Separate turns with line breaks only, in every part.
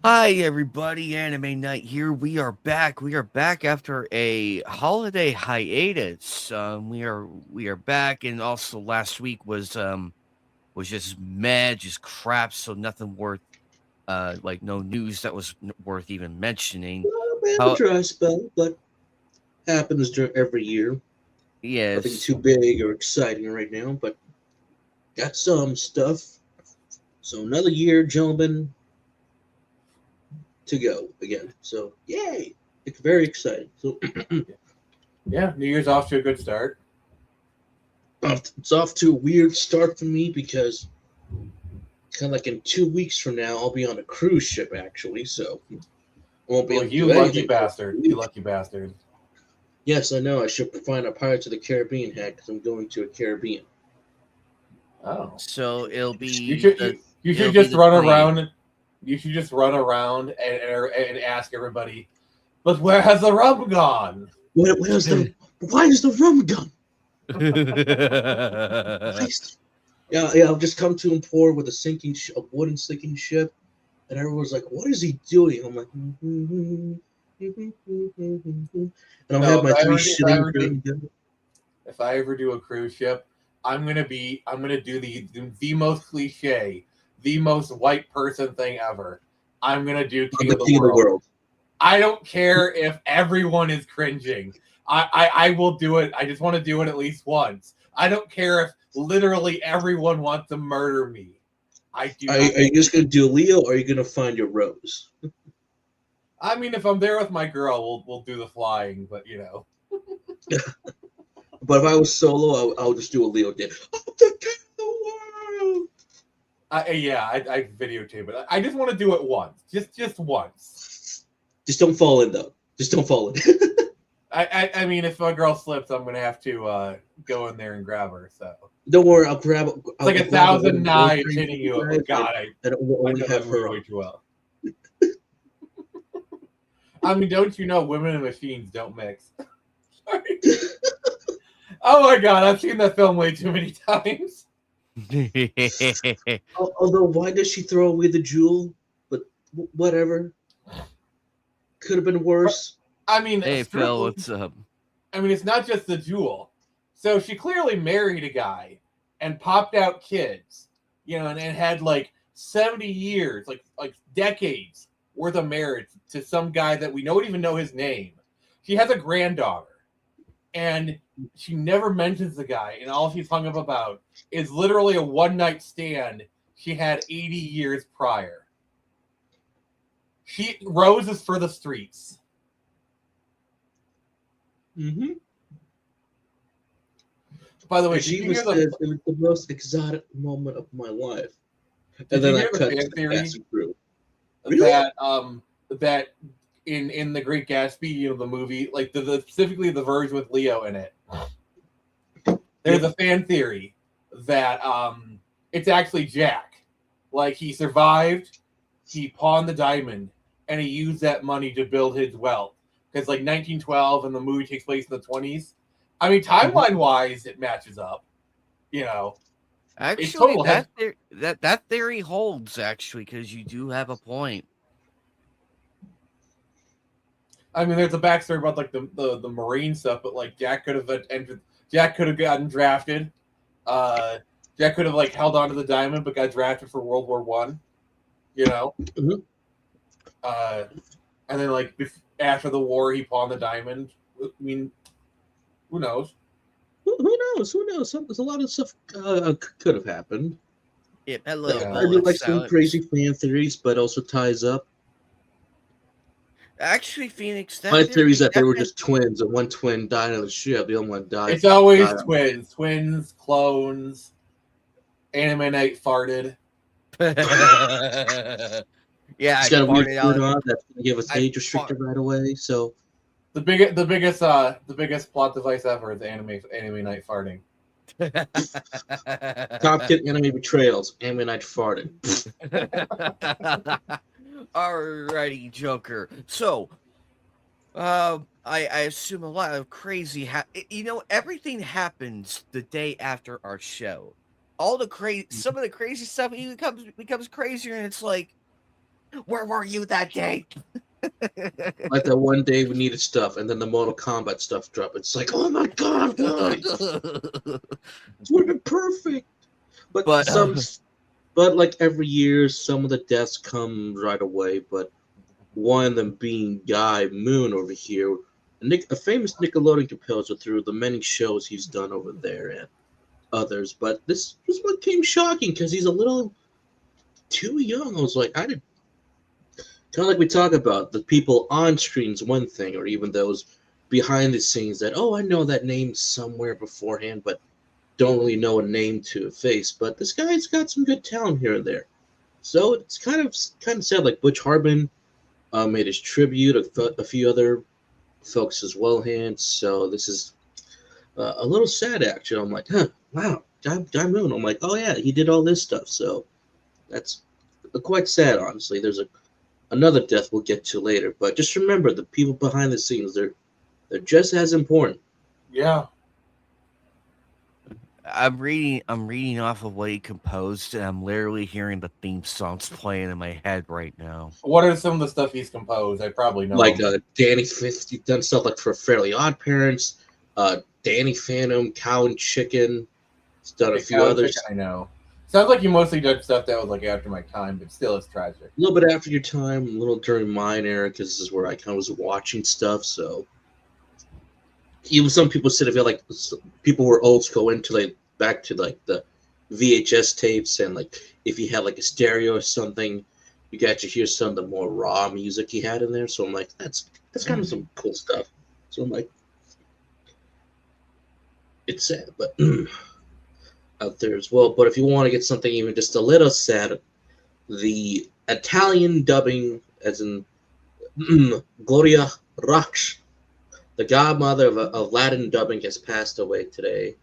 Hi everybody, Anime Night here. We are back. We are back after a holiday hiatus. We are back, and also last week was just mad, just crap. So nothing worth like no news that was worth even mentioning.
We have a
How
dry spell, but happens every year. Nothing
yes,
too big or exciting right now, but got some stuff. So another year, gentlemen, to go again. So yay! It's very exciting. So
Yeah, New Year's off to a good start.
it's off to a weird start for me because kind of like in 2 weeks from now, I'll be on a cruise ship actually. So I won't be
Well,
able to
you
do
lucky
anything for
bastard.
a
You
week.
lucky bastard.
Yes, I know. I should find a Pirates of the Caribbean hat because I'm going to a Caribbean.
Oh.
so
You should you
it'll
should
be
just
the
run
20th.
around. You should just run around and ask everybody, but where has the rum gone?
Where's the? Why is the rum gone? Why is Yeah, yeah. I've just come to him poor with a wooden sinking ship, and everyone's like, "What is he doing?" I'm like, and I'll
No,
have my three shillings ready to go.
if I ever do a cruise ship, I'm gonna do the most cliche, the most white person thing ever. I'm gonna do
I'm
King
the
of the
king of the
World.
world.
I don't care if everyone is cringing. I will do it. I just want to do it at least once. I don't care if literally everyone wants to murder me. I do
Are
not.
you just gonna do Leo, or are you gonna find your Rose?
I mean, if I'm there with my girl, we'll do the flying. But you know,
But if I was solo, I'll just do a Leo did. I'm the king of the world.
I videotape it. I just want to do it once, just once.
Just don't fall in though. Just don't fall in.
I mean, if my girl slips, I'm gonna have to go in there and grab her. So
Don't worry, I'll grab.
it's like
I'll
a
grab a
thousand
wooden door
knives
frame for
hitting
you
you. Oh
guys,
God,
and it will
I
only
know that
have
movie
her
way
on.
too well. I mean, don't you know women and machines don't mix? Sorry. Oh my god, I've seen that film way too many times.
Although, why does she throw away the jewel? But whatever. Could have been worse.
I mean,
Hey Phil,
strictly.
what's up?
I mean, it's not just the jewel. So she clearly married a guy and popped out kids, you know, and had like 70 years, like decades worth of marriage to some guy that we don't even know his name. She has a granddaughter, and she never mentions the guy, and all she's hung up about is literally a one night stand she had 80 years prior. She Rose is for the streets.
Mm-hmm.
By the way,
And she even says it was the most exotic moment of my life. And
did you
then I
hear the
cut
fan
to the
theory
cast and crew. Really?
that in the Great Gatsby, you know, the movie, like the specifically the version with Leo in it? There's a fan theory that it's actually Jack. Like he survived, he pawned the diamond, and he used that money to build his wealth. Because like 1912 and the movie takes place in the 20s. I mean, timeline wise, it matches up. You know, it's
Actually,
total head.
that theory holds actually because you do have a point.
I mean, there's a backstory about like the Marine stuff, but like Jack could have entered. Jack could have gotten drafted. Uh, Jack could have like held on to the diamond, but got drafted for World War One. You know,
Mhm.
and then like after the war, he pawned the diamond. I mean, who knows?
Who knows? Who knows? There's a lot of stuff could have happened.
Yeah, hello,
Yeah.
I do like
bullets
some
out.
crazy fan theories, but also ties up.
Actually, Phoenix,
My theory is that they were just twins, and one twin died on the ship, the other one died.
It's always
died
twins, clones. Anime Night farted.
Yeah,
He's
I
got a weird
farted
food
out.
on that's going to give us
I
age
fart.
restricted right away. So
The biggest plot device ever is Anime Night farting.
top kid anime betrayals, anime night farting.
Alrighty, Joker. So, I assume a lot of crazy. Everything happens the day after our show. All the crazy, some of the crazy stuff even becomes crazier, and it's like, Where were you that day?
Like that one day we needed stuff, and then the Mortal Kombat stuff dropped. It's like, oh my god, guys, this would have been perfect. But
But
but like every year, some of the deaths come right away. But one of them being Guy Moon over here, a famous Nickelodeon composer through the many shows he's done over there and others. But this one came shocking because he's a little too young. I was like, I did. Kind of like we talk about, the people on screen's one thing, or even those behind the scenes that, oh, I know that name somewhere beforehand, but don't really know a name to a face. But this guy's got some good talent here and there. So it's kind of sad. Like Butch Hartman made his tribute, a few other folks as well. So this is a little sad, actually. I'm like, wow, Guy Moon. I'm like, oh yeah, he did all this stuff. So that's quite sad, honestly. There's another death we'll get to later, but just remember, the people behind the scenes, they're just as important.
Yeah.
I'm reading off of what he composed, and I'm literally hearing the theme songs playing in my head right now.
What are some of the stuff he's composed? I probably know.
Like Danny Fifth, he's done stuff like for Fairly Odd Parents, Danny Phantom, Cow and Chicken. He's done a few others.
I know. Sounds like you mostly did stuff that was like after my time, but still, it's tragic.
A little bit after your time, a little during mine era, because this is where I kind of was watching stuff. So even some people said, if you like, people were old school into like back to like the VHS tapes, and like if you had like a stereo or something, you got to hear some of the more raw music he had in there. So I'm like, that's kind of some cool stuff. So I'm like, it's sad, but out there as well. But if you want to get something even just a little sad, the Italian dubbing, as in Gloria Raksh, the godmother of Latin dubbing, has passed away today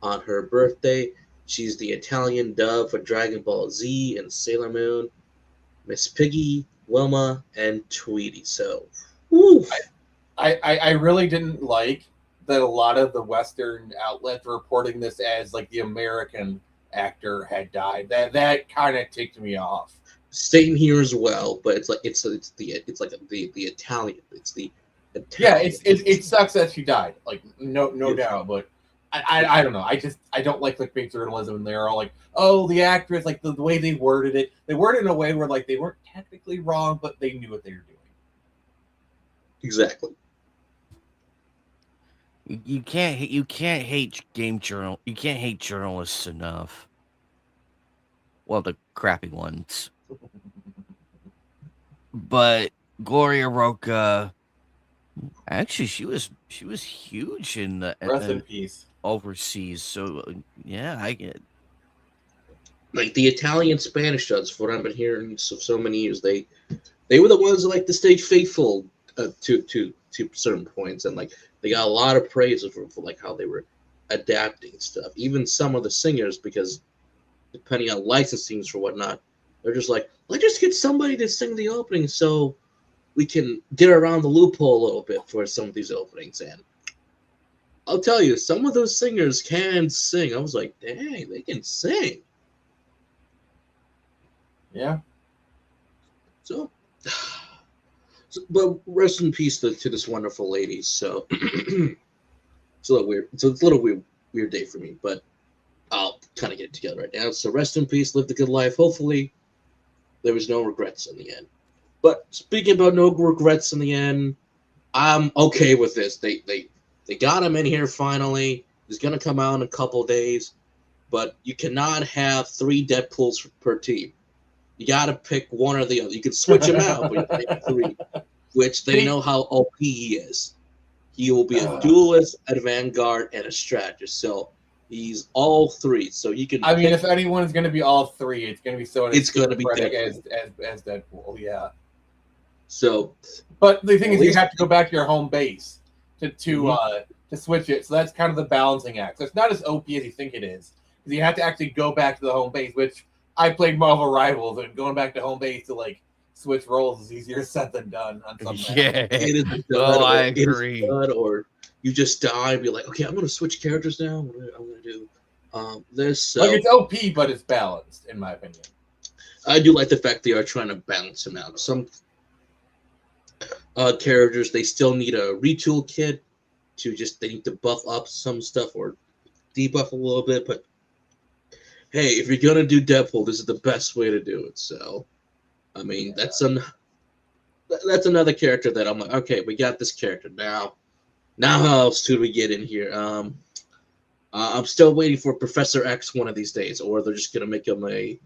on her birthday. She's the Italian dub for Dragon Ball Z and Sailor Moon, Miss Piggy, Wilma, and Tweety. So, woo.
I really didn't like that a lot of the Western outlets were reporting this as like the American actor had died. That kind of ticked me off.
Same here as well, but it's like the Italian. It's the Italian.
Yeah, it sucks that she died. Like no doubt, but I don't know. I don't like clickbait journalism, and they're all like, oh, the actress, like the way they worded it. They worded it in a way where like they weren't technically wrong, but they knew what they were doing.
Exactly.
You can't hate you can't hate journalists enough. Well, the crappy ones. But Gloria Roca, actually, she was huge in the
Rest in peace.
Overseas. So yeah, I get.
Like the Italian Spanish dubs, for what I've been hearing so many years, they were the ones that like to stay faithful to certain points, and like they got a lot of praise for like how they were adapting stuff. Even some of the singers, because depending on licensings for whatnot, they're just like, let's just get somebody to sing the opening so we can get around the loophole a little bit for some of these openings. And I'll tell you, some of those singers can sing. I was like, dang, they can sing.
Yeah.
So but rest in peace to this wonderful lady. So it's a little weird. So it's a little weird day for me, but I'll kind of get it together right now. So rest in peace, live the good life. Hopefully there was no regrets in the end. But speaking about no regrets in the end, I'm okay with this. They got him in here finally. He's gonna come out in a couple days, but you cannot have 3 Deadpools per team. You got to pick one or the other. You can switch him out, but you pick 3, which they know how OP he is. He will be a duelist, a vanguard, and a strategist. So he's all 3. So you can.
I mean, if anyone's going to be all 3, it's going to be someone.
It's going to be
Deadpool. As Deadpool. Yeah.
So,
but the thing is, you have to go back to your home base to switch it. So that's kind of the balancing act. So it's not as OP as you think it is, because you have to actually go back to the home base, which. I played Marvel Rivals, and going back to home base to like switch roles is easier said than done on some.
Yeah, I agree.
Or you just die and be like, okay, I'm going to switch characters now. I'm going to do this. So.
Like it's OP, but it's balanced, in my opinion.
I do like the fact they are trying to balance him out. Some characters, they still need a retool kit they need to buff up some stuff or debuff a little bit. But hey, if you're gonna do Deadpool, this is the best way to do it. So, I mean, that's another character that I'm like, okay, we got this character now. Now, how else do we get in here? I'm still waiting for Professor X one of these days, or they're just gonna make him an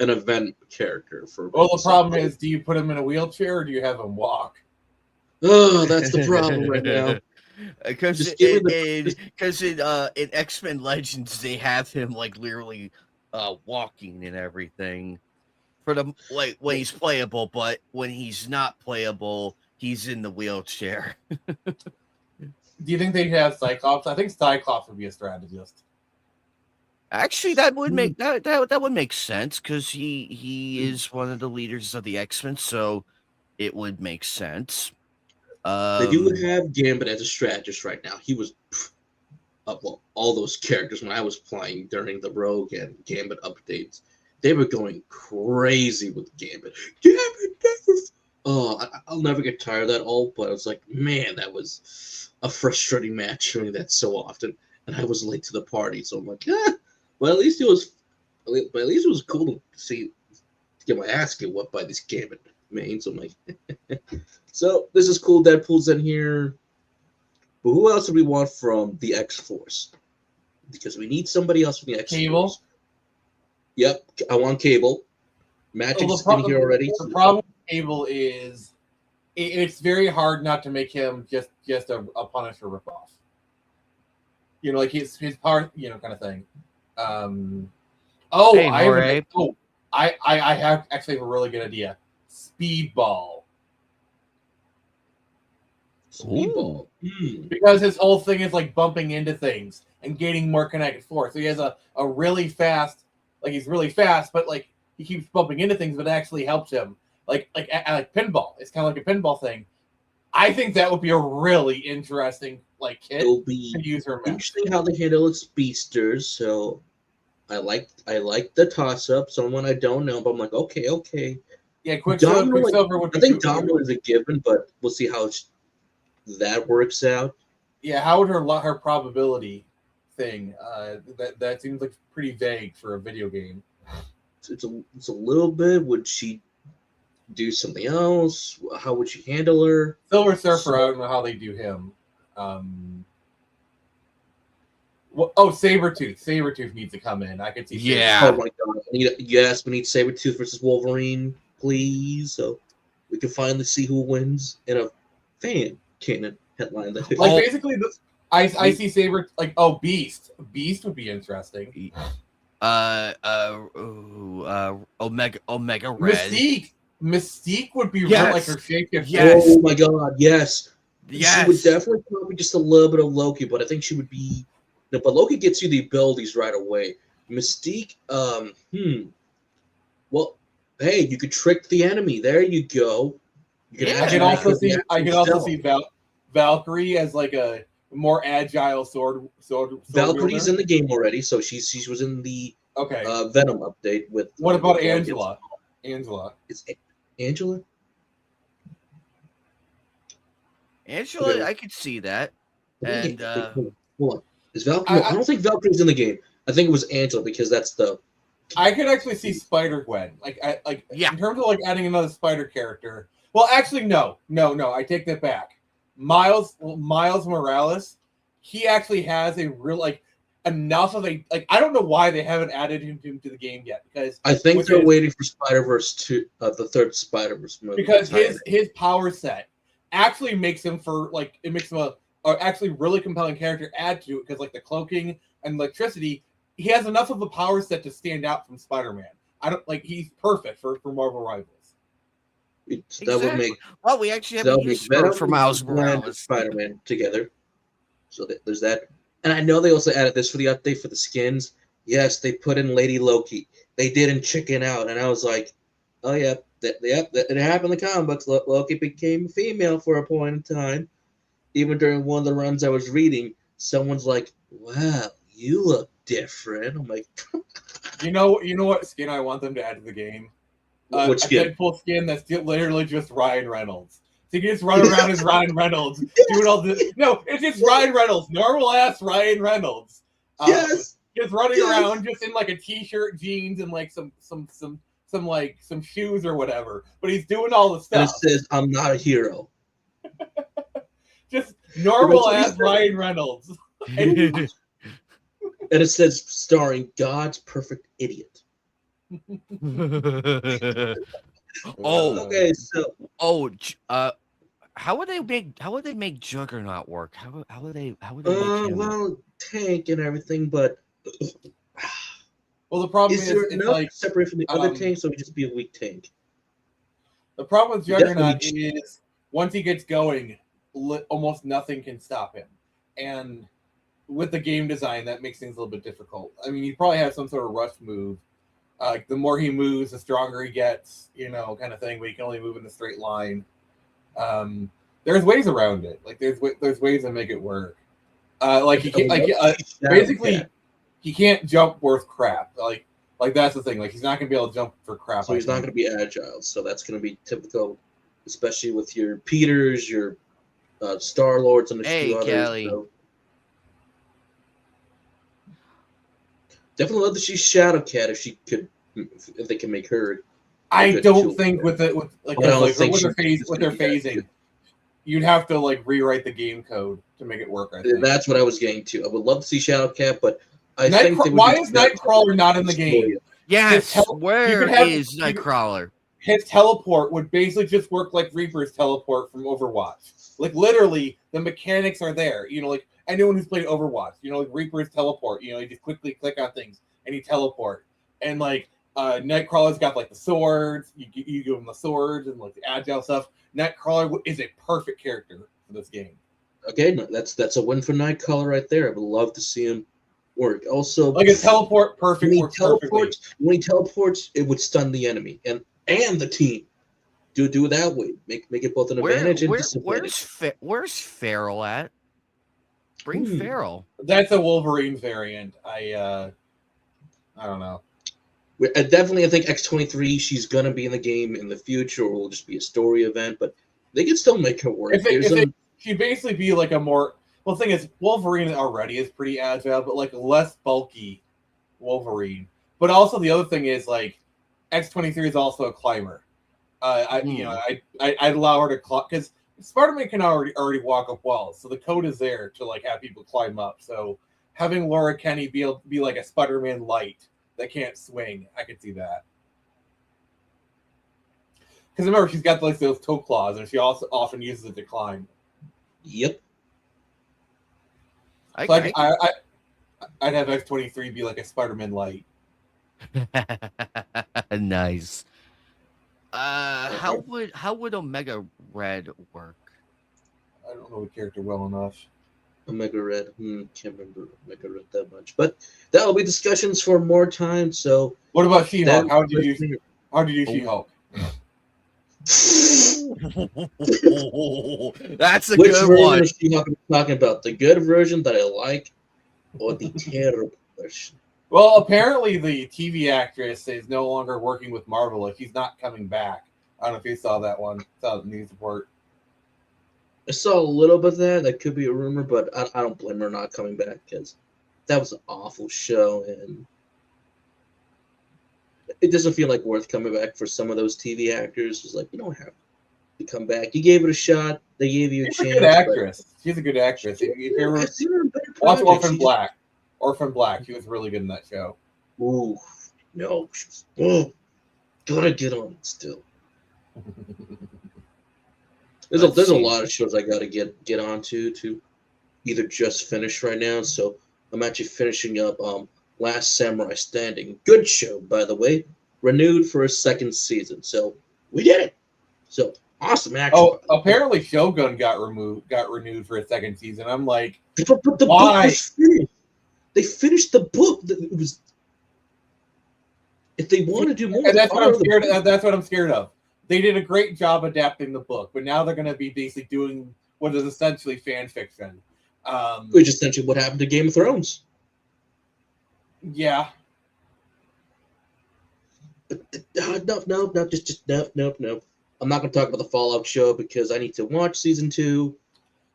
event character for.
Well, the problem is, do you put him in a wheelchair or do you have him walk?
Oh, that's the problem right now.
Because in X-Men Legends they have him like literally walking and everything for the like when he's playable, but when he's not playable, he's in the wheelchair.
Do you think they'd have Cyclops? I think Cyclops would be a strategist.
Actually, that would make that would make sense because he is one of the leaders of the X-Men, so it would make sense.
They do have Gambit as a strategist right now. He was well, all those characters when I was playing during the Rogue and Gambit updates, they were going crazy with Gambit. Gambit! Oh, I'll never get tired of that all, but I was like, man, that was a frustrating match doing that so often, and I was late to the party, so I'm like, well, at least it was cool to see, to get my ass get whooped by this Gambit main. So I'm like, so this is cool. Deadpool's in here, but who else do we want from the X-Force? Because we need somebody else from the X-Force.
Cable.
Yep, I want Cable. Magic's in here already.
The problem with Cable is it's very hard not to make him just a Punisher ripoff. You know, like his part, you know, kind of thing.
Hey,
I have actually have a really good idea. Speedball.
Speedball.
Because his whole thing is like bumping into things and gaining more kinetic force. So he has a really fast, like he's really fast, but like he keeps bumping into things, but it actually helps him. Like pinball. It's kind of like a pinball thing. I think that would be a really interesting like kit.
It'll be
to use her
interesting how they handle its speedsters. So I like the toss up. Someone I don't know, but I'm like, okay.
Yeah, Quicksilver would be.
I think Domino is a given, but we'll see how that works out.
Yeah, how would her probability thing? That seems like pretty vague for a video game.
It's a little bit. Would she do something else? How would she handle her?
Silver Surfer, I don't know how they do him. Sabretooth. Sabretooth needs to come in. I could see.
Yeah.
Oh my god. We need Sabretooth versus Wolverine, please. So we can finally see who wins in a fan canon headline.
Basically, I see Saber Beast. Beast would be interesting.
Omega Red.
Mystique would be
yes.
like her shapeshift.
Yes. Oh my god, yes.
Yes.
She would definitely probably just a little bit of Loki, but I think she would be. No, but Loki gets you the abilities right away. Mystique, well, hey, you could trick the enemy. There you go.
I can also see Valkyrie as like a more agile sword
Valkyrie's
wielder.
in the game already, so she was in the Venom update with.
What about Angela?
Is Angela?
Angela, I could see that. And
hold on. Is Valkyrie? I don't think Valkyrie's in the game. I think it was Angela because that's the.
I could actually see Spider-Gwen. In terms of like adding another Spider character. Well, actually, no. I take that back. Miles Morales, he actually has a real enough of a I don't know why they haven't added him to the game yet because
I think they're waiting for Spider-Verse 2, the third Spider-Verse movie.
Because his power set actually makes him a actually really compelling character add to it because like the cloaking and electricity, he has enough of a power set to stand out from Spider-Man. He's perfect for Marvel Rivals.
That would make
we actually have a use for Miles Morales
Spider-Man together. So there's that. And I know they also added this for the update for the skins. Yes, they put in Lady Loki. They didn't chicken out, and I was like, "Oh yeah, it happened in the comic books. Loki became a female for a point in time." Even during one of the runs I was reading, someone's like, "Wow, you look different." I'm like,
You know what skin I want them to add to the game?
What
A
skin?
Deadpool skin that's literally just Ryan Reynolds. So you can just run around as Ryan Reynolds, doing all this. No, it's just Ryan Reynolds, normal ass Ryan Reynolds.
Yes.
Just running around, just in like a t-shirt, jeans, and like some shoes or whatever. But he's doing all the stuff.
And it says, "I'm not a hero."
Just normal ass Ryan Reynolds.
And it says, "Starring God's perfect idiot." Okay, so
how would they make Juggernaut work? How would they make him?
well, tank and everything, but
Well, the problem
is
is
there
it's
enough
like
separate from the other tanks, so he just be a weak tank?
the problem with Juggernaut
Definitely.
is once he gets going, almost nothing can stop him, and with the game design, that makes things a little bit difficult. I mean, you probably have some sort of rush move. The more he moves, the stronger he gets, kind of thing. But he can only move in a straight line. There's ways around it. Like there's ways to make it work. Like he can't, basically he can't jump worth crap. Like that's the thing. Like he's not gonna be able to jump for crap.
So he's not going to be agile. So that's going to be typical, especially with your Peters, your Star Lords, and a few others.
Kelly.
So. Definitely love to see Shadowcat if they can make her.
I don't think with their phasing, you'd have to like rewrite the game code to make it work. I think
That's what I was getting to. I would love to see Shadowcat, but I think
why is Nightcrawler not in the game?
Yes, where is Nightcrawler?
His teleport would basically just work like Reaper's teleport from Overwatch. Like literally, the mechanics are there. Like anyone who's played Overwatch, like Reaper's teleport. You just quickly click on things and you teleport. And like Nightcrawler's got like the swords. You give him the swords and like the agile stuff. Nightcrawler is a perfect character for this game.
Okay, that's a win for Nightcrawler right there. I would love to see him work. Also,
like his teleport perfect.
When he teleports, it would stun the enemy and the team. Do it that way. Make it both an advantage and disadvantage.
Where's Feral at? Bring Feral.
That's a Wolverine variant. I don't know.
I think X-23. She's gonna be in the game in the future, or will just be a story event. But they can still make her work.
She'd basically be like a more. Well, the thing is, Wolverine already is pretty agile, but like less bulky Wolverine. But also the other thing is like X-23 is also a climber. I'd allow her to climb because Spider-Man can already walk up walls, so the code is there to like have people climb up. So having Laura Kenny be like a Spider-Man light that can't swing, I could see that. Because remember, she's got like those toe claws, and she also often uses it to climb.
Yep.
I'd have X-23 be like a Spider-Man light.
Nice. How would Omega Red work?
I don't know the character well enough.
Omega Red. Can't remember Omega Red that much. But that will be discussions for more time. So
what about She-Hulk? How did you do She-Hulk?
That's a
Which
good
version
one.
of She-Hulk are you talking about? The good version that I like, or the terrible version?
Well, apparently the TV actress is no longer working with Marvel. Like she's not coming back. I don't know if you saw that one. Saw the news report.
I saw a little bit of that. That could be a rumor, but I don't blame her not coming back because that was an awful show, and it doesn't feel like worth coming back for some of those TV actors. It's like, you don't have to come back. You gave it a shot. They gave you a chance.
She's a good actress. She's a good actress. If you ever watch Orphan Black. Orphan Black. She was really good in that show.
Ooh, no. Gotta get on it still. There's a lot of shows I gotta get onto to either just finish right now. So I'm actually finishing up Last Samurai Standing. Good show, by the way. Renewed for a second season. So we did it. So awesome action.
Oh, apparently Shogun got renewed for a second season. I'm like,
but the
why?
book was finished. They finished the book. It was. If they want to do more,
and that's what I'm scared of. That's what I'm scared of. They did a great job adapting the book, but now they're going to be basically doing what is essentially fan fiction.
Which is essentially what happened to Game of Thrones.
Yeah.
No, just no. I'm not going to talk about the Fallout show because I need to watch season 2.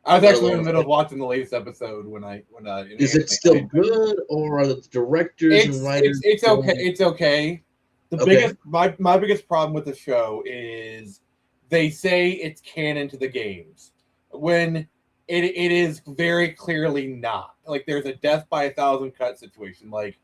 I was
Let
actually in the
alone,
middle of watching the latest episode when
is it still good, or are the directors and writers?
It's okay. It's okay. The
Okay.
biggest my biggest problem with the show is they say it's canon to the games when it is very clearly not. Like there's a death by 1,000 cut situation. Like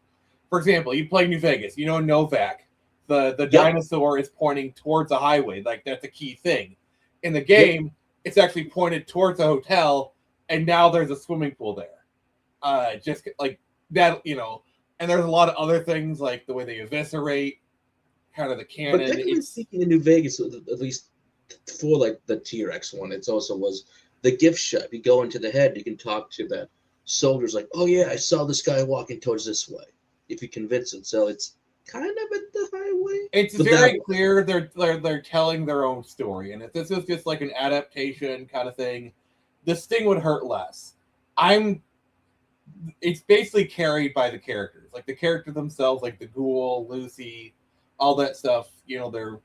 for example, you play New Vegas. You know Novak, the dinosaur is pointing towards a highway. Like that's a key thing. In the game, it's actually pointed towards a hotel, and now there's a swimming pool there. Just like that, and there's a lot of other things like the way they eviscerate, kind of the canon.
But technically speaking, in New Vegas, at least for like the T-Rex one, it also was the gift shop. You go into the head, you can talk to that soldier's like, oh yeah, I saw this guy walking towards this way. If you convince him, so it's kind of at the highway.
It's very clear they're telling their own story, and if this is just like an adaptation kind of thing, this thing would hurt less. It's basically carried by the characters, like the characters themselves, like the ghoul, Lucy, all that stuff. They're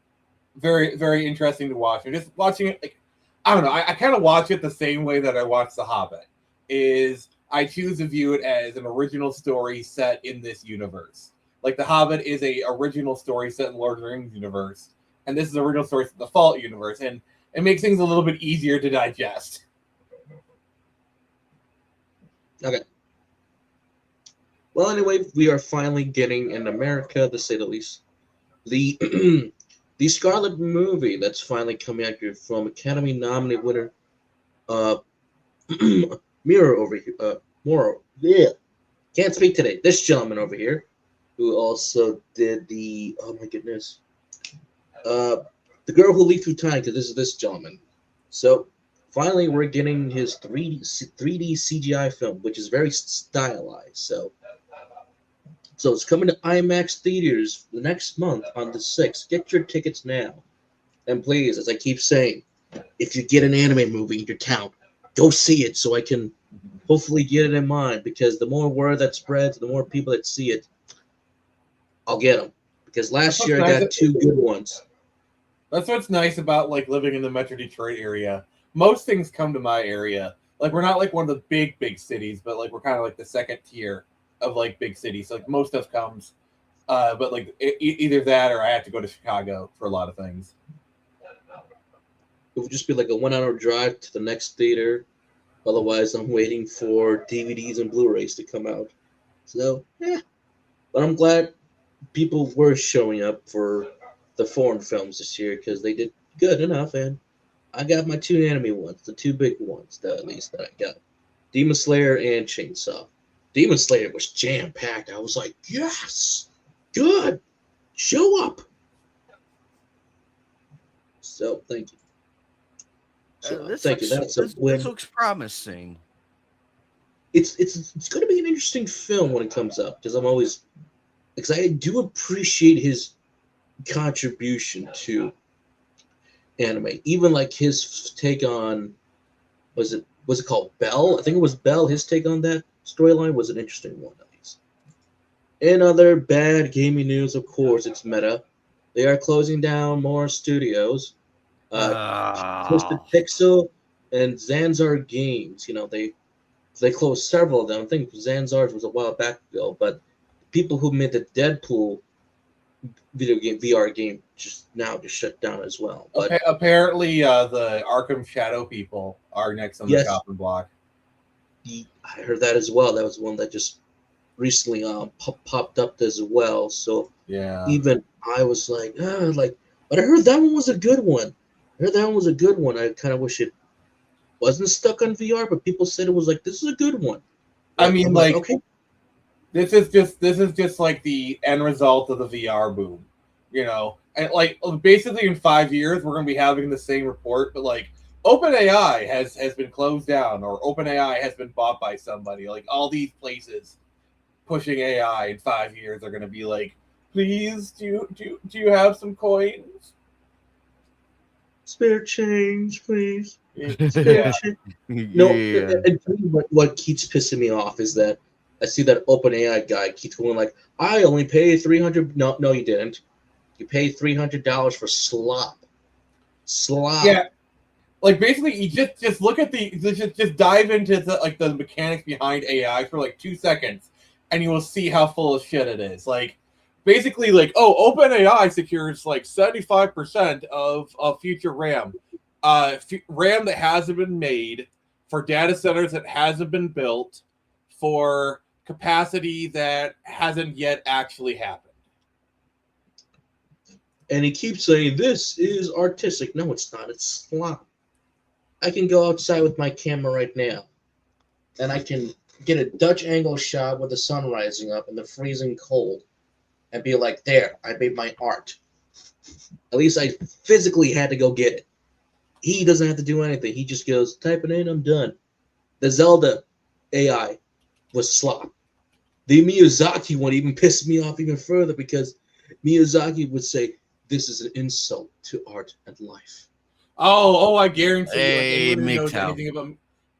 very, very interesting to watch. And just watching it, like I don't know, I kind of watch it the same way that I watch The Hobbit. Is I choose to view it as an original story set in this universe. Like The Hobbit is a original story set in Lord of the Rings universe, and this is an original story set in the Fallout universe, and it makes things a little bit easier to digest.
Okay. Well, anyway, we are finally getting in America, to say the least, the the Scarlet movie that's finally coming out here from Academy nominated winner, Mirror over here, Moro. Yeah, can't speak today. This gentleman over here, who also did the the Girl Who Leaped Through Time, because this is this gentleman. So finally, we're getting his 3D CGI film, which is very stylized. So it's coming to IMAX theaters the next month on the 6th. Get your tickets now. And please, as I keep saying, if you get an anime movie in your town, go see it so I can hopefully get it in mind, because the more word that spreads, the more people that see it, I'll get them. Because last year I got 2 good ones.
That's what's nice about like living in the Metro Detroit area. Most things come to my area. Like we're not like one of the big cities, but like we're kind of like the second tier of like big cities. So, like most stuff comes, but like either that or I have to go to Chicago for a lot of things.
It would just be like a 1-hour drive to the next theater. Otherwise, I'm waiting for DVDs and Blu-rays to come out. So, but I'm glad people were showing up for the foreign films this year because they did good enough, and I got my 2 anime ones, the 2 big ones, at least that I got. Demon Slayer and Chainsaw. Demon Slayer was jam-packed. I was like, yes, good, show up. So, thank you. Thank you.
This looks promising.
It's going to be an interesting film when it comes up, because I do appreciate his contribution to anime, even like his take on was it called Bell? I think it was Bell. His take on that storyline was an interesting one, at least. In other bad gaming news, of course, it's Meta. They are closing down more studios. Twisted Pixel and Zanzar Games. They closed several of them. I think Zanzar's was a while back ago, but people who made the Deadpool video game VR game just shut down as well. But
apparently, the Arkham Shadow people are next on the chopping block.
I heard that as well. That was one that just recently popped up as well. So
yeah,
even I was like, but I heard that one was a good one. I kind of wish it wasn't stuck on VR, but people said it was like, this is a good one.
I mean, like,
okay.
This is just like the end result of the VR boom, and like basically in 5 years we're gonna be having the same report, but like OpenAI has been closed down or OpenAI has been bought by somebody. Like all these places pushing AI in 5 years are gonna be like, please do you have some coins?
Spare change, please.
Yeah.
No, and what keeps pissing me off is that I see that OpenAI guy keeps going like, I only paid $300. No, you didn't. You pay $300 for slop. Slop.
Yeah. Like basically, you just look at just dive into the mechanics behind AI for like 2 seconds, and you will see how full of shit it is. Like basically, like OpenAI secures like 75% of future RAM, RAM that hasn't been made for data centers that hasn't been built for capacity that hasn't yet actually happened.
And he keeps saying this is artistic. No, it's not. It's slop. I can go outside with my camera right now, and I can get a Dutch angle shot with the sun rising up in the freezing cold, and be like, there, I made my art. At least I physically had to go get it. He doesn't have to do anything. He just goes, type it in, I'm done. The Zelda AI was slop. The Miyazaki one even pissed me off even further because Miyazaki would say, this is an insult to art and life.
Oh, I guarantee
Hey,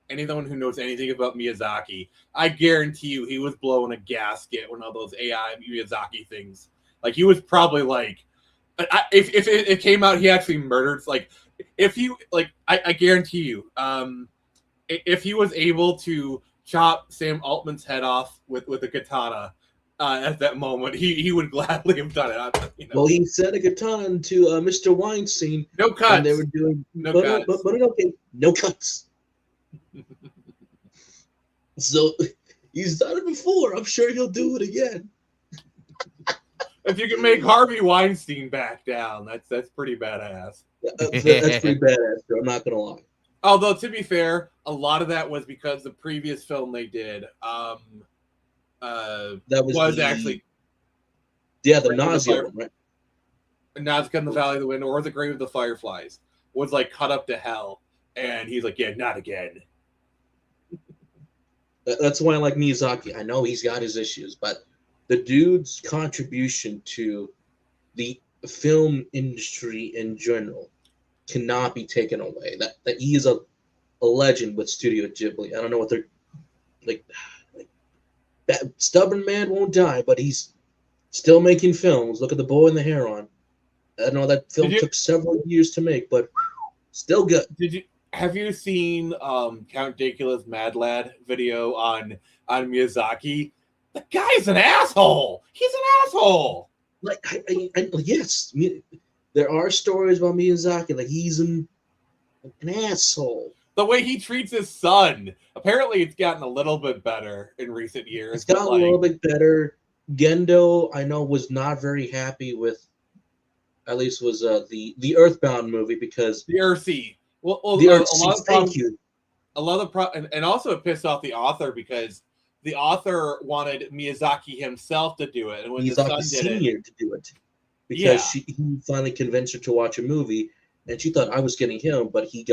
anyone who knows anything about Miyazaki, I guarantee you he was blowing a gasket when all those AI Miyazaki things. Like he was probably like, if it came out he actually murdered. Like if you like, I guarantee you, if he was able to chop Sam Altman's head off with a katana. At that moment, he would gladly have done it. You know.
Well, he said a katana to Mr. Weinstein.
No cuts.
And they were doing
no cuts.
But okay, no cuts. So he's done it before. I'm sure he'll do it again.
If you can make Harvey Weinstein back down, that's pretty badass.
That's pretty badass. Bro. I'm not gonna lie.
Although to be fair, a lot of that was because the previous film they did.
That was actually the Nausea one, right?
Nazca in the Valley of the Wind or the Grave of the Fireflies was like cut up to hell, and he's like, yeah, not again.
That's why I like Miyazaki. I know he's got his issues, but the dude's contribution to the film industry in general cannot be taken away. That he is a legend with Studio Ghibli. I don't know what they're like. That stubborn man won't die, but he's still making films. Look at The Boy and the Heron. I know that film took several years to make, but still good.
Have you seen Count Dacula's Mad Lad video on Miyazaki? The guy's an asshole. He's an asshole.
Like, yes, there are stories about Miyazaki. Like he's an asshole.
The way he treats his son. Apparently, it's gotten a little bit better in recent years.
It's gotten a little bit better. Gendo, I know, was not very happy with. At least was the Earthbound movie because
the Earthsea. Well,
the Earthsea. Thank you.
A lot of and also it pissed off the author because the author wanted Miyazaki himself to do it, and when
Miyazaki
the son did
Senior to do it because he finally convinced her to watch a movie, and she thought I was getting him, but she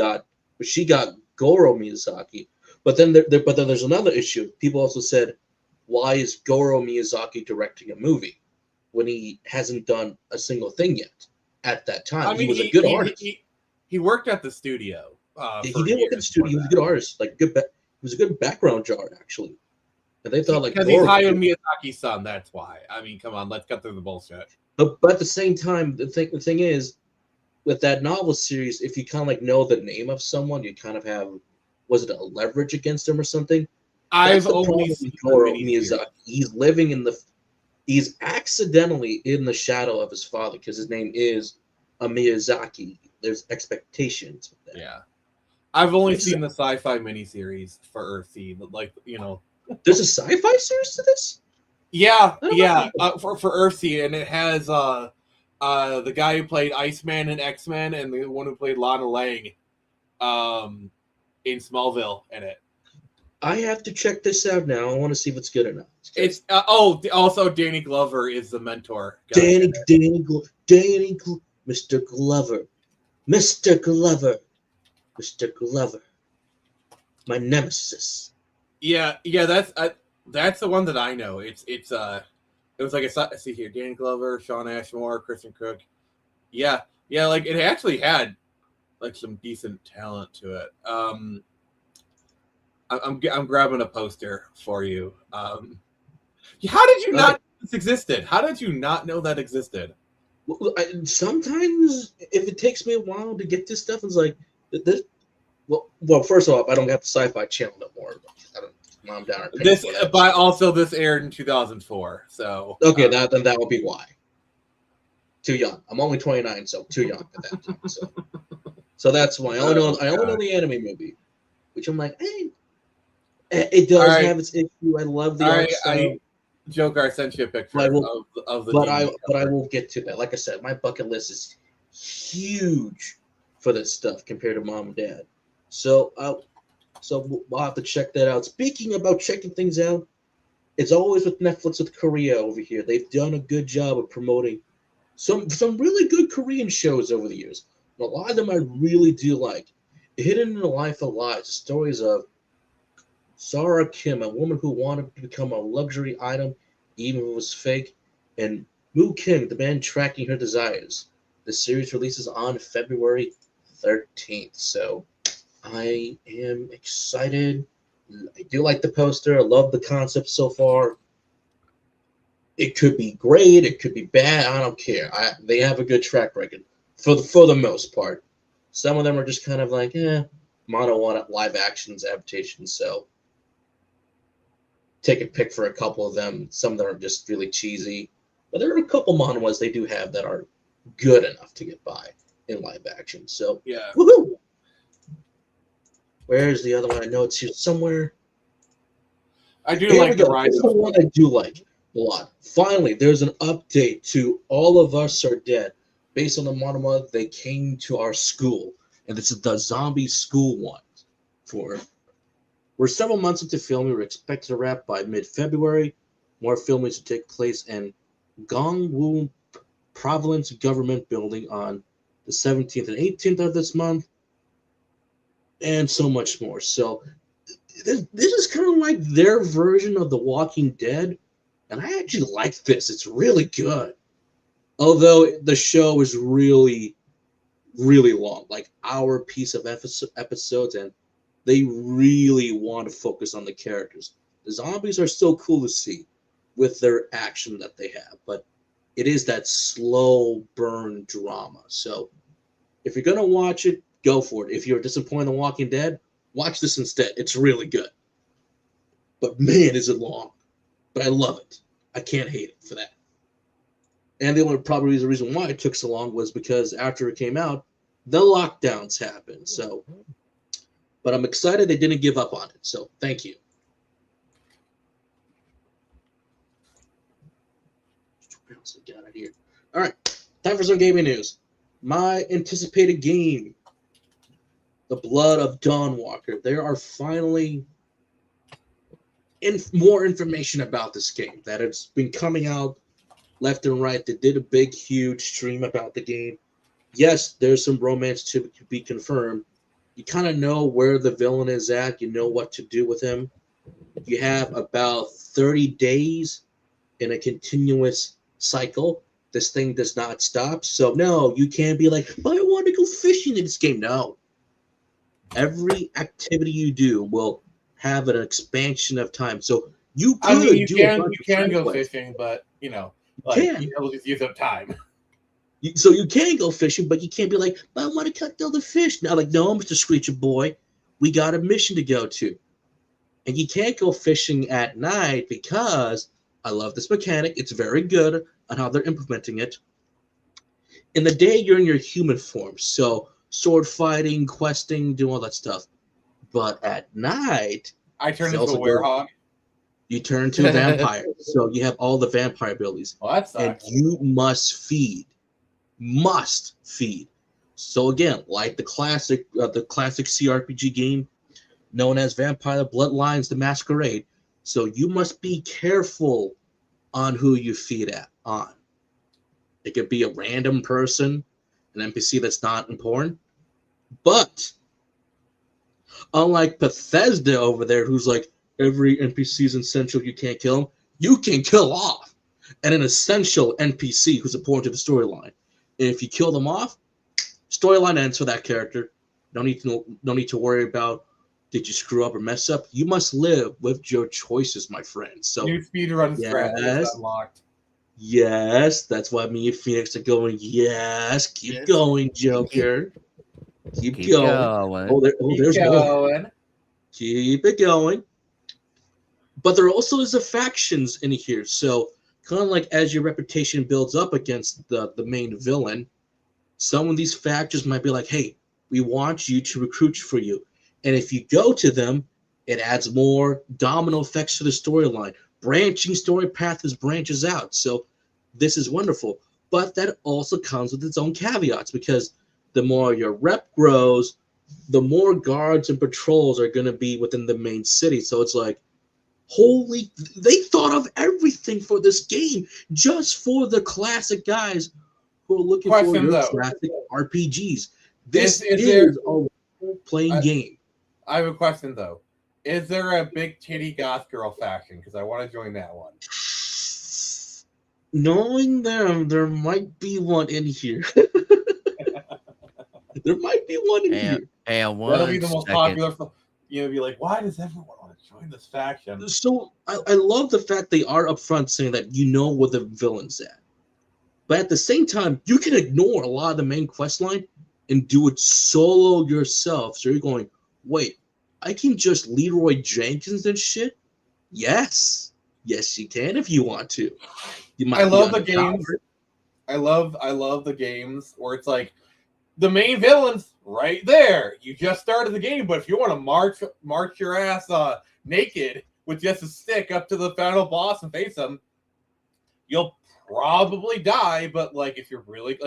got Goro Miyazaki. But then there's another issue. People also said, why is Goro Miyazaki directing a movie when he hasn't done a single thing yet? At that time, I mean, he was a good artist.
He worked at the studio.
He did work at the studio. He was a good artist. Like he was a good background jar actually. And they thought
because he's Hayao Miyazaki's son. That's why. I mean, come on, let's cut through the bullshit.
But at the same time, the thing is, with that novel series, if you kind of like know the name of someone, you kind of have, was it a leverage against him or something?
I've only seen
Miyazaki. He's accidentally in the shadow of his father because his name is a Miyazaki. There's expectations with that.
Yeah, I've only seen the sci-fi miniseries for Earthsea. Like
there's a sci-fi series to this.
Yeah, for Earthsea, and it has the guy who played Iceman in X-Men and the one who played Lana Lang in Smallville in it.
I have to check this out now. I want to see if it's good or not.
It's also Danny Glover is the mentor.
Danny Mr. Glover, my nemesis.
Yeah, that's the one that I know. It was like I see here, Danny Glover, Sean Ashmore, Kristen Cook. Yeah, like it actually had like some decent talent to it. I'm grabbing a poster for you. How did you not know this existed? How did you not know that existed?
Sometimes if it takes me a while to get this stuff, it's like this. Well, first off, I don't have the Sci-Fi Channel no more. I don't. Mom down are paying
This,
for that.
but also this aired in 2004. So
Okay, then that would be why. Too young. I'm only 29, so too young at that time. So that's why I only know the anime movie, which I'm like, hey, it does have its issue. I love the art style.
Joker, I sent you a picture of the.
But I will get to that. Like I said, my bucket list is huge for this stuff compared to Mom and Dad. So we'll have to check that out. Speaking about checking things out, it's always with Netflix with Korea over here. They've done a good job of promoting some really good Korean shows over the years. And a lot of them I really do like. Hidden in the Life of Lies, the stories of Sarah Kim, a woman who wanted to become a luxury item, even if it was fake, and Moo Kim, the man tracking her desires. The series releases on February 13th, so I am excited. I do like the poster. I love the concept so far. It could be great. It could be bad. I don't care. They have a good track record for the most part. Some of them are just kind of like, mono one live actions adaptations. So take a pick for a couple of them. Some of them are just really cheesy. But there are a couple manhwas they do have that are good enough to get by in live action. So
Yeah.
Woohoo! Where's the other one? I know it's here somewhere.
I do like the Rise of
the one I do like a lot. Finally, there's an update to All of Us Are Dead. Based on the manhwa, they came to our school. And this is the zombie school one. We're several months into filming. We're expected to wrap by mid-February. More filming to take place in Gongwon Province Government Building on the 17th and 18th of this month. And so much more. So this is kind of like their version of The Walking Dead. And I actually like this. It's really good. Although the show is really, really long. Like hour piece of episodes. And they really want to focus on the characters. The zombies are still cool to see with their action that they have. But it is that slow burn drama. So if you're going to watch it, go for it. If you're disappointed in The Walking Dead, watch this instead. It's really good. But man, is it long. But I love it. I can't hate it for that. And the only probably the reason why it took so long was because after it came out, the lockdowns happened. So, but I'm excited they didn't give up on it. So thank you. Get out of here. All right, time for some gaming news. My anticipated game, The Blood of Dawnwalker. There are finally more information about this game. That it's been coming out left and right. They did a big, huge stream about the game. Yes, there's some romance to be confirmed. You kind of know where the villain is at. You know what to do with him. You have about 30 days in a continuous cycle. This thing does not stop. So, no, you can't be like, oh, I want to go fishing in this game. No. Every activity you do will have an expansion of time. So, you
can go fishing, but, you will just use up time.
So, you can go fishing, but you can't be like, I want to cut all the fish. Now, like, no, Mr. Screecher Boy, we got a mission to go to. And you can't go fishing at night because I love this mechanic. It's very good on how they're implementing it. In the day, you're in your human form. So sword fighting, questing, doing all that stuff. But at night,
I turn into a werehog.
You turn to a vampire. So you have all the vampire abilities.
Well, that sucks.
And you must feed. Must feed. So again, like the classic CRPG game known as Vampire Bloodlines: The Masquerade. So you must be careful on who you feed on. It could be a random person, an NPC that's not important. But unlike Bethesda over there, who's like, every NPC is essential, you can't kill him, you can kill off an essential NPC who's important to the storyline. And if you kill them off, storyline ends for that character. No need to worry about, did you screw up or mess up? You must live with your choices, my friend. So
new speedrun strategy is unlocked.
Yes, that's why me and Phoenix are going. Yes, keep
Yes.
going, Joker. Keep
Keep
going.
going.
Keep
There's more.
going.
Keep it going. But there also is a factions in here, so kind of like as your reputation builds up against the main villain, some of these factions might be like, hey, we want you to recruit for you. And if you go to them, it adds more domino effects to the storyline. Branching story paths branches out. So this is wonderful. But that also comes with its own caveats because the more your rep grows, the more guards and patrols are going to be within the main city. So it's like, holy, they thought of everything for this game just for the classic guys who are looking for
Question,
your
though.
classic RPGs. This
Is
is
there?
a playing game.
I have a question though. Is there a big titty goth girl faction? Because I want to join that one.
Knowing them, there might be one in here. There might be one in here.
And
That'll be the most
second.
popular. Be like, why does everyone want to join this faction?
So I love the fact they are upfront saying that you know where the villain's at. But at the same time, you can ignore a lot of the main quest line and do it solo yourself. So you're going, wait, I can just Leroy Jenkins and shit? Yes. Yes, you can if you want to. You might
I love
be
the games.
underpowered.
I love the games where it's like the main villain's right there. You just started the game, but if you want to march your ass naked with just a stick up to the final boss and face him, you'll probably die. But like if you're really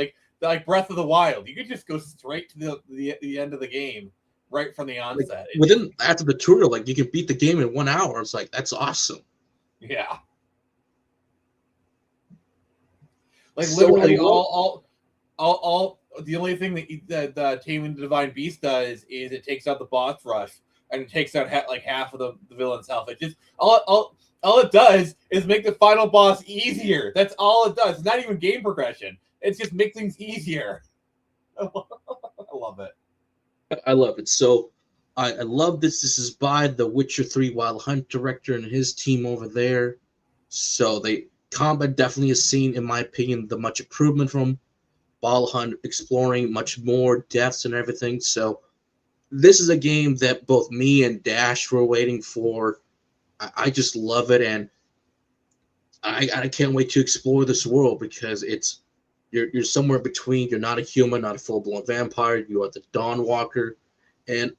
like Breath of the Wild, you could just go straight to the end of the game right from the onset.
Like, after the tutorial, like you can beat the game in 1 hour. It's like that's awesome.
Yeah. Like
So
literally all the only thing that Taming the Divine Beast does is it takes out the boss rush and it takes out half of the villain's health. It just all it does is make the final boss easier. That's all it does. It's not even game progression. It's just make things easier. I love it.
I love it. So I love this. This is by the Witcher 3 Wild Hunt director and his team over there. So they combat definitely has seen, in my opinion, the much improvement from Wild Hunt, exploring much more depths and everything. So this is a game that both me and Dash were waiting for. I just love it, and I can't wait to explore this world because you're somewhere between. You're not a human, not a full-blown vampire. You are the Dawnwalker, and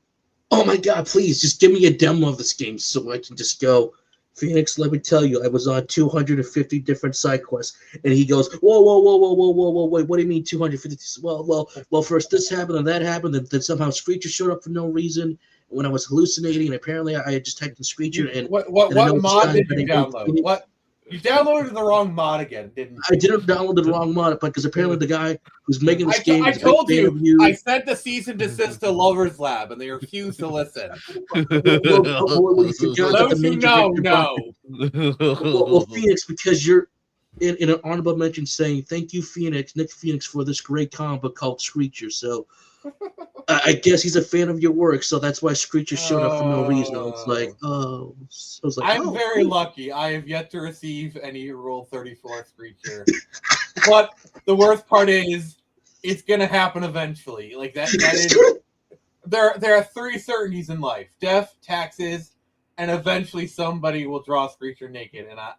oh my god, please just give me a demo of this game so I can just go. Phoenix, let me tell you, I was on 250 different side quests, and he goes, whoa, wait, what do you mean 250? Well, first this happened and that happened, and then somehow Screecher showed up for no reason when I was hallucinating, and apparently I had just typed in Screecher, and
what
and
mod did you download? What you downloaded the wrong mod again, didn't you?
I didn't download the wrong mod, but because apparently the guy who's making this game
I
is a big
told
fan of
you, I sent the cease and desist to Lovers Lab, and they refused to listen.
Well, you forgot that
Those
the
who
main
know,
director
know.
Well, Phoenix, because you're in an honorable mention saying thank you, Nick Phoenix, for this great comic book called Screecher. So I guess he's a fan of your work, so that's why Screecher showed up for no reason. It's like, oh, so I was like,
I'm very lucky. I have yet to receive any Rule 34 Screecher. But the worst part is, it's gonna happen eventually. Like that is. There are three certainties in life: death, taxes, and eventually somebody will draw Screecher naked. I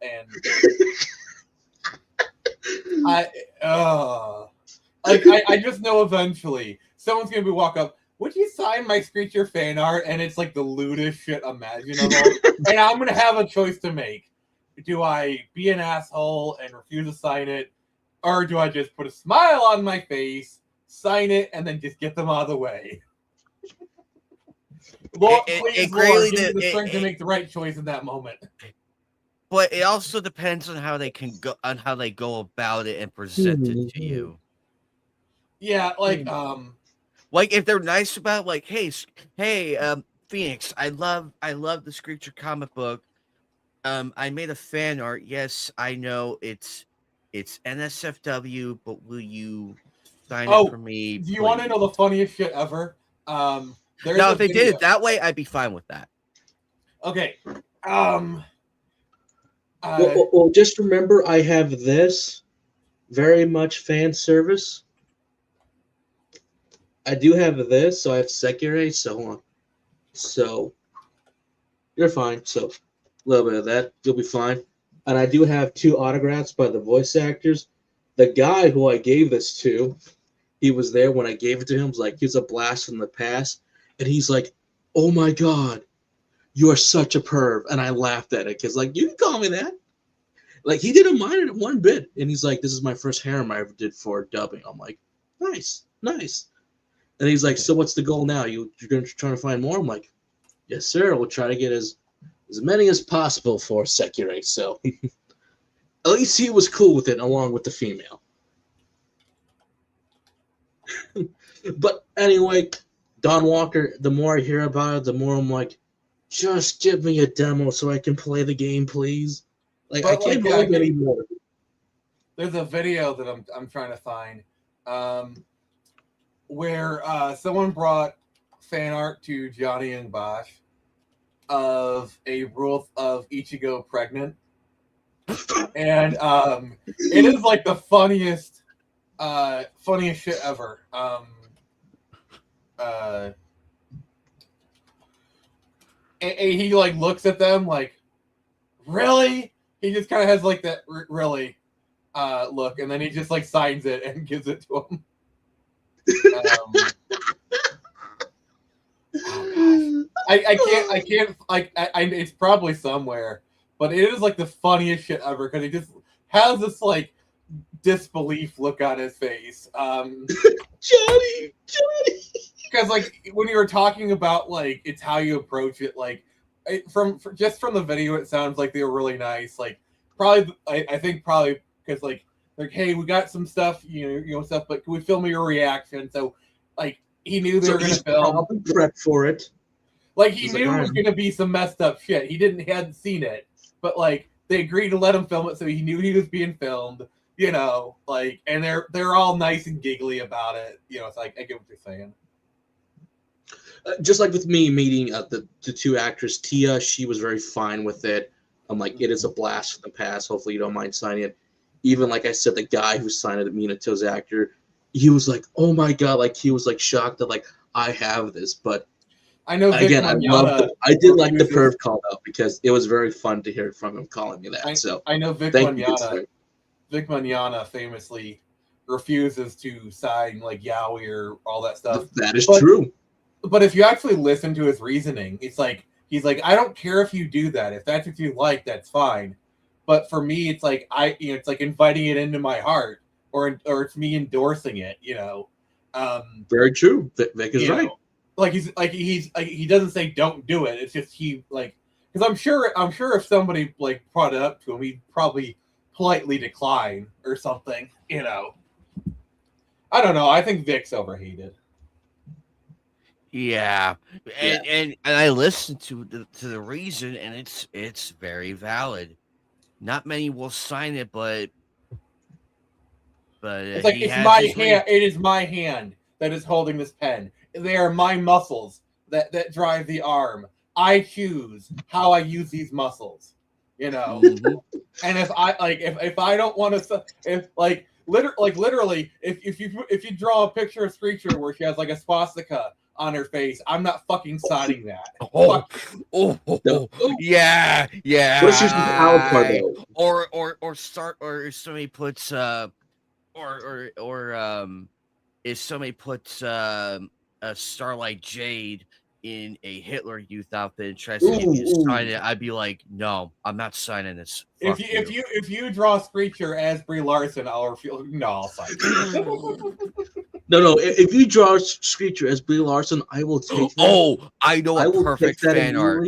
just know eventually someone's gonna walk up. Would you sign my Screecher fan art? And it's like the lewdest shit imaginable. And I'm gonna have a choice to make. Do I be an asshole and refuse to sign it, or do I just put a smile on my face, sign it, and then just get them out of the way? Lord, please, Lord, give me the strength to make the right choice in that moment.
But it also depends on how they go about it and present it to you.
Yeah, like
if they're nice about like, hey, Phoenix, I love the Screecher comic book. I made a fan art. Yes, I know it's NSFW, but will you sign it for me?
Do you want to know the funniest shit ever?
Now, if they did it that way, I'd be fine with that.
Okay.
Well, just remember, I have this very much fan service. I do have this, so I have Sekirei, so on. So you're fine. So a little bit of that, you'll be fine. And I do have 2 autographs by the voice actors. The guy who I gave this to, he was there when I gave it to him. Was like, he was a blast from the past, and he's like, "Oh my god, you are such a perv," and I laughed at it because like, you can call me that. Like, he didn't mind it one bit, and he's like, "This is my first harem I ever did for dubbing." I'm like, "Nice, nice." And he's like, "So what's the goal now? You're going to try to find more?" I'm like, "Yes, sir. We'll try to get as many as possible for Sekirei." So at least he was cool with it, along with the female. But anyway, Don Walker, the more I hear about it, the more I'm like, just give me a demo so I can play the game, please. Like,
But,
I can't
like,
hope anymore.
There's a video that I'm trying to find, where someone brought fan art to Johnny and Bosch of a rule of Ichigo pregnant, and it is like the funniest shit ever. And he like looks at them like, really? He just kind of has like that really look, and then he just like signs it and gives it to him. Oh gosh. I can't like it's probably somewhere, but it is like the funniest shit ever because he just has this like disbelief look on his face.
Johnny.
Because like when you were talking about like it's how you approach it, like from the video, it sounds like they were really nice. Like probably I think probably because like hey, we got some stuff, you know stuff, but can we film your reaction? So like he knew they were going to film.
Probably prepped for it.
Like he knew it was going to be some messed up shit. He hadn't seen it, but like they agreed to let him film it, so he knew he was being filmed. You know, like, and they're all nice and giggly about it. You know, it's like I get what you're saying.
Just like with me meeting the 2 actors, Tia, she was very fine with it. I'm like, it is a blast from the past. Hopefully you don't mind signing it. Even like I said, the guy who signed it, Minato's actor, he was like, oh my god, like he was like shocked that like I have this. But
I know
again, I did like the perv call out because it was very fun to hear from him calling me that.
I know Vic Mignogna famously refuses to sign like yaoi or all that stuff.
That is true.
But if you actually listen to his reasoning, it's like he's like, I don't care if you do that. If that's what you like, that's fine. But for me, it's like it's like inviting it into my heart, or it's me endorsing it. You know.
Very true. Vic is right.
Like he doesn't say don't do it. It's just he like because I'm sure if somebody like brought it up to him, he'd probably politely decline or something. You know. I don't know. I think Vic's overhated.
Yeah, and I listened to the reason, and it's very valid. Not many will sign it, but it's like it's my hand.
It is my hand that is holding this pen. They are my muscles that drive the arm. I choose how I use these muscles. You know, and if I don't want to, literally, if you draw a picture of Screecher where she has like a swastika on her face, I'm not fucking signing that.
Yeah.
What's your part though?
Or if somebody puts if somebody puts a Starlight Jade in a Hitler Youth outfit and tries to get me to sign it, I'd be like, no, I'm not signing this.
If you draw Screecher as Brie Larson, I'll sign it.
No. If you draw Screecher as Brie Larson, I will take that.
Oh, I know a perfect fan art.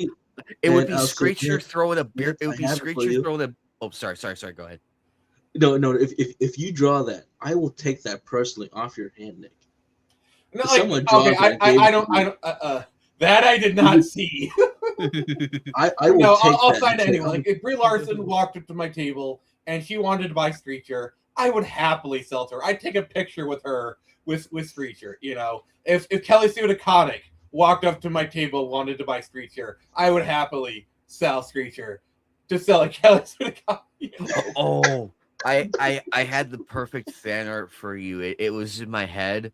It would be Screecher throwing a beer. It would be Screecher throwing a. Oh, sorry. Go ahead.
No. If you draw that, I will take that personally off your hand, Nick.
No, I don't. That I did not see. I'll sign it anyway. Like if Brie Larson walked up to my table and she wanted to buy Screecher, I would happily sell to her. I'd take a picture with her with Screecher. You know, if Kelly Sue DeConnick walked up to my table wanted to buy Screecher, I would happily sell Screecher. Just sell a Kelly's gonna copy.
Oh, I had the perfect fan art for you. It was in my head.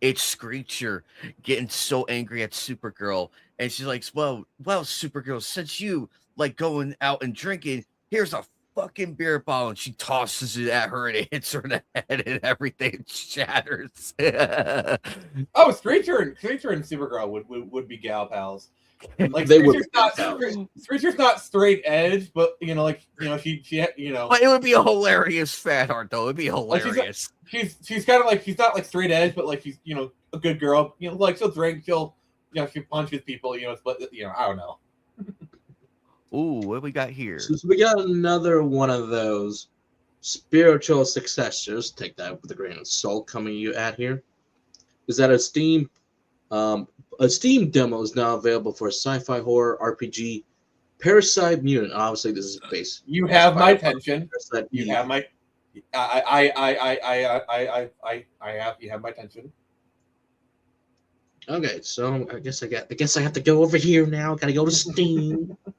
It's Screecher getting so angry at Supergirl, and she's like, "Well, Supergirl, since you like going out and drinking, here's a fucking beer bottle," and she tosses it at her, and it hits her in the head, and everything shatters.
Oh, Screecher and Supergirl would be gal pals. Like
They would
Screecher's not straight edge, but she
But it would be a hilarious fan art, though. It'd be
Like,
hilarious.
she's kind of like, she's not like straight edge, but like she's a good girl. Like she'll drink, she punches people. But I don't know.
Ooh, what do we got here?
So we got another one of those spiritual successors. Take that with a grain of salt. Coming you at here is that a Steam demo is now available for a sci-fi horror RPG, Parasite Mutant. Obviously, this is based.
You have my attention.
You
have my. You have my attention.
Okay, so I guess I have to go over here now. Gotta go to Steam. I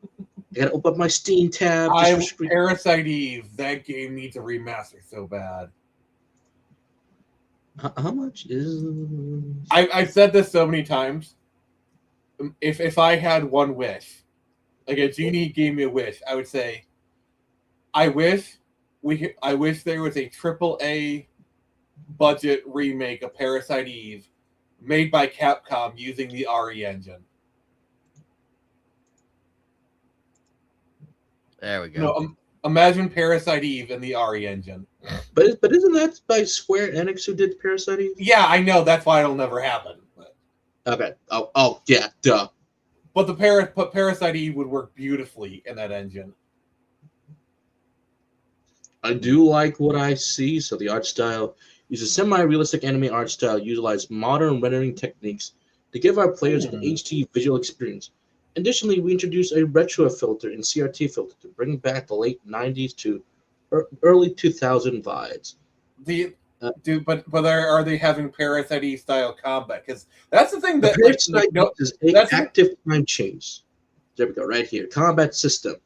gotta open up my Steam tab.
Parasite Eve. That game needs a remaster so bad.
How much is?
I've said this so many times. If I had one wish, like a genie gave me a wish, I would say, I wish there was a AAA budget remake of Parasite Eve made by Capcom using the RE engine.
There we go.
Imagine Parasite Eve in the RE engine.
But isn't that by Square Enix who did Parasite Eve?
Yeah, I know. That's why it'll never happen.
Okay. Oh yeah, duh.
But Parasite Eve would work beautifully in that engine.
I do like what I see. So the art style uses semi-realistic anime art style, utilize modern rendering techniques to give our players an HD visual experience. Additionally, we introduce a retro filter and CRT filter to bring back the late 90s to early 2000 vibes.
But are they having Parasite Eve style combat? Because that's the thing that
is active time change. There we go, right here. Combat system.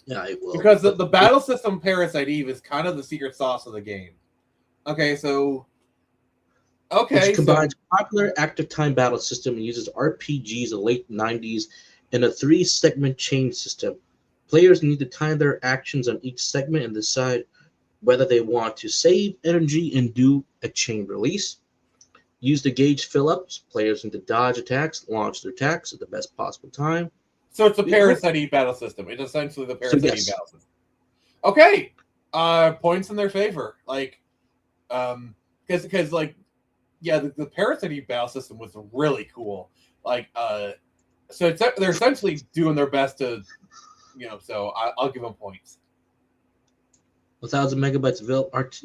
Yeah, it will.
Because the battle system Parasite Eve is kind of the secret sauce of the game. Which
combines popular active time battle system and uses RPGs of the late 90s in a 3-segment chain system. Players need to time their actions on each segment and decide whether they want to save energy and do a chain release. Use the gauge fill-ups. Players need to dodge attacks, launch their attacks at the best possible time.
So it's a Parasite Eve battle system. It's essentially the Parasite Eve battle system. Okay. Points in their favor. The Parasite Eve battle system was really cool. So they're essentially doing their best to, so I'll give them points.
1,000 megabytes of RT.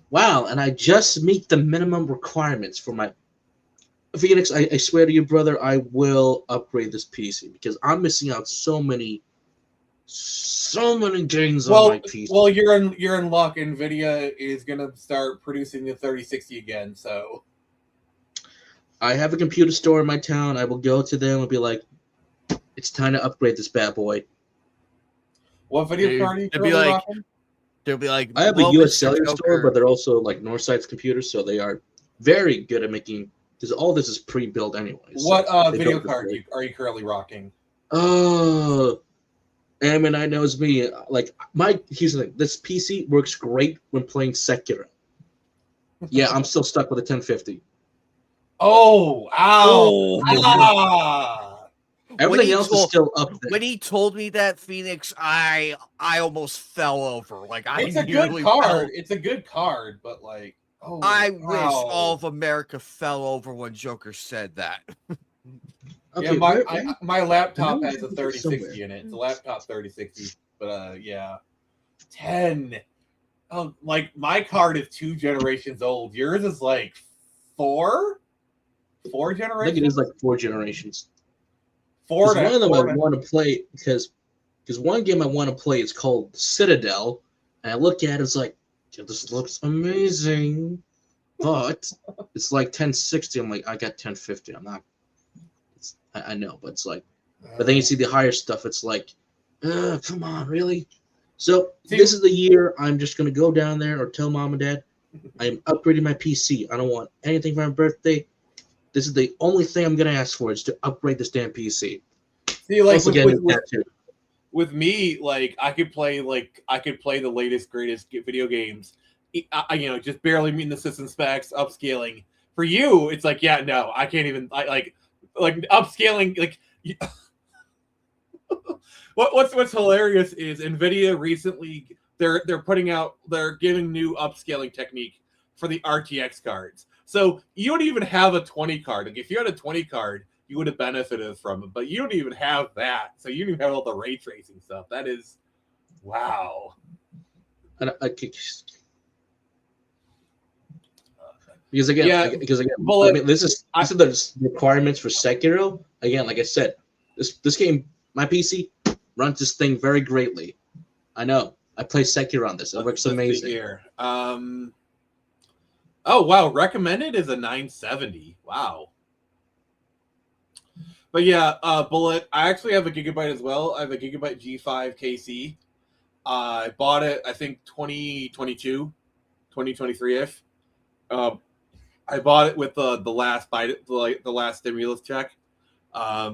Wow, and I just meet the minimum requirements for my Phoenix. I swear to you, brother, I will upgrade this PC because I'm missing out so many games on my PC.
Well, you're in luck. Nvidia is gonna start producing the 3060 again, so
I have a computer store in my town. I will go to them and be like, "It's time to upgrade this bad boy."
What video card are you currently rocking?
They'll be like,
I have a US cellular store, but they're also like Northside's computers, so they are very good at making, because all this is pre-built anyway.
What video card are you currently rocking?
I knows me. Here's the thing. This PC works great when playing Sekiro. Yeah, I'm still stuck with a 1050.
Oh, ow! Ah!
Everything else is still up there.
When he told me that, Phoenix, I almost fell over.
It's a good card. It's a good card, but
I wish all of America fell over when Joker said that.
Okay, my laptop has a 3060 in it. It's a laptop 3060, but 10. Oh, my card is 2 generations old. Yours is 4 generations.
I think it is 4 generations.
One
of them I want to play because one game I want to play is called Citadel, and I look at it, it's like, this looks amazing, but it's 1060. I'm like, I got 1050. I'm not. I know, but it's But then you see the higher stuff, it's like, come on, really? So
See-
this is the year I'm just gonna go down there or tell mom and dad I'm upgrading my PC. I don't want anything for my birthday. This is the only thing I'm gonna ask for is to upgrade this damn PC.
See, like
Also getting a tattoo.
with me, like I could play the latest greatest video games. Just barely meeting the system specs, upscaling. For you, it's like, yeah, no, I can't even. Like upscaling. Like what's hilarious is Nvidia recently they're giving new upscaling technique for the RTX cards. So you don't even have a 20 card. Like if you had a 20 card, you would have benefited from it, but you don't even have that. So you don't even have all the ray tracing stuff. That is, wow.
Because again,
Yeah,
I mean, this is the requirements for Sekiro. Again, like I said, this game, my PC runs this thing very greatly. I know. I play Sekiro on this. It works amazing.
Here. Oh wow, recommended is a 970. Wow. But yeah, Bullet. I actually have a gigabyte as well. I have a gigabyte G5 KC. I bought it, I think 2022, 2023-ish. I bought it with the last the last stimulus check. I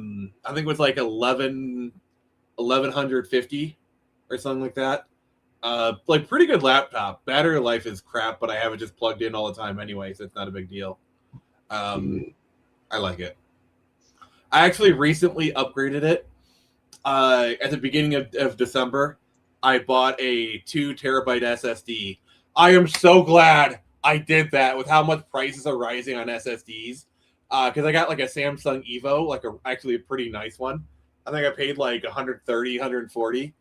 think it was like 1150 or something like that. Like pretty good laptop. Battery life is crap, but I have it just plugged in all the time anyway, so it's not a big deal. I like it. I actually recently upgraded it. At the beginning of December, I bought a 2 terabyte SSD. I am so glad I did that with how much prices are rising on SSDs. Because I got like a Samsung Evo, actually a pretty nice one. I think I paid like 130, 140.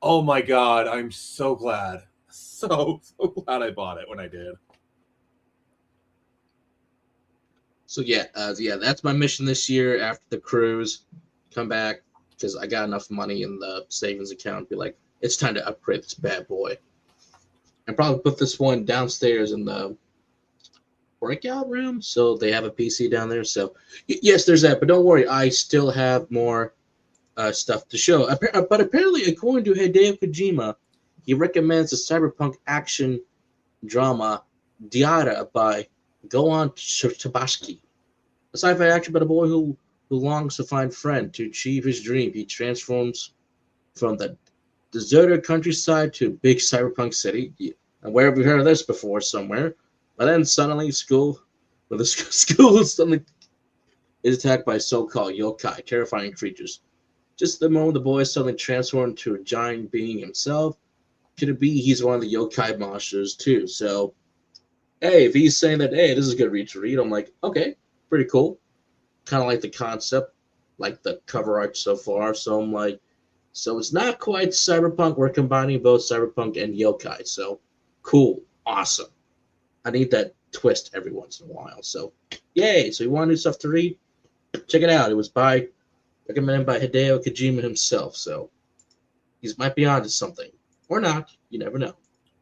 Oh my god, I'm so glad. So glad I bought it when I did.
So yeah, that's my mission this year after the cruise. Come back because I got enough money in the savings account. Be like, it's time to upgrade this bad boy. And probably put this one downstairs in the breakout room so they have a PC down there. So yes, there's that. But don't worry, I still have more stuff to show. But apparently, according to Hideo Kojima, he recommends the cyberpunk action drama Diara by Gohan Tabashki. A sci-fi action about a boy who longs to find a friend to achieve his dream. He transforms from the deserted countryside to a big cyberpunk city. And where have we heard of this before? Somewhere. But then suddenly school suddenly is attacked by so-called yokai, terrifying creatures. Just the moment the boy is suddenly transformed into a giant being himself, could it be he's one of the yokai monsters too? So, hey, if he's saying that, hey, this is a good read to read, I'm like, okay, pretty cool. Kind of like the concept, like the cover art so far. So I'm like, so it's not quite cyberpunk. We're combining both cyberpunk and yokai. So cool, awesome. I need that twist every once in a while. So yay! So you want new stuff to read? Check it out. It was recommended by Hideo Kojima himself. So he might be onto something or not. You never know.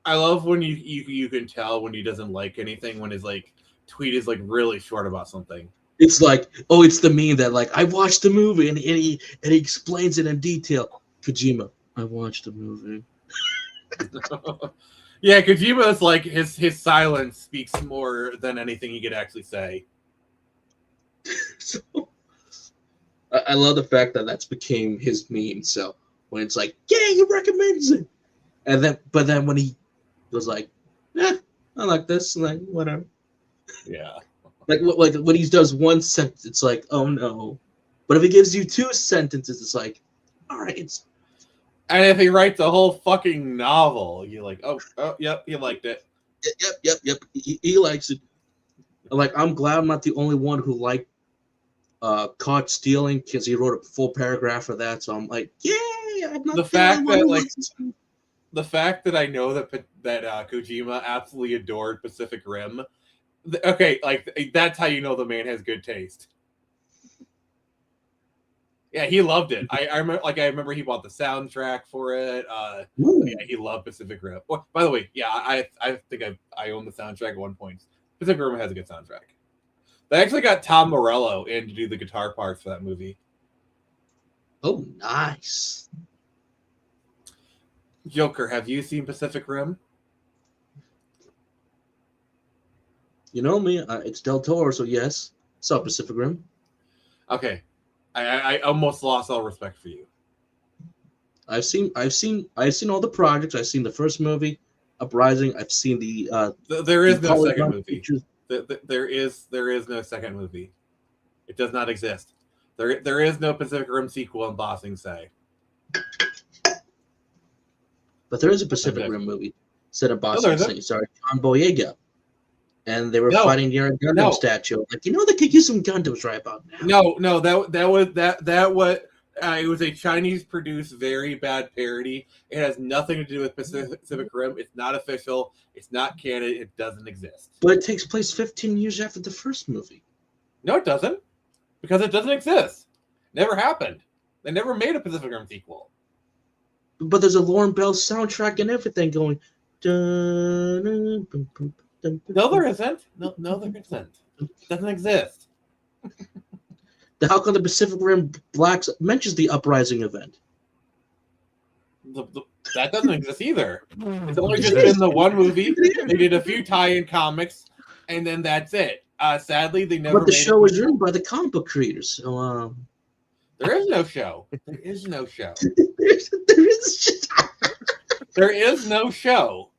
I love when you can tell when he doesn't like anything when his tweet is really short about something.
It's like, oh, it's the meme that I watched the movie and he explains it in detail. Kojima, I watched the movie.
Yeah, Kojima is like his silence speaks more than anything he could actually say.
So, I love the fact that that's became his meme. So when it's like, yeah, he recommends it, but then when he was like, yeah, I like this, like whatever.
Yeah.
Like when he does one sentence, it's like, oh no. But if he gives you 2 sentences, it's like, all right.
And if he writes a whole fucking novel, you're like, oh, yep, he liked it.
Yep. He likes it. I'm glad I'm not the only one who liked Caught Stealing because he wrote a full paragraph for that. So I'm like, yay! I'm not
the fact that I know that Kojima absolutely adored Pacific Rim. Okay, that's how you know the man has good taste. Yeah, he loved it. I remember he bought the soundtrack for it. Yeah, he loved Pacific Rim. Oh, by the way, yeah, I think I own the soundtrack at one point. Pacific Rim has a good soundtrack. They actually got Tom Morello in to do the guitar parts for that movie.
Oh, nice.
Joker, have you seen Pacific Rim?
You know me, it's Del Toro, so yes. Saw Pacific Rim.
Okay, I almost lost all respect for you.
I've seen all the projects. I've seen the first movie, Uprising. I've seen the
There is
the
no second
Polygon
movie.
features.
There is no second movie. It does not exist. There is no Pacific Rim sequel in Ba Sing Se.
But there is a Pacific Rim movie set in
there
Boston.
isn't.
Sorry, John Boyega. And they were
No,
fighting near a Gundam
no.
statue. Like, they could use some Gundams right about now.
No, it was a Chinese produced very bad parody. It has nothing to do with Pacific Rim. It's not official. It's not canon. It doesn't exist.
But it takes place 15 years after the first movie.
No, it doesn't. Because it doesn't exist. Never happened. They never made a Pacific Rim sequel.
But there's a Lauren Bell soundtrack and everything going.
No, there isn't. No, there isn't. It doesn't exist.
How come the Pacific Rim Blacks mentions the Uprising event?
That doesn't exist either. It's only just been the one movie. They did a few tie-in comics, and then that's it. Sadly, they never.
But the show was written by the comic book creators, so
there is no show. There is no show.
there is.
There is no show.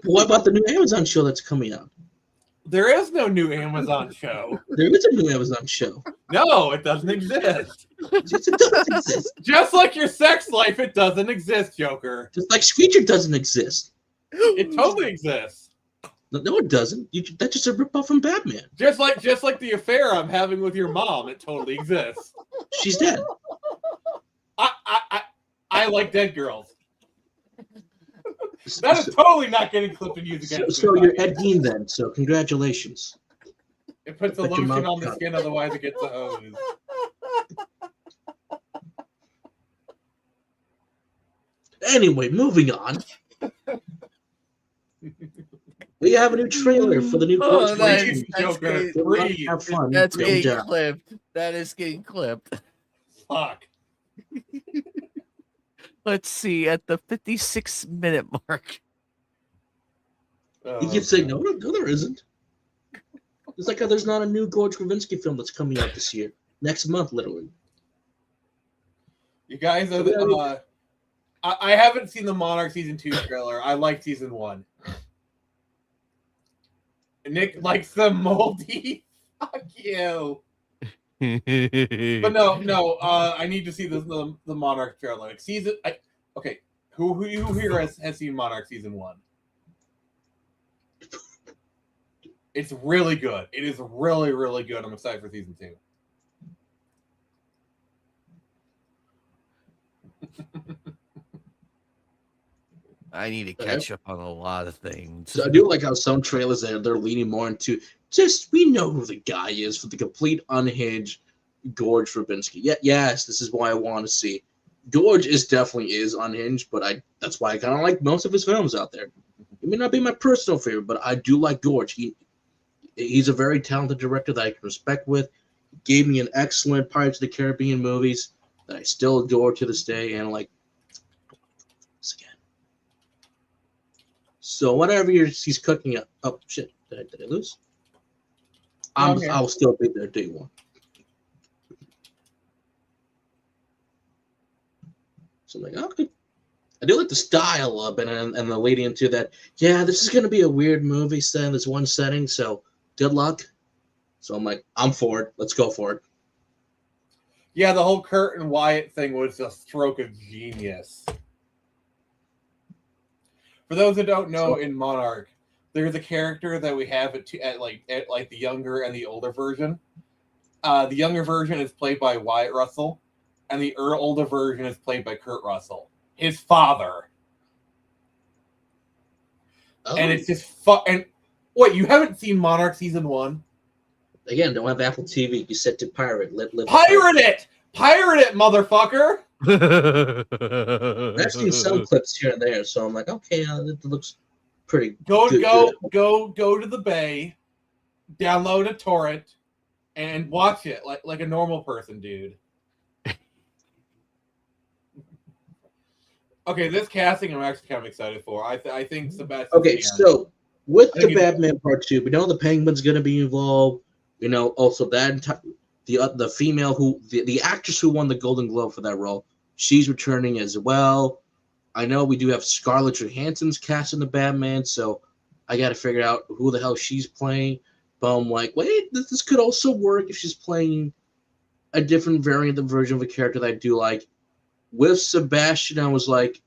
What about the new Amazon show that's coming out?
There is no new Amazon show.
There is a new Amazon show.
No, it doesn't exist.
It doesn't exist.
Just like your sex life, it doesn't exist, Joker.
Just like Screecher doesn't exist.
It totally exists.
No, it doesn't. That's just a ripoff from Batman.
Just like the affair I'm having with your mom, it totally exists.
She's dead.
I like dead girls. That is totally not getting clipped and used against
So
me.
you're Ed Gein then. So congratulations.
It puts the
Put your
lotion
mouth
on the
cut.
skin, otherwise it gets a hose.
Anyway, moving on. We have a new trailer for the new
Oh,
Ghost
nice.
Rider.
Joker,
Good luck,
breathe.
have fun.
That's
Good
getting
job.
clipped. That is getting clipped.
Fuck.
Let's see, at the 56-minute mark.
You keep saying, no, there isn't. It's like how there's not a new George Stravinsky film that's coming out this year. Next month, literally.
You guys are I haven't seen the Monarch season 2 trailer. I like season 1. Nick likes the moldy. Fuck you. But no. I need to see the Monarch trailer. Like okay. Who here has seen Monarch season 1? It's really good. It is really, really good. I'm excited for season 2.
I need to catch up on a lot of things.
So I do like how some trailers they're leaning more into just we know who the guy is for the complete unhinged George Stravinsky. Yes, this is why I want to see. George definitely is unhinged, but that's why I kind of like most of his films out there. It may not be my personal favorite, but I do like George. He's a very talented director that I can respect with. He gave me an excellent Pirates of the Caribbean movies that I still adore to this day, and like this again. So whatever he's cooking up. Oh shit! Did I lose?
Okay.
I'll still be there day one. So I'm like, okay. I do like the style of it and the leading into that. Yeah, this is gonna be a weird movie set in this one setting. So good luck. So I'm like, I'm for it. Let's go for it.
Yeah, the whole Kurt and Wyatt thing was a stroke of genius. For those who don't know, in Monarch, there's a character that we have at the younger and the older version. The younger version is played by Wyatt Russell, and the older version is played by Kurt Russell, his father.
Oh.
And it's just fun. And wait, you haven't seen Monarch season 1?
Again, don't have Apple TV. You set to pirate.
Pirate it, motherfucker!
I've seen some clips here and there, so I'm like, okay, it looks pretty.
Go
good.
to the bay, download a torrent, and watch it like a normal person, dude. Okay, this casting I'm actually kind of excited for. I think Sebastian.
Okay,
Stan,
so with
I
the
think he's-
Batman Part 2, we know the Penguin's going to be involved. You know, also the female the actress who won the Golden Globe for that role, she's returning as well. I know we do have Scarlett Johansson's cast in the Batman, so I got to figure out who the hell she's playing. But I'm like, wait, this could also work if she's playing a different variant of version of a character that I do like. With Sebastian, I was like,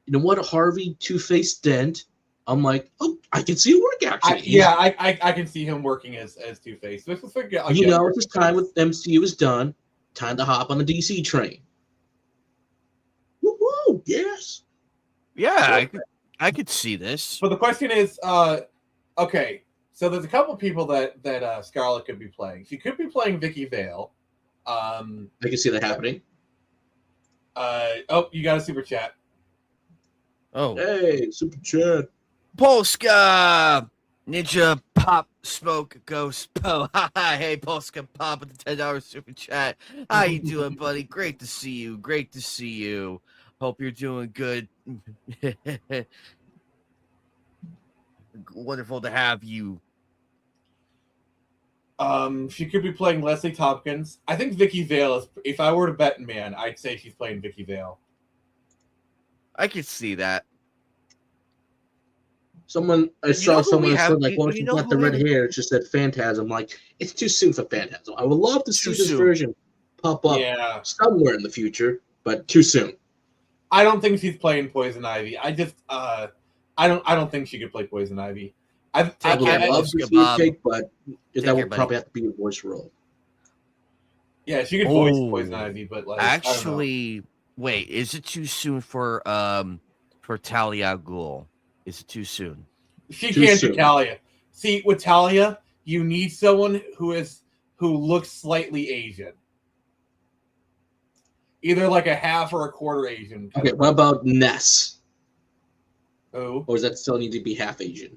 you know what, Harvey Two-Face Dent. I'm like, oh, I can see it work actually.
I can see him working as Two-Face.
You know, his time with MCU is done. Time to hop on the DC train. Woo-hoo, yes.
Yeah, I could see this.
But the question is, okay, so there's a couple of people that Scarlett could be playing. She could be playing Vicky Vale.
I can see that happening.
You got a super chat.
Oh,
Hey, super chat.
Polska Ninja Pop Smoke Ghost Po. Hey, Polska Pop with the $10 super chat. How you doing, buddy? Great to see you. Great to see you. Hope you're doing good. Wonderful to have you.
She could be playing Leslie Tompkins. I think Vicky Vale is. If I were to bet man, I'd say she's playing Vicky Vale.
I could see that.
I saw someone said like, well,
you
she's
know
got the
who
red
we-
hair. It just said Phantasm. Like, it's too soon for Phantasm. I would love to see
Too
this
soon.
version pop up
Yeah,
somewhere in the future, but too soon.
I don't think she's playing Poison Ivy. I don't think she could play Poison Ivy.
I would love to see
Bob.
it take, but that
care,
would
buddy.
probably have to be a voice role.
Yeah, she could voice
Oh.
Poison Ivy, but like I don't know.
Actually, wait, is it too soon for Talia al Ghul? Is it too soon?
She
Too
can't do
soon.
Talia. See, with Talia, you need someone who looks slightly Asian. Either like a half or a quarter Asian.
Okay, what about Ness?
Oh.
Or does that still need to be half Asian?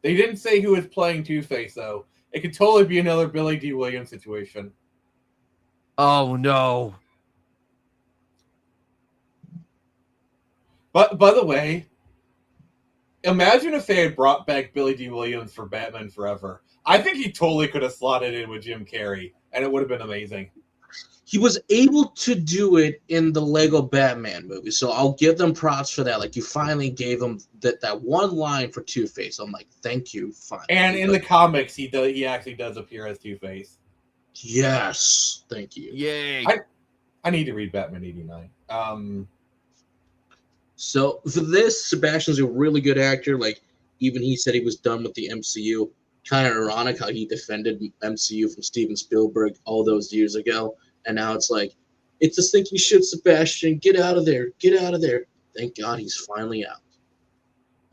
They didn't say who was playing Two-Face, though. It could totally be another Billy D. Williams situation.
Oh no.
But, by the way, imagine if they had brought back Billy D. Williams for Batman Forever. I think he totally could have slotted in with Jim Carrey, and it would have been amazing.
He was able to do it in the Lego Batman movie, so I'll give them props for that. Like, you finally gave him that one line for Two-Face. I'm like, thank you, finally.
And in the comics, he actually does appear as Two-Face.
Yes, thank you.
Yay.
I need to read Batman 89.
So for this, Sebastian's a really good actor. Like, even he said he was done with the MCU. Kind of ironic how he defended MCU from Steven Spielberg all those years ago. And now it's like, it's a stinking shit, Sebastian. Get out of there. Get out of there. Thank God he's finally out.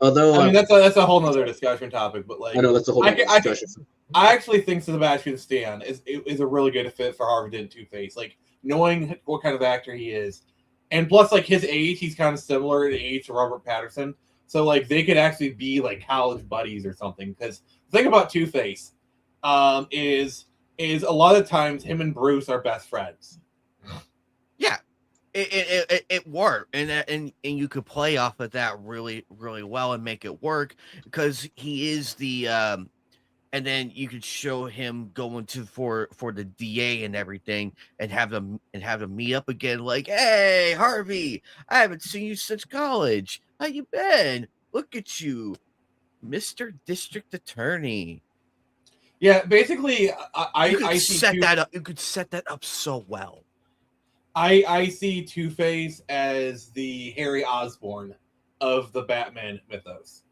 Although
I mean, that's a whole nother discussion topic, but like
I know that's a whole other discussion.
I actually think Sebastian Stan is a really good fit for Harvey Dent Two-Face. Like, knowing what kind of actor he is, and plus, like, his age, he's kind of similar in age to Robert Pattinson. So, like, they could actually be like college buddies or something. Because the thing about Two-Face is a lot of times him and Bruce are best friends.
Yeah. It worked, and you could play off of that really, really well and make it work because he is the and then you could show him going to for the DA and everything, and have them meet up again. Like, hey, Harvey, I haven't seen you since college. How you been? Look at you, Mr. District Attorney.
Yeah, basically,
You could set that up. You could set that up so well.
I see Two-Face as the Harry Osborn of the Batman mythos.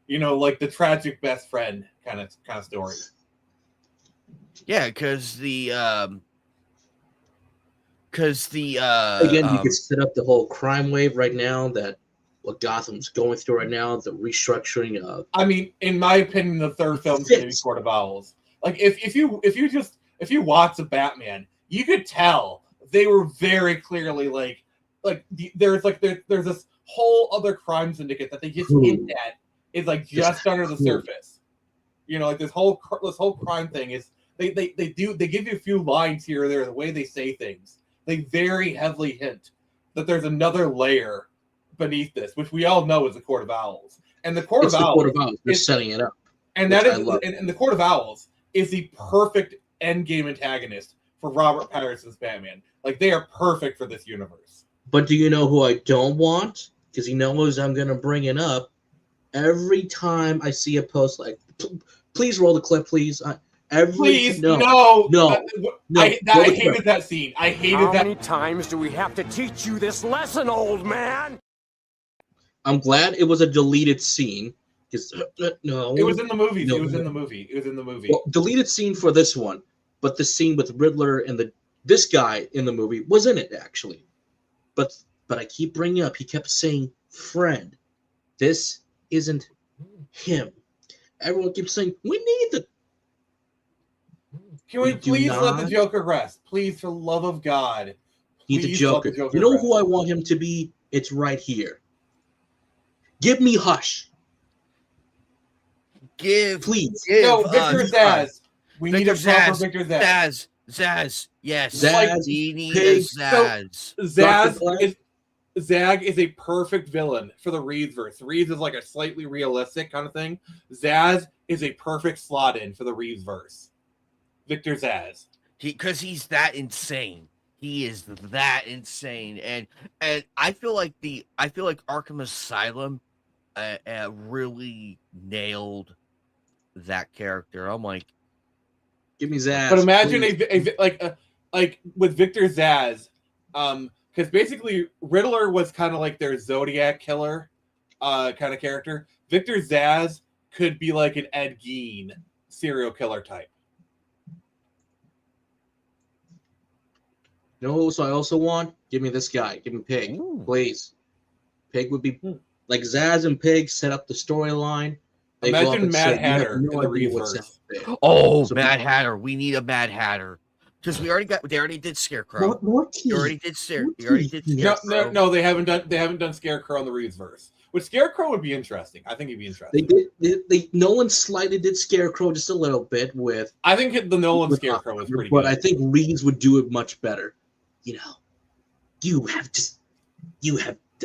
You know, like the tragic best friend kind of story.
Yeah, because the
Again, you could set up the whole crime wave right now that what Gotham's going through right now, the restructuring of.
I mean, in my opinion, the third film is going to be Court of Owls. Like, if you watch the Batman, you could tell they were very clearly there's this whole other crime syndicate that they just hint at is like just under the surface. You know, like this whole crime thing is they give you a few lines here or there, the way they say things. They very heavily hint that there's another layer beneath this, which we all know is the Court of Owls. And the Court
It's
of
the
Owls,
Court of Owls. They're setting it up.
and that is, and the Court of Owls is the perfect endgame antagonist for Robert Pattinson's Batman. Like, they are perfect for this universe.
But do you know who I don't want? Because he knows I'm going to bring it up. Every time I see a post like, please roll the clip, please.
No.
I
hated that scene. I hated
How
that.
many times do we have to teach you this lesson, old man?
I'm glad it was a deleted scene. No,
It was in the movies.
No.
It was in the movie. It was in the movie.
Well, deleted scene for this one, but the scene with Riddler and this guy in the movie was in it actually. But I keep bringing up. He kept saying, "Friend, this isn't him." Everyone keeps saying, "We need the."
Can we please let the Joker rest? Please, for the love of God.
Need the Joker. You know who I want him to be? It's right here. Give me Hush. Please.
No, Victor Zsasz. We need a proper Victor
Zsasz. Zsasz. Yes.
Zsasz.
We need a Zsasz.
Zag is a perfect villain for the Reeves-verse. Reeves is like a slightly realistic kind of thing. Zsasz is a perfect slot in for the Reeves-verse. Victor Zsasz.
Because he's that insane. He is that insane. And I feel like Arkham Asylum really nailed that character. I'm like,
give me Zsasz.
But imagine like with Victor Zsasz, because basically Riddler was kind of like their Zodiac killer kind of character. Victor Zsasz could be like an Ed Gein serial killer type.
No, so I also want. Give me this guy. Give me Pig, please. Pig would be like Zsasz and Pig set up the storyline.
Imagine Mad Hatter in the Reeves-verse.
Oh, Mad Hatter. We need a Mad Hatter. Because they already did Scarecrow. They already did Scarecrow.
No, they haven't done Scarecrow on the Reeves-verse. Which Scarecrow would be interesting. I think he'd be interesting.
Nolan slightly did Scarecrow just a little bit with.
I think the Nolan Scarecrow was pretty good.
But I think Reeves would do it much better. You know, you have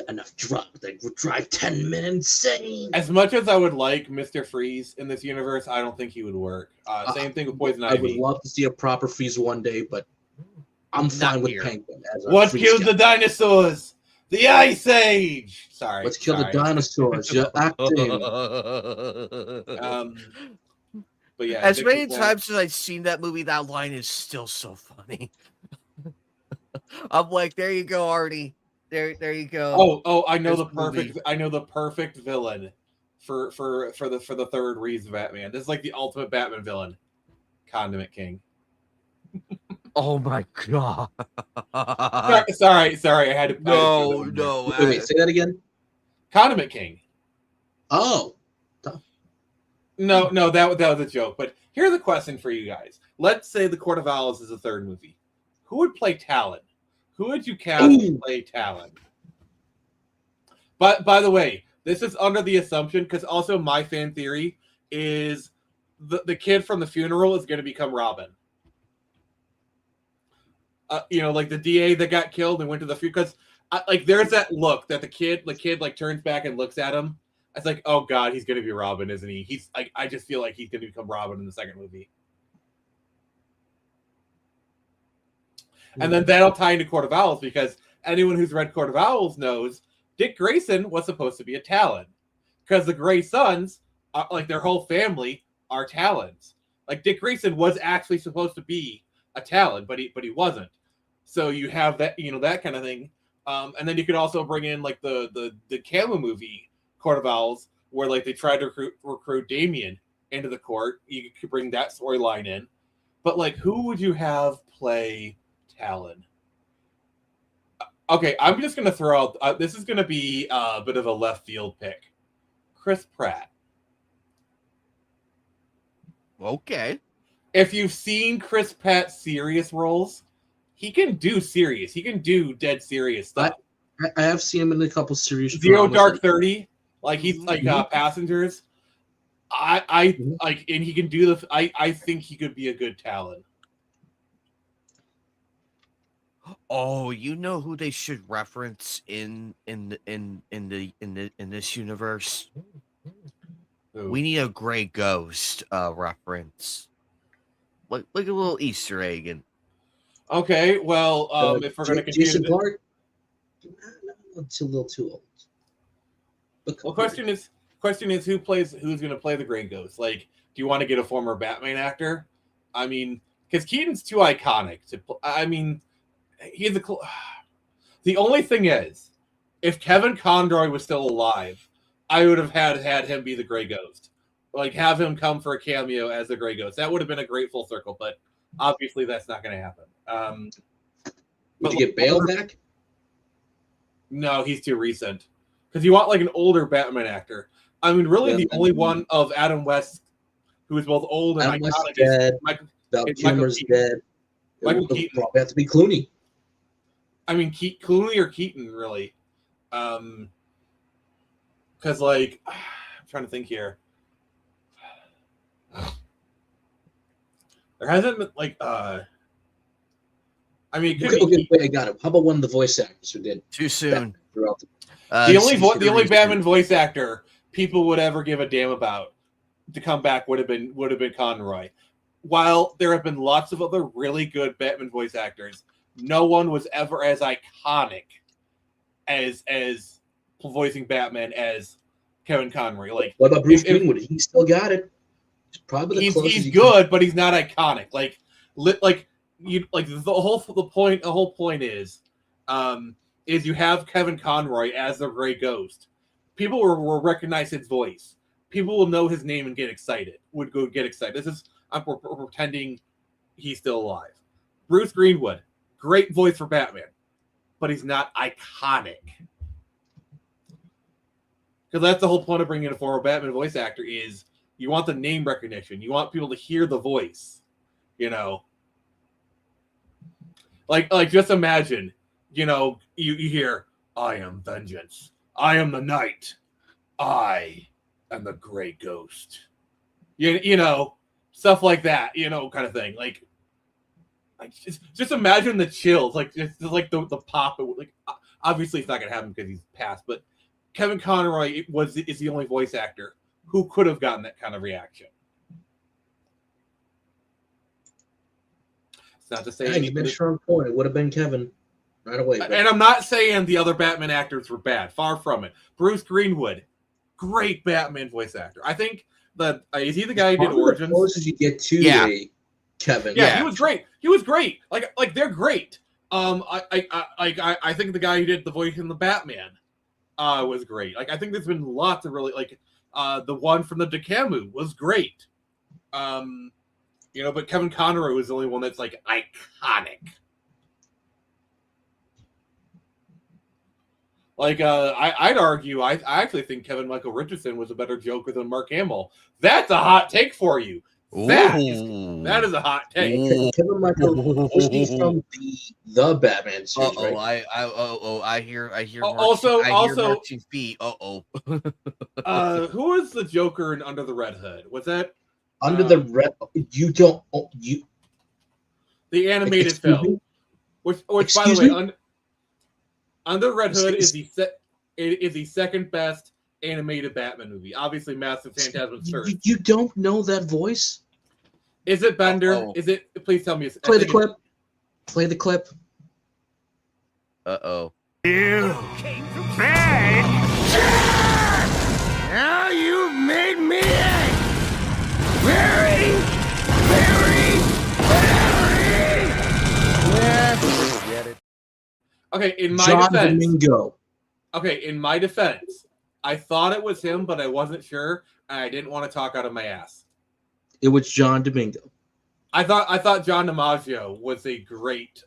enough drugs that would drive 10 men insane.
As much as I would like Mr. Freeze in this universe, I don't think he would work. Same thing with Poison Ivy.
I would love to see a proper Freeze one day, but I'm fine with Penguin.
What killed the dinosaurs? The Ice Age. Sorry.
Let's kill the dinosaurs. You're acting.
But yeah,
as many times as I've seen that movie, that line is still so funny. I'm like, there you go, Artie. There you go.
I know the perfect villain for the third Reeves Batman. This is like the ultimate Batman villain. Condiment King.
Oh my God.
Sorry. I had to.
No.
Wait, say that again.
Condiment King.
Oh.
No, that was a joke. But here's a question for you guys. Let's say the Court of Owls is a third movie. Who would play Talon? Who would you cast to play Talon? But by the way, this is under the assumption, because also my fan theory is the kid from The Funeral is going to become Robin. Like the DA that got killed and went to the funeral. Because there's that look that the kid like turns back and looks at him. It's like, oh God, he's going to be Robin, isn't he? He's like, I just feel like he's going to become Robin in the second movie. And then that'll tie into Court of Owls, because anyone who's read Court of Owls knows Dick Grayson was supposed to be a Talon, because the Grey Sons, like their whole family, are Talons. Like Dick Grayson was actually supposed to be a Talon, but he wasn't. So you have that, that kind of thing. And then you could also bring in like the Camo movie Court of Owls, where like they tried to recruit Damien into the court. You could bring that storyline in. But like, who would you have play Talon? Okay, I'm just going to throw out... this is going to be a bit of a left field pick. Chris Pratt.
Okay.
If you've seen Chris Pratt's serious roles, he can do serious. He can do dead serious stuff.
I have seen him in a couple serious
Zero Dark 30. Like, he's like Passengers. And he can do I think he could be a good Talon.
Oh, you know who they should reference in this universe?
Who?
We need a Gray Ghost reference. Like a little Easter egg. And
Okay, well, if we're going to continue,
Jason Clark, it's a little too old. But
well, question is who's going to play the Gray Ghost? Like, do you want to get a former Batman actor? I mean, because Keaton's too iconic to. I mean, he's the only thing is, if Kevin Conroy was still alive, I would have had him be the Gray Ghost. Like, have him come for a cameo as the Gray Ghost. That would have been a great full circle, but obviously that's not going to happen.
Would you get Bale back?
No, he's too recent. Because you want like an older Batman actor. I mean, really, the only one of Adam West who is both old and
Adam West
iconic
is dead.
Michael
Val Kilmer's dead.
Michael
It would
Keaton.
probably have to be Clooney.
I mean, Clooney or Keaton, really. Because, like, I'm trying to think here. There hasn't been, like, I mean, it could
Okay, wait, I got it. How about one of the voice actors who did
too soon.
throughout
the only Batman voice actor people would ever give a damn about to come back would have been Conroy. While there have been lots of other really good Batman voice actors, no one was ever as iconic as voicing Batman as Kevin Conroy. Like,
what about Bruce Greenwood? He still got it. He's probably the closest.
He's good, but he's not iconic. The whole point is you have Kevin Conroy as the Gray Ghost. People will recognize his voice. People will know his name and get excited. This is we're pretending he's still alive. Bruce Greenwood, great voice for Batman, but he's not iconic. Because that's the whole point of bringing in a former Batman voice actor is you want the name recognition. You want people to hear the voice. You know, like just imagine, you hear, "I am vengeance. I am the night. I am the Gray Ghost." You know, stuff like that. Kind of thing. Like just imagine the chills. Like just like the pop. Like obviously it's not gonna happen because he's passed, but Kevin Conroy is the only voice actor who could have gotten that kind of reaction. It's not to say
you made a strong point. It would have been Kevin right away. But...
And I'm not saying the other Batman actors were bad. Far from it. Bruce Greenwood, great Batman voice actor. I think is he the guy who did Origins?
The closest you get to Kevin.
Yeah, he was great. He was great. Like they're great. I think the guy who did the voice in the Batman was great. Like I think there's been lots of really the one from the Decamu was great. But Kevin Conroy was the only one that's like iconic. Like I'd argue, I actually think Kevin Michael Richardson was a better Joker than Mark Hamill. That's a hot take for you. That is a hot take.
Kevin Michael was he from the Batman series, right?
I hear.
Also,
marching feet.
Who was the Joker in Under the Red Hood? Was that
Under the Red?
The animated film, which by the way, Under the Red Hood is the second best animated Batman movie. Obviously, Massive Phantasm first.
You don't know that voice?
Is it Bender? Uh-oh. Is it? Please tell me.
Play the clip. Play the clip.
Uh-oh.
You bad. Now you've made me very. Get it.
Okay, in my
John
defense.
Domingo.
Okay, in my defense, I thought it was him, but I wasn't sure, and I didn't want to talk out of my ass.
It was John Domingo.
I thought John DiMaggio was a great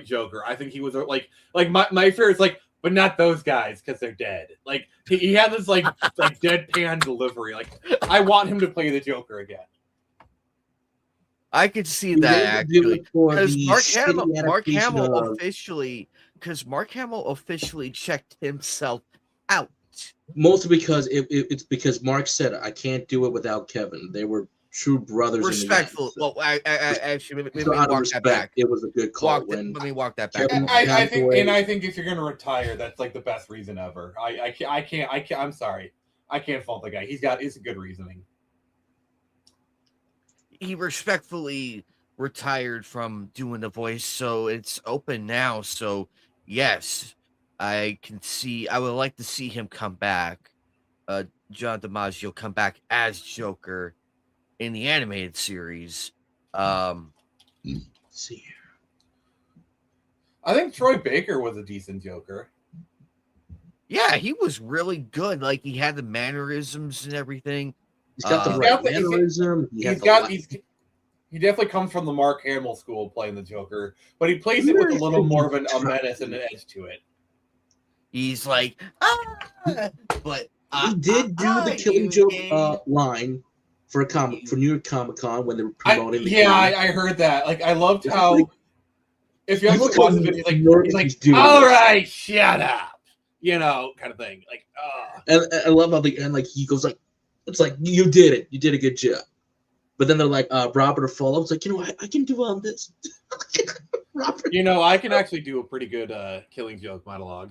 Joker. I think he was like my fear is like, but not those guys because they're dead. Like he had this like deadpan delivery. Like I want him to play the Joker again.
I could see that actually because Mark Hamill officially checked himself out.
Mostly because it's because Mark said I can't do it without Kevin. They were true brothers.
Respectful.
In the end,
Well, I actually let me
so out of
walk
respect,
that back.
it was a good call.
Let me walk that back.
Kevin
I
passed away.
think if you're gonna retire, that's like the best reason ever. I can't. I'm sorry. I can't fault the guy. It's a good reasoning.
He respectfully retired from doing the voice, so it's open now. So yes, I would like to see him come back. John DiMaggio come back as Joker in the animated series.
See,
I think Troy Baker was a decent Joker.
Yeah, he was really good. Like he had the mannerisms and everything.
he's got the
He's
right
got the-
mannerism. He
definitely comes from the Mark Hamill school playing the Joker, but he plays it with a little more of a menace and an edge to it.
He's like, but
he did do the Killing Joke line for New York Comic Con when they were promoting.
I heard that. Like, I loved how if you actually watch the video, he's like, all right, shut up. Kind of thing. Like,
And I love how the end, like he goes like, it's like you did it, you did a good job. But then they're like, Robert or follow. It's like, I can do all this. Robert.
I can actually do a pretty good Killing Joke monologue.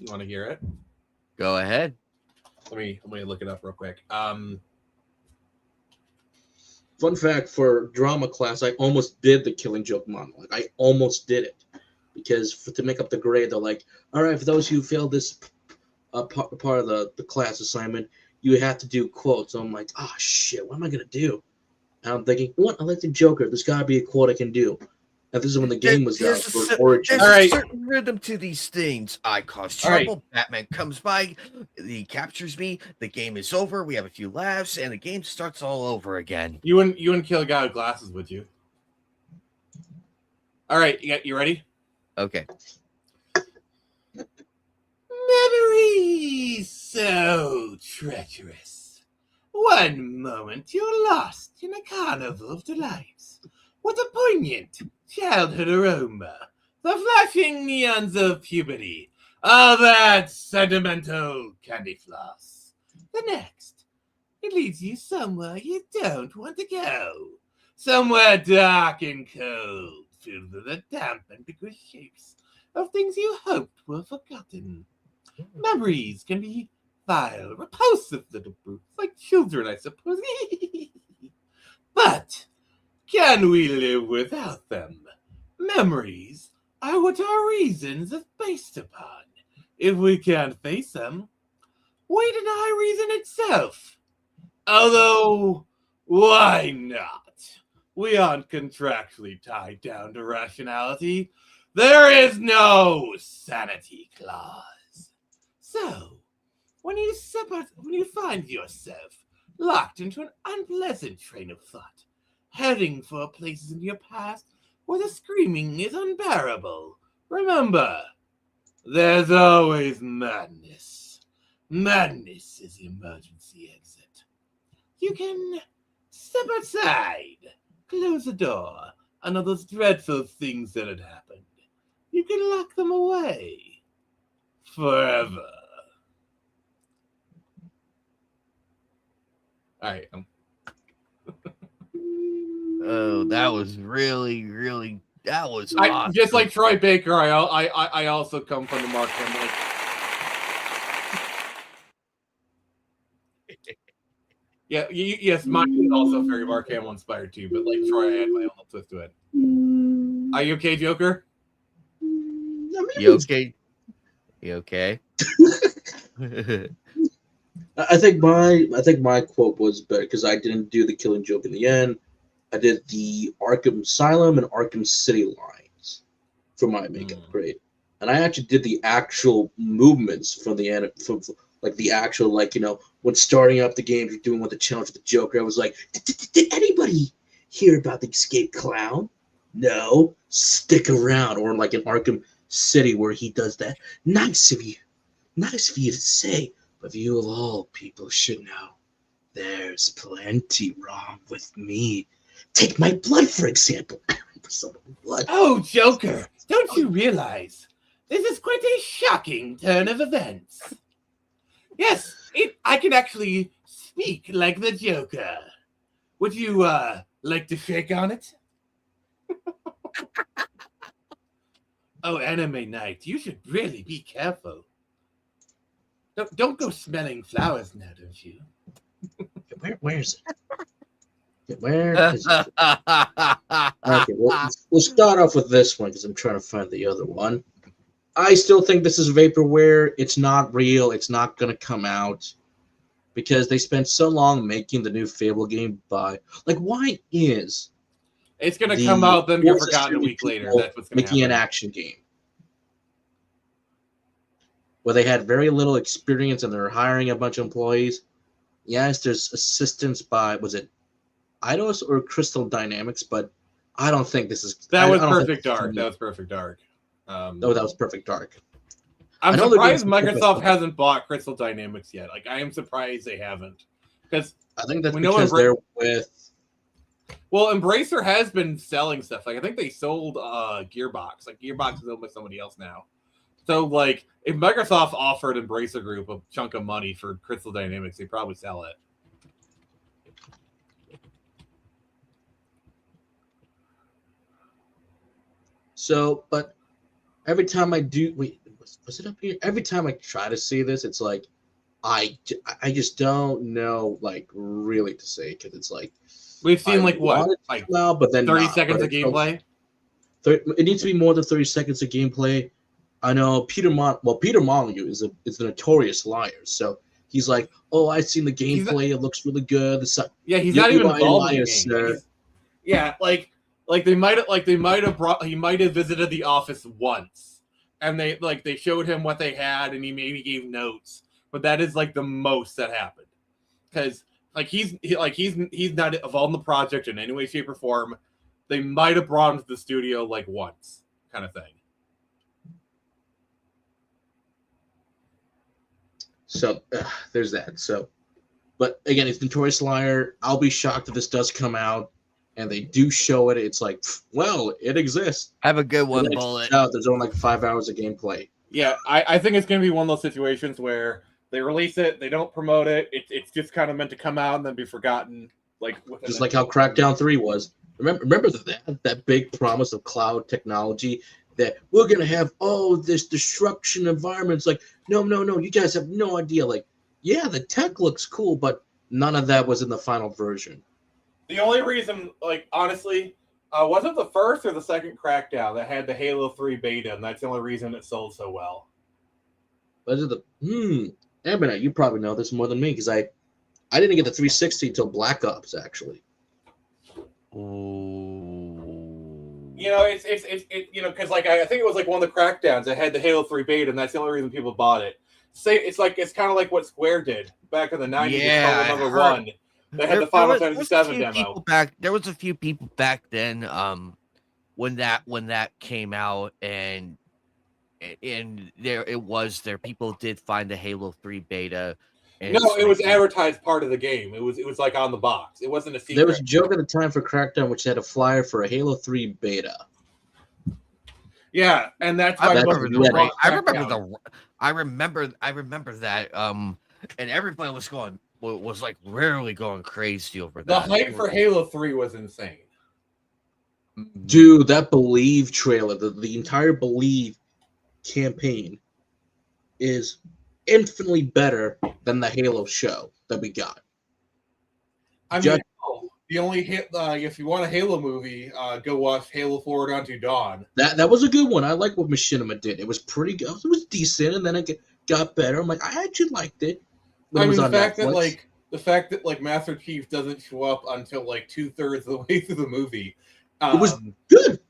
You want to hear it?
Go ahead.
Let me look it up real quick.
Fun fact for drama class, I almost did the Killing Joke monologue. I almost did it. Because to make up the grade, they're like, all right, for those who failed this part of the class assignment, you have to do quotes. So I'm like, oh, shit, what am I going to do? And I'm thinking, what? I like the Joker. There's got to be a quote I can do. And this is when the game was out for Origin.
There's a certain rhythm to these things. I cause trouble.
Right.
Batman comes by. He captures me. The game is over. We have a few laughs, and the game starts all over again.
You wouldn't kill a guy with glasses, would you? All right, you ready?
Okay.
Memories so treacherous. One moment you're lost in a carnival of delights. What a poignant childhood aroma. The flashing neons of puberty. All that sentimental candy floss. The next, it leads you somewhere you don't want to go. Somewhere dark and cold, filled with the damp and ambiguous shapes of things you hoped were forgotten. Memories can be vile, repulsive little brutes, like children, I suppose. But can we live without them? Memories are what our reasons are based upon. If we can't face them, we deny reason itself. Although, why not? We aren't contractually tied down to rationality. There is no sanity clause. So, when you find yourself locked into an unpleasant train of thought, heading for places in your past where the screaming is unbearable, remember, there's always madness. Madness is the emergency exit. You can step outside, close the door, and all those dreadful things that had happened. You can lock them away forever. All right.
Oh, that was really, really. That was awesome.
Just like Troy Baker, I also come from the Mark Hamill. Yeah, yes, mine is also very Mark Hamill inspired too, but like Troy, I had my own twist to it. Are you okay, Joker?
You okay? You okay?
I think my quote was better because I didn't do the Killing Joke in the end. I did the Arkham Asylum and Arkham City lines for my makeup grade, and I actually did the actual movements from the like the actual when starting up the game, you're doing with the challenge with the Joker. I was like, did anybody hear about the escape clown? No, stick around. Or like in Arkham City where he does that. Nice of you to say, but you of all people should know. There's plenty wrong with me. Take my blood, for example. Blood.
Oh, Joker, don't you realize this is quite a shocking turn of events? Yes, I can actually speak like the Joker. Would you like to shake on it? Oh, Anime Night, you should really be careful. Don't go smelling flowers now, don't you?
Where is it? Where is it? Okay, we'll start off with this one because I'm trying to find the other one. I still think this is vaporware. It's not real. It's not going to come out because they spent so long making the new Fable game by... Like, why is...
It's going to come out, then get
Forces
forgotten a week later. That's what's going to happen.
Making an action game where they had very little experience and they're hiring a bunch of employees. Yes, there's assistance by, was it haitus or Crystal Dynamics, but I don't think this is...
That was Perfect Dark. That was Perfect Dark.
That was Perfect Dark.
I'm surprised Microsoft hasn't bought Crystal Dynamics yet. Like, I am surprised they haven't. Because
I think that's because they're with...
Well, Embracer has been selling stuff. Like, I think they sold Gearbox. Like, Gearbox is owned by somebody else now. So, like, if Microsoft offered Embracer Group a chunk of money for Crystal Dynamics, they'd probably sell it.
So, but every time I do... Wait, was it up here? Every time I try to see this, it's like, I just don't know, like, really to say, because it's like...
We've seen, like, what? Like,
now, but then
30 seconds of gameplay?
It needs to be more than 30 seconds of gameplay. I know Peter Molyneux is a notorious liar, so he's like, "Oh, I've seen the gameplay; it looks really good."
Yeah, he's not even involved in the game. Yeah, he might have visited the office once, and they showed him what they had, and he maybe gave notes, but that is like the most that happened, because he's not involved in the project in any way, shape, or form. They might have brought him to the studio like once, kind of thing.
So there's that. So, but again, it's notorious liar. I'll be shocked if this does come out and they do show it. It's like, well, it exists.
Have a good one, Bullet.
There's only like 5 hours of gameplay.
Yeah, I think it's going to be one of those situations where they release it, they don't promote it. It's just kind of meant to come out and then be forgotten.
Just like how Crackdown 3 was. Remember that big promise of cloud technology that we're going to have this disruption environment. It's like, no, you guys have no idea. Like, yeah, the tech looks cool, but none of that was in the final version.
The only reason, honestly, was it the first or the second Crackdown that had the Halo 3 beta, and that's the only reason it sold so well?
Was it Ambernet, you probably know this more than me, because I didn't get the 360 until Black Ops, actually.
It's because I think it was one of the Crackdowns that had the Halo 3 beta, and that's the only reason people bought it. It's kind of like what Square did back in the 90s.
Yeah,
number one. They had the Final Fantasy VII demo.
There was a few people back then, when that came out, and there people did find the Halo 3 beta.
No, it was advertised part of the game. It was on the box. It wasn't a secret.
There was a joke at the time for Crackdown which had a flyer for a Halo 3 beta.
Yeah, and that's
I remember that. And everybody was like rarely going crazy over that.
The hype for Halo 3 was insane.
Dude, that Believe trailer, the entire Believe campaign is infinitely better than the Halo show that we got.
I mean, the only hit, if you want a Halo movie, go watch Halo Forward Unto Dawn.
That was a good one. I like what Machinima did. It was pretty good. It was decent, and then it got better. I'm like, I actually liked it.
The fact that Master Chief doesn't show up until 2/3 of the way through the movie.
It was good.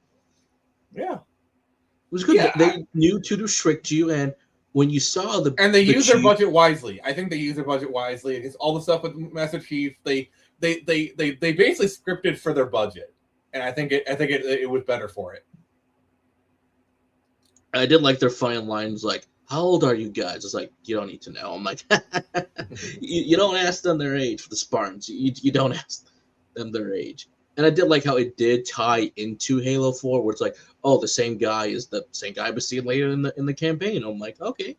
Yeah.
It was good.
Yeah,
they knew to restrict you, and when you saw
they used their budget wisely. I think they used their budget wisely. It's all the stuff with Master Chief, they basically scripted for their budget, and I think it was better for it.
I did like their fine lines, like, "How old are you guys?" It's like, you don't need to know. I'm like, you don't ask them their age for the Spartans. You don't ask them their age. And I did like how it did tie into Halo 4, where it's like, oh, the same guy is the same guy we see later in the campaign. I'm like, okay,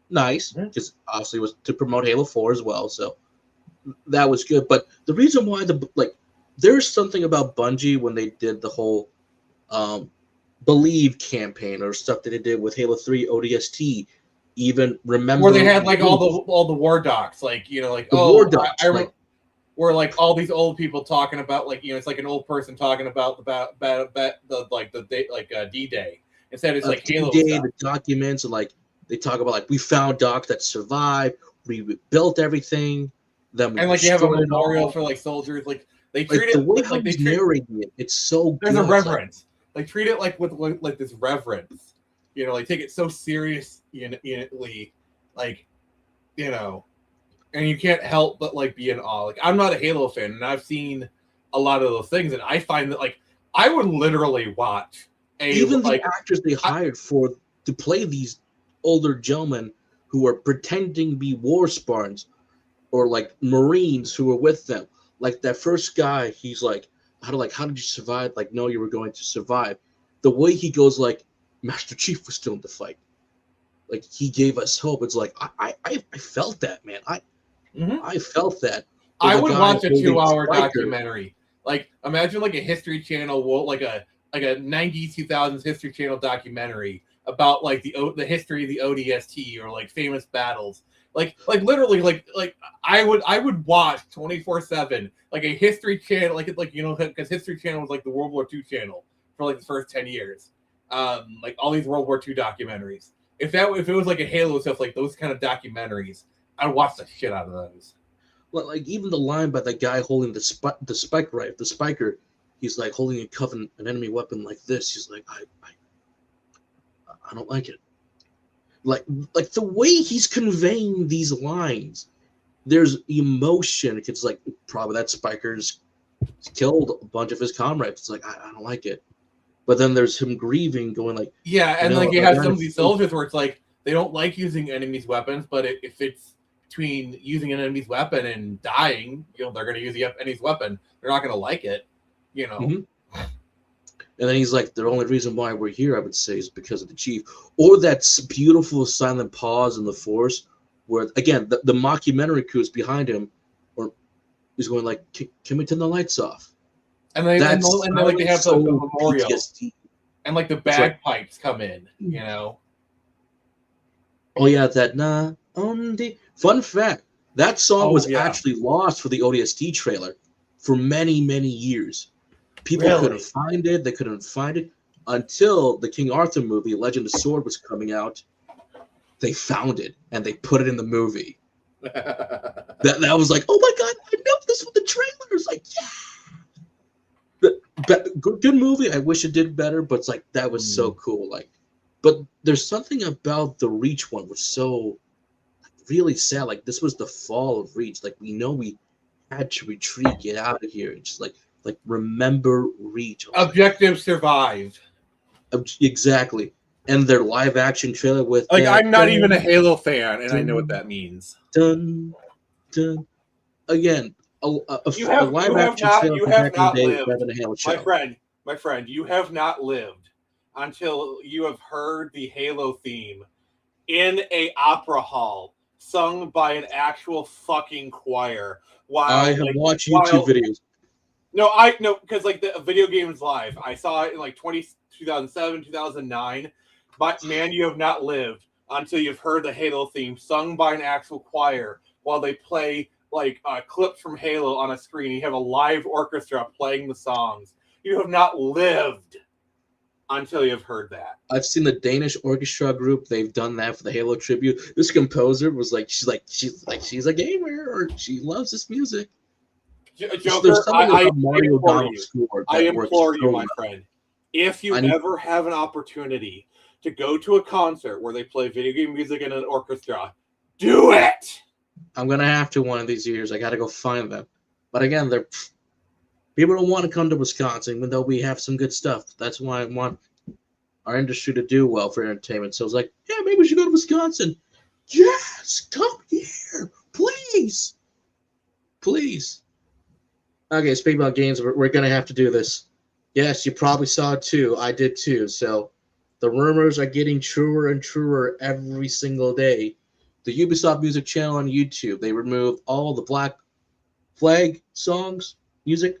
nice, because obviously it was to promote Halo 4 as well. So that was good. But the reason why there's something about Bungie when they did the whole Believe campaign or stuff that they did with Halo 3 ODST. Even remember
where they had like all the war docs, like like
war docs,
where like all these old people talking about like it's like an old person talking about the D-Day. Instead, it's like Halo
D-Day,
stuff.
the documents, and like they talk about like we found Doc that survived, we built everything, then we
and like you have a memorial for like soldiers, like they treat it
the way
like they treat
narrating it. It's so
there's
good.
a reverence. Like treat it like with like this reverence, like take it so serious, like and you can't help but like be in awe. Like I'm not a Halo fan, and I've seen a lot of those things, and I find that like I would literally watch
even the actors they hired to play these older gentlemen who are pretending to be war Spartans or like Marines who are with them. Like that first guy, he's like, how did you survive? Like, no, you were going to survive. The way he goes, like, Master Chief was still in the fight. Like he gave us hope. It's like I felt that, man. I felt that.
I would watch a 2-hour documentary. Like imagine like a History Channel, like a 90s 2000s History Channel documentary about like the history of the ODST or like famous battles. Like literally like I would watch 24/7 like a History Channel because History Channel was like the World War II channel for like the first 10 years. Like all these World War II documentaries. If it was like a Halo stuff, like those kind of documentaries, I'd watch the shit out of those.
Well, like even the line by the guy holding the spike rifle, the spiker, he's like holding an enemy weapon like this. He's like, I don't like it. Like the way he's conveying these lines, there's emotion. It's like probably that spiker's killed a bunch of his comrades. It's like I don't like it. But then there's him grieving, going like,
and like you have some of these soldiers where it's like they don't like using enemies' weapons, but if it's between using an enemy's weapon and dying, they're going to use the enemy's weapon. They're not going to like it,
Mm-hmm. And then he's like, the only reason why we're here, I would say, is because of the chief. Or that beautiful silent pause in the force where, again, the mockumentary crew is behind him, or he's going like, can we turn the lights off?
And they have the memorial.
PTSD.
And like the bagpipes come in,
Oh yeah, that fun fact. That song was actually lost for the ODST trailer for many, many years. People couldn't find it. They couldn't find it until the King Arthur movie, Legend of Sword, was coming out. They found it and they put it in the movie. that was like, oh my god, I know this with the trailer. It's like, yeah. Good movie. I wish it did better, but it's like that was so cool. Like, but there's something about the Reach one was so really sad. Like this was the fall of Reach. Like we know we had to retreat, get out of here. It's just like remember Reach.
Objective survive.
Exactly. And their live action trailer with
like I'm not even a Halo fan, and I know what that means.
Dun dun. Again.
You have not lived, my friend. You have not lived until you have heard the Halo theme in a opera hall sung by an actual fucking choir. While
I have watched YouTube videos.
No, because like the video game is live. I saw it in like 2007, 2009. But man, you have not lived until you've heard the Halo theme sung by an actual choir while they play like clips from Halo on a screen. You have a live orchestra playing the songs. You have not lived until you've heard that.
I've seen the Danish orchestra group. They've done that for the Halo tribute. This composer was like, she's a gamer, or she loves this music.
Joker, I implore you, my friend. If you ever have an opportunity to go to a concert where they play video game music in an orchestra, do it.
I'm gonna have to one of these years. I gotta go find them. But again, people don't want to come to Wisconsin, even though we have some good stuff. That's why I want our industry to do well for entertainment. So it's like, yeah, maybe we should go to Wisconsin. Yes, come here, please, please. Okay, speaking about games, we're gonna have to do this. Yes, you probably saw it too. I did too. So the rumors are getting truer and truer every single day. The Ubisoft Music channel on YouTube, they removed all the Black Flag songs, music,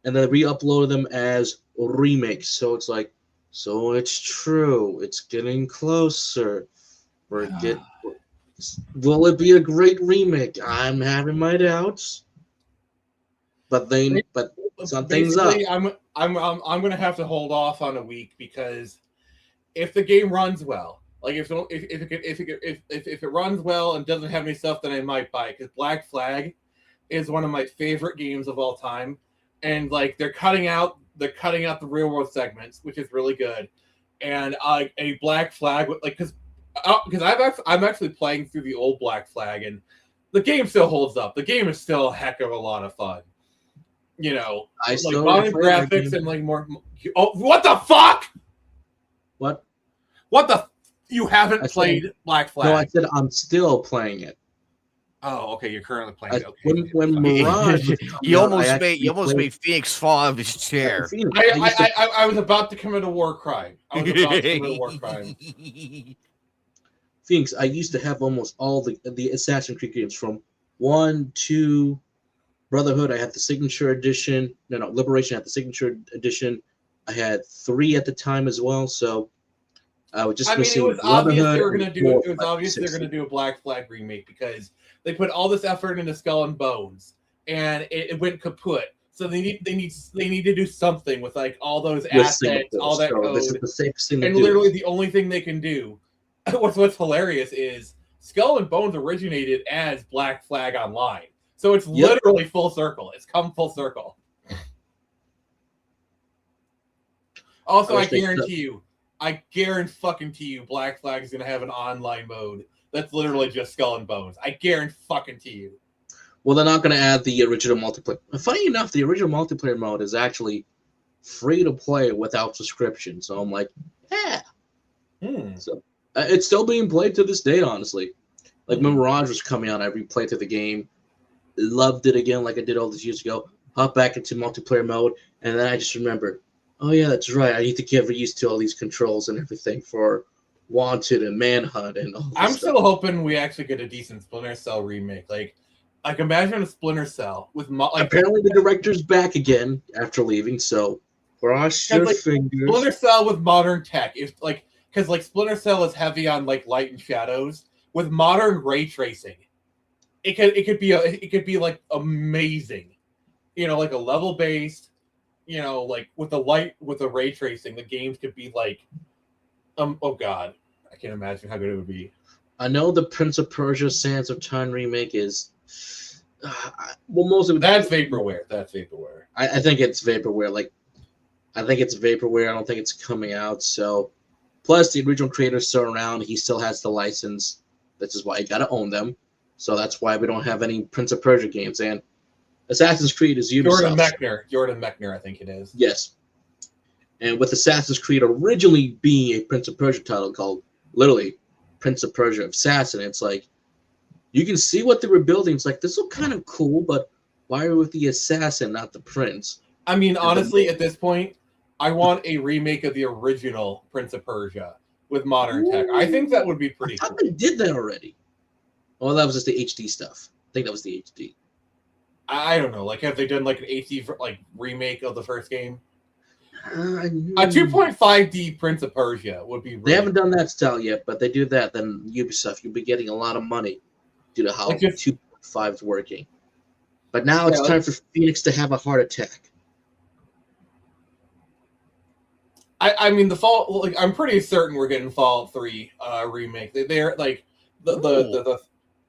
and then re-uploaded them as remakes. So it's like, so it's true. It's getting closer. Will it be a great remake? I'm having my doubts. But something's up.
Basically, I'm gonna have to hold off on a week because if the game runs well, like if it runs well and doesn't have any stuff, then I might buy it because Black Flag is one of my favorite games of all time, and like they're cutting out the real world segments, which is really good, and a Black Flag like because I'm actually playing through the old Black Flag and the game still holds up. The game is still a heck of a lot of fun. You know,
I
like modern graphics and like more. Oh, what the fuck?
What?
What the? You haven't played Black Flag?
No, I said I'm still playing it.
Oh, okay. You're currently playing it. Okay.
When Mirage,
you almost made Phoenix fall out of his chair.
I was about to commit a war crime.
Phoenix, I used to have almost all the Assassin's Creed games from 1, 2, Brotherhood. I had the Signature Edition. No, Liberation. I had the Signature Edition. I had 3 at the time as well. So I was just missing.
It was obvious they were going to do. It was obvious they're going to do a Black Flag remake because they put all this effort into Skull and Bones, and it went kaput. So they need to do something with like all those assets, all that code.
This is the safest thing to
and
do.
Literally, the only thing they can do. What's hilarious is Skull and Bones originated as Black Flag Online. So it's literally full circle. It's come full circle. Also, I guarantee you, Black Flag is going to have an online mode that's literally just Skull and Bones. I guarantee you.
Well, they're not going to add the original multiplayer. Funny enough, the original multiplayer mode is actually free to play without subscription. So I'm like, yeah. So it's still being played to this day, honestly. Like when Mirage was coming out, I replayed through the game. Loved it again like I did all these years ago. Hop back into multiplayer mode, and then I just remember, oh yeah, that's right. I need to get used to all these controls and everything for Wanted and Manhunt and all this
I'm
stuff.
still hoping we actually get a decent Splinter Cell remake. Like imagine a Splinter Cell with
apparently the director's back again after leaving, so cross your fingers.
Splinter Cell with modern tech is like because like Splinter Cell is heavy on like light and shadows with modern ray tracing. It could be like amazing, you know, like a level based, you know, like with the ray tracing, the games could be like, oh god, I can't imagine how good it would be.
I know the Prince of Persia: Sands of Time remake is, most of it.
That's vaporware. That's vaporware.
I think it's vaporware. Like, I think it's vaporware. I don't think it's coming out. So, plus the original creator's still around. He still has the license. This is why you gotta own them. So that's why we don't have any Prince of Persia games. And Assassin's Creed is Ubisoft.
Jordan Mechner, I think it is.
Yes. And with Assassin's Creed originally being a Prince of Persia title called literally Prince of Persia Assassin, it's like you can see what they were building. It's like, this looks kind of cool, but why are we with the assassin, not the prince?
I mean, honestly, at this point, I want a remake of the original Prince of Persia with modern tech. I think that would be pretty cool.
I thought they did that already. Oh, that was just the HD stuff. I think that was the HD.
I don't know. Like, have they done like an HD remake of the first game? A 2.5D Prince of Persia would be.
They haven't done that style yet, but they do that. Then Ubisoft, you'll be getting a lot of money due to how 2.5 is working. But now it's time for Phoenix to have a heart attack.
I mean, the Fallout. Like, I'm pretty certain we're getting Fallout 3 remake. They're like the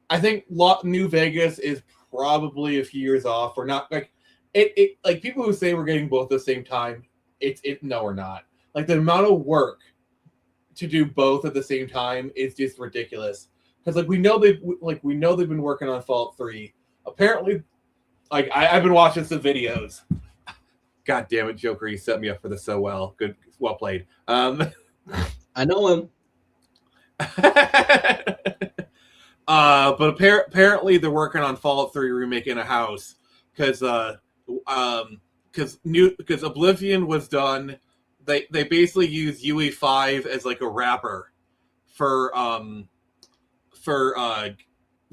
I think New Vegas is probably a few years off. We're not like it like people who say we're getting both at the same time. No, we're not. Like the amount of work to do both at the same time is just ridiculous. Because we know they've been working on Fallout 3. Apparently, like I've been watching some videos. God damn it, Joker! You set me up for this so well. Good, well played.
I know him.
But apparently they're working on Fallout 3 remake in a house because Oblivion was done. They basically use UE5 as like a wrapper for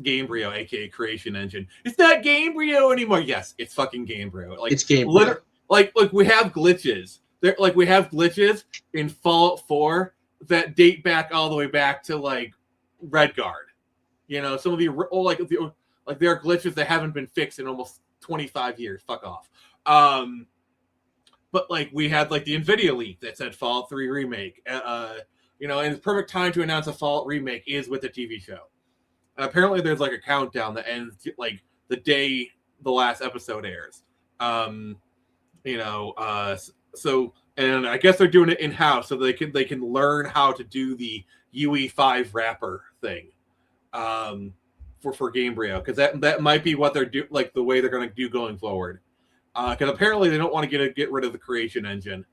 Gamebryo, aka Creation Engine. It's not Gamebryo anymore. Yes, it's fucking Gamebryo. Like
It's Gamebryo.
Like we have glitches. We have glitches in Fallout 4 that date back all the way back to like Redguard. You know, some of the there are glitches that haven't been fixed in almost 25 years. Fuck off. But like we had like the Nvidia leak that said Fallout 3 remake. You know, and the perfect time to announce a Fallout remake is with the TV show. Apparently, there's like a countdown that ends like the day the last episode airs. You know, so and I guess they're doing it in house so they can learn how to do the UE5 wrapper thing. For Gamebryo, because that might be what they're like the way they're going to do going forward. Because apparently they don't want to get rid of the Creation Engine.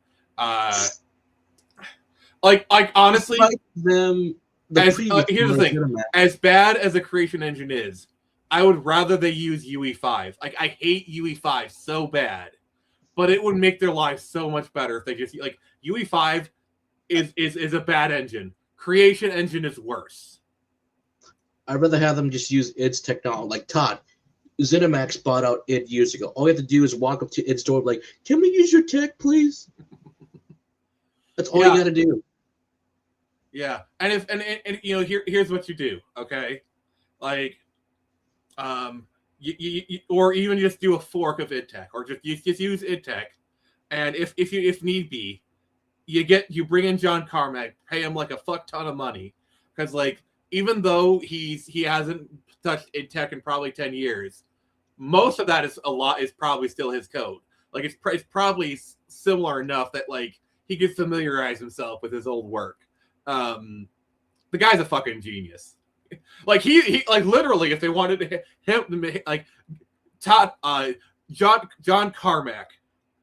Like honestly, here's the thing: as bad as the Creation Engine is, I would rather they use UE5. Like I hate UE5 so bad, but it would make their lives so much better if they just like UE5 is a bad engine. Creation Engine is worse.
I'd rather have them just use its technology. Like Todd, ZeniMax bought out id years ago. All you have to do is walk up to its door, like, "Can we use your tech, please?" That's all you got to do.
Yeah, and you know, here's what you do, okay? Like, you or even just do a fork of id-Tech, or just use id-Tech, and if need be, you bring in John Carmack, pay him like a fuck ton of money, because like even though he hasn't touched id-Tech in probably 10 years, most of that is probably still his code. Like it's probably similar enough that like he could familiarize himself with his old work. The guy's a fucking genius. Like he like literally, if they wanted him to make like Todd, John Carmack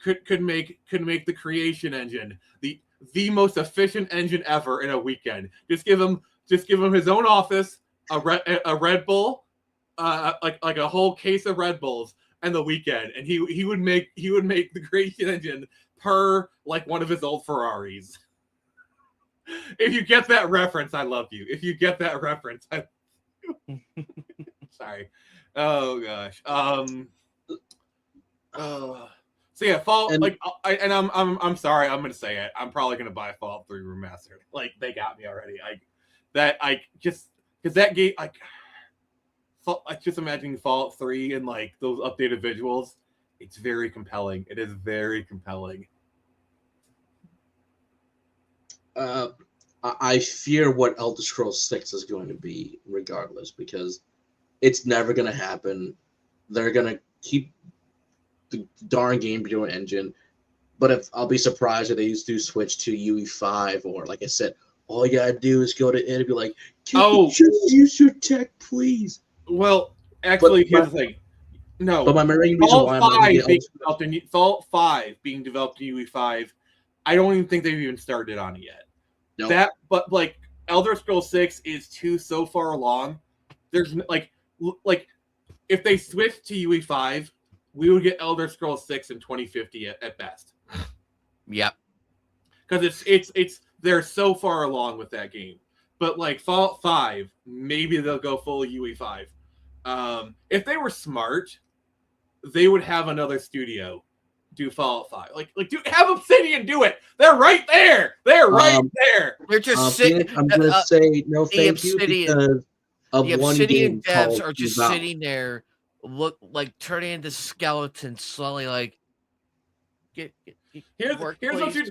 could make the Creation Engine the most efficient engine ever in a weekend. Just give him his own office, a Red Bull, like a whole case of Red Bulls, and the weekend, and he would make the Creation Engine per like one of his old Ferraris. If you get that reference, I love you. If you get that reference, sorry. Oh gosh. So yeah, Fallout. I'm sorry. I'm gonna say it. I'm probably gonna buy Fallout 3 Remastered. Like they got me already. Because that game. I just imagining Fallout 3 and like those updated visuals. It's very compelling. It is very compelling.
I fear what Elder Scrolls 6 is going to be, regardless, because it's never going to happen. They're going to keep the darn Gamebryo engine, but I'll be surprised if they do switch to UE5, or like I said, all you gotta do is go to it and be like, "Can you just use your tech, please?"
Well, actually, here's the thing. No,
but my main reason why
Fallout 5 being developed in UE5, I don't even think they've even started on it yet. Nope. But like Elder Scrolls 6 is so far along. There's like if they switch to UE5, we would get Elder Scrolls 6 in 2050 at best.
Yep.
Because it's they're so far along with that game. But like Fallout 5, maybe they'll go full UE5. If they were smart, they would have another studio do Fallout 5. Have Obsidian do it. They're right there. They're right there.
They're just sitting.
I'm going to say no thank you because of
the
one
Obsidian
game
devs are just sitting there, turning into skeletons slowly. Like,
here's
what
you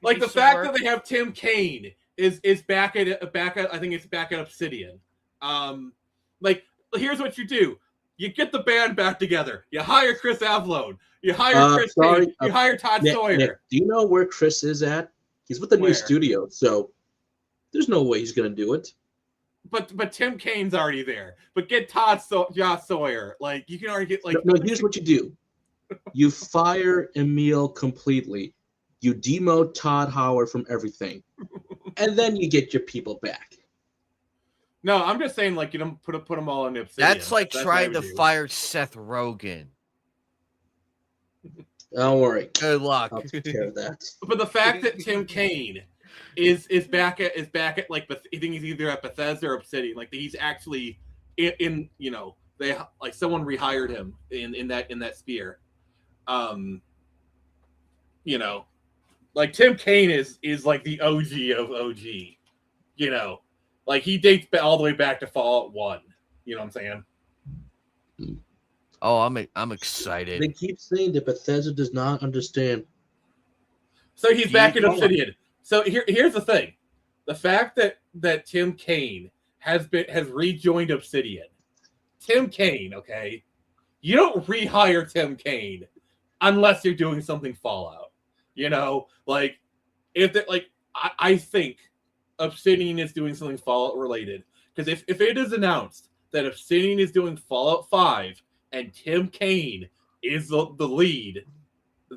like the fact that they have Tim Kaine is back at I think it's back at Obsidian. Here's what you do. You get the band back together. You hire Chris Avlone. You hire Chris Payne. You hire Todd Sawyer.
Nick, do you know where Chris is at? He's with the new studio, so there's no way he's going to do it.
But Tim Kaine's already there. But get Josh Sawyer. Like you can already get like.
No, here's what you do. You fire Emil completely. You demote Todd Howard from everything, and then you get your people back.
No, I'm just saying, like, you don't put them all in Obsidian.
That's like trying to fire Seth Rogen.
Don't worry.
Good luck.
I'll take care of that.
But the fact that Tim Kaine is back at like I think he's either at Bethesda or Obsidian. Like he's in they like someone rehired him in that sphere. Like Tim Kaine is like the OG of OG. Like he dates all the way back to Fallout 1. You know what I'm saying?
Oh, I'm excited.
They keep saying that Bethesda does not understand.
So he's back in Obsidian. So here's the thing: the fact that Tim Kaine has rejoined Obsidian. Tim Kaine, okay, you don't rehire Tim Kaine unless you're doing something Fallout. Like I think Obsidian is doing something Fallout related, because if it is announced that Obsidian is doing Fallout 5 and Tim Kaine is the lead,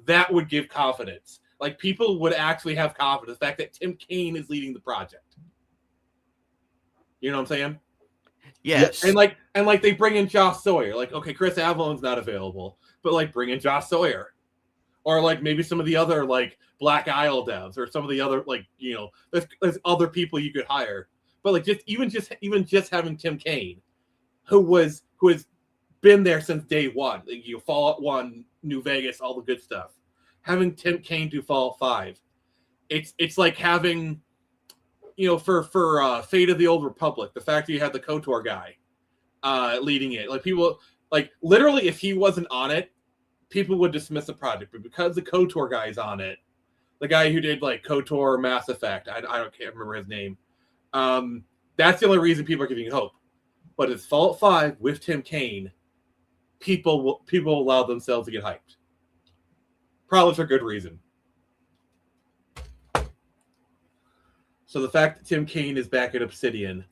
that would give confidence. Like people would actually have confidence. The fact that Tim Kaine is leading the project. You know what I'm saying?
Yes.
And like they bring in Josh Sawyer. Like, okay, Chris Avalone's not available, but like bring in Josh Sawyer. Or like maybe some of the other like Black Isle devs, or some of the other there's other people you could hire. But like just having Tim Kaine, who has been there since day one, like, Fallout 1, New Vegas, all the good stuff. Having Tim Kaine do Fallout 5, it's like having, for Fate of the Old Republic, the fact that you had the KOTOR guy leading it. Like people, like literally, if he wasn't on it, people would dismiss the project. But because the KOTOR guy is on it, the guy who did like KOTOR Mass Effect, I can't remember his name. That's the only reason people are giving hope. But it's Fallout 5 with Tim Kaine. People will allow themselves to get hyped. Probably for good reason. So the fact that Tim Kaine is back at Obsidian.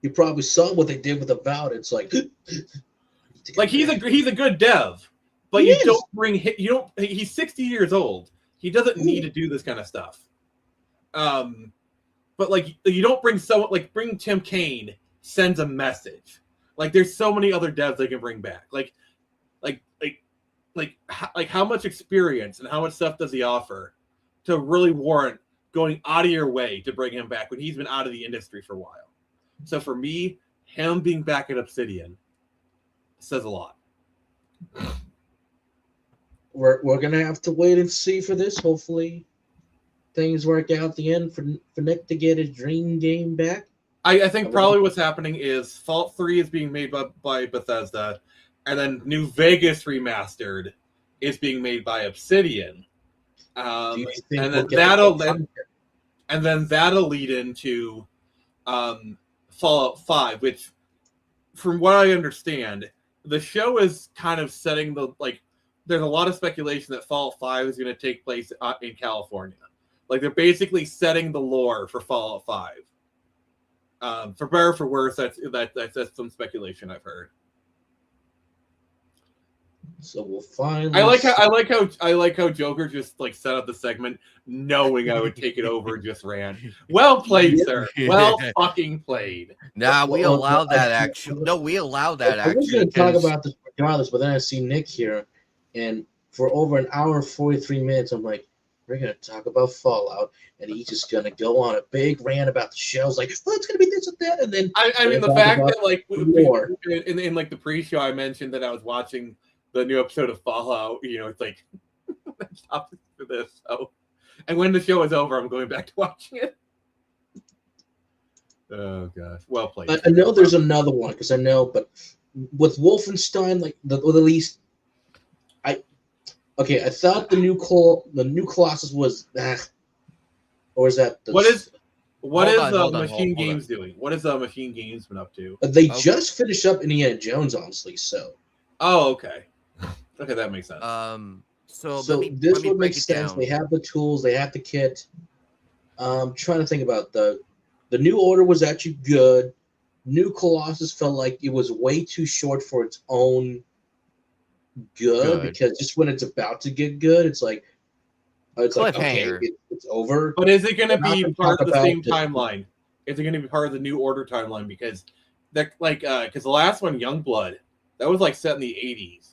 You probably saw what they did with Avowed. It's like
he's a good dev, but he's 60 years old. He doesn't need to do this kind of stuff. But like you don't bring someone like bring Tim Kaine sends a message. Like there's so many other devs they can bring back. Like how much experience and how much stuff does he offer to really warrant going out of your way to bring him back when he's been out of the industry for a while? So for me, him being back at Obsidian says a lot.
We're gonna have to wait and see for this. Hopefully, things work out at the end for Nick to get his dream game back.
I think probably what's happening is Fallout 3 is being made by Bethesda, and then New Vegas Remastered is being made by Obsidian. And then that'll lead into Fallout 5, which, from what I understand, the show is kind of setting there's a lot of speculation that Fallout 5 is going to take place in California. Like they're basically setting the lore for Fallout 5. For better or for worse, that's some speculation I've heard.
So we'll find.
I like how Joker just like set up the segment knowing I would take it over and just ran. Well played, sir. Well fucking played.
Nah, we allow that action. No, we allow that action.
I was going to talk about this regardless, but then I see Nick here, and for over an hour and 43 minutes, I'm like, we're going to talk about Fallout, and he's just going to go on a big rant about the shows, like, oh, it's going to be this and that, and then
I mean the fact that like in like the pre-show I mentioned that I was watching the new episode of Fallout, it's like stop for this. So, and when the show is over, I'm going back to watching it. Oh gosh, well played.
I know there's another one because I know, but with Wolfenstein, like the least, I thought the new Colossus was, or is that
what is Machine Games doing? What is Machine Games been up to?
They just finished up Indiana Jones, honestly. So.
Oh, okay. Okay, that makes sense.
So
this would make sense. Down. They have the tools, they have the kit. Trying to think about the New Order was actually good. New Colossus felt like it was way too short for its own good. Because just when it's about to get good, it's like okay, it's over.
But is it going to be part of the same timeline? Is it going to be part of the New Order timeline? Because because the last one, Youngblood, that was like set in the 80s.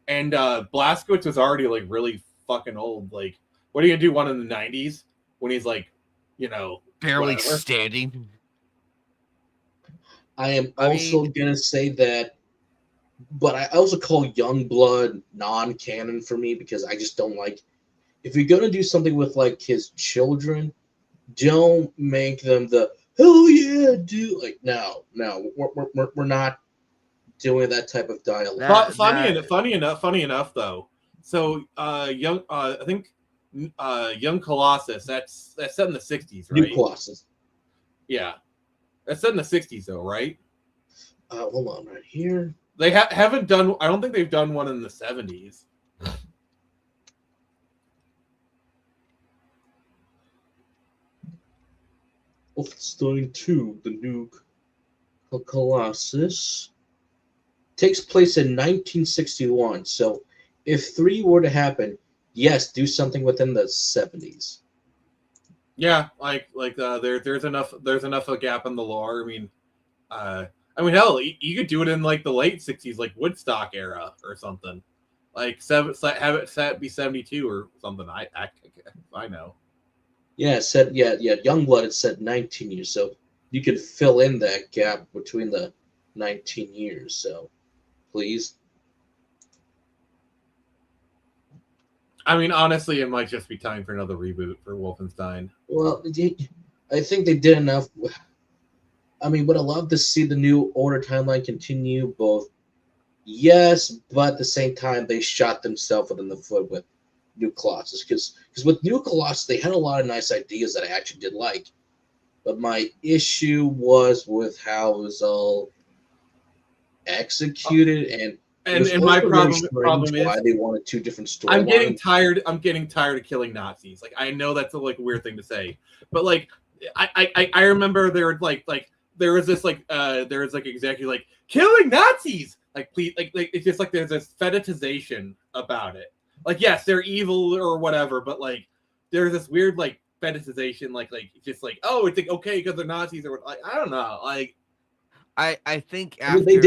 And Blazkowicz was already like really fucking old. Like, what are you gonna do? One in the 90s when he's like,
barely
whatever.
standing.
I am also gonna say that, but I also call Youngblood non-canon for me because I just don't like. If you're gonna do something with like his children, don't make them the hell yeah, dude. Like no, we're not doing that type of dialogue.
Funny enough though. So I think Young Colossus. That's set in the 60s, right?
New Colossus.
Yeah, that's set in the 60s though, right?
Hold on, right here.
They haven't done. I don't think they've done one in the 70s.
Wolfenstein 2, the new Colossus, takes place in 1961. So, if 3 were to happen, yes, do something within the 70s.
Yeah, there's enough a gap in the lore. I mean, hell, you could do it in like the late 60s, like Woodstock era or something. Like have it set be 72 or something. I know.
Yeah, Youngblood it said 19 years, so you could fill in that gap between the 19 years. So, please.
I mean, honestly, it might just be time for another reboot for Wolfenstein.
Well, I think they did enough. I mean, would I love to see the New Order timeline continue? Both, yes, but at the same time, they shot themselves in the foot with New Colossus. Because with New Colossus, they had a lot of nice ideas that I actually did like. But my issue was with how it was all executed, and
my problem is
why they wanted 2 different storylines.
I'm getting tired of killing Nazis. Like, I know that's a weird thing to say, but like I remember there was exactly like killing Nazis. Like, please, like it's just like there's this fetishization about it. Like, yes, they're evil or whatever, but like there's this weird like fetishization, like just like, oh, it's like okay because they're Nazis or like I don't know, like.
I think after New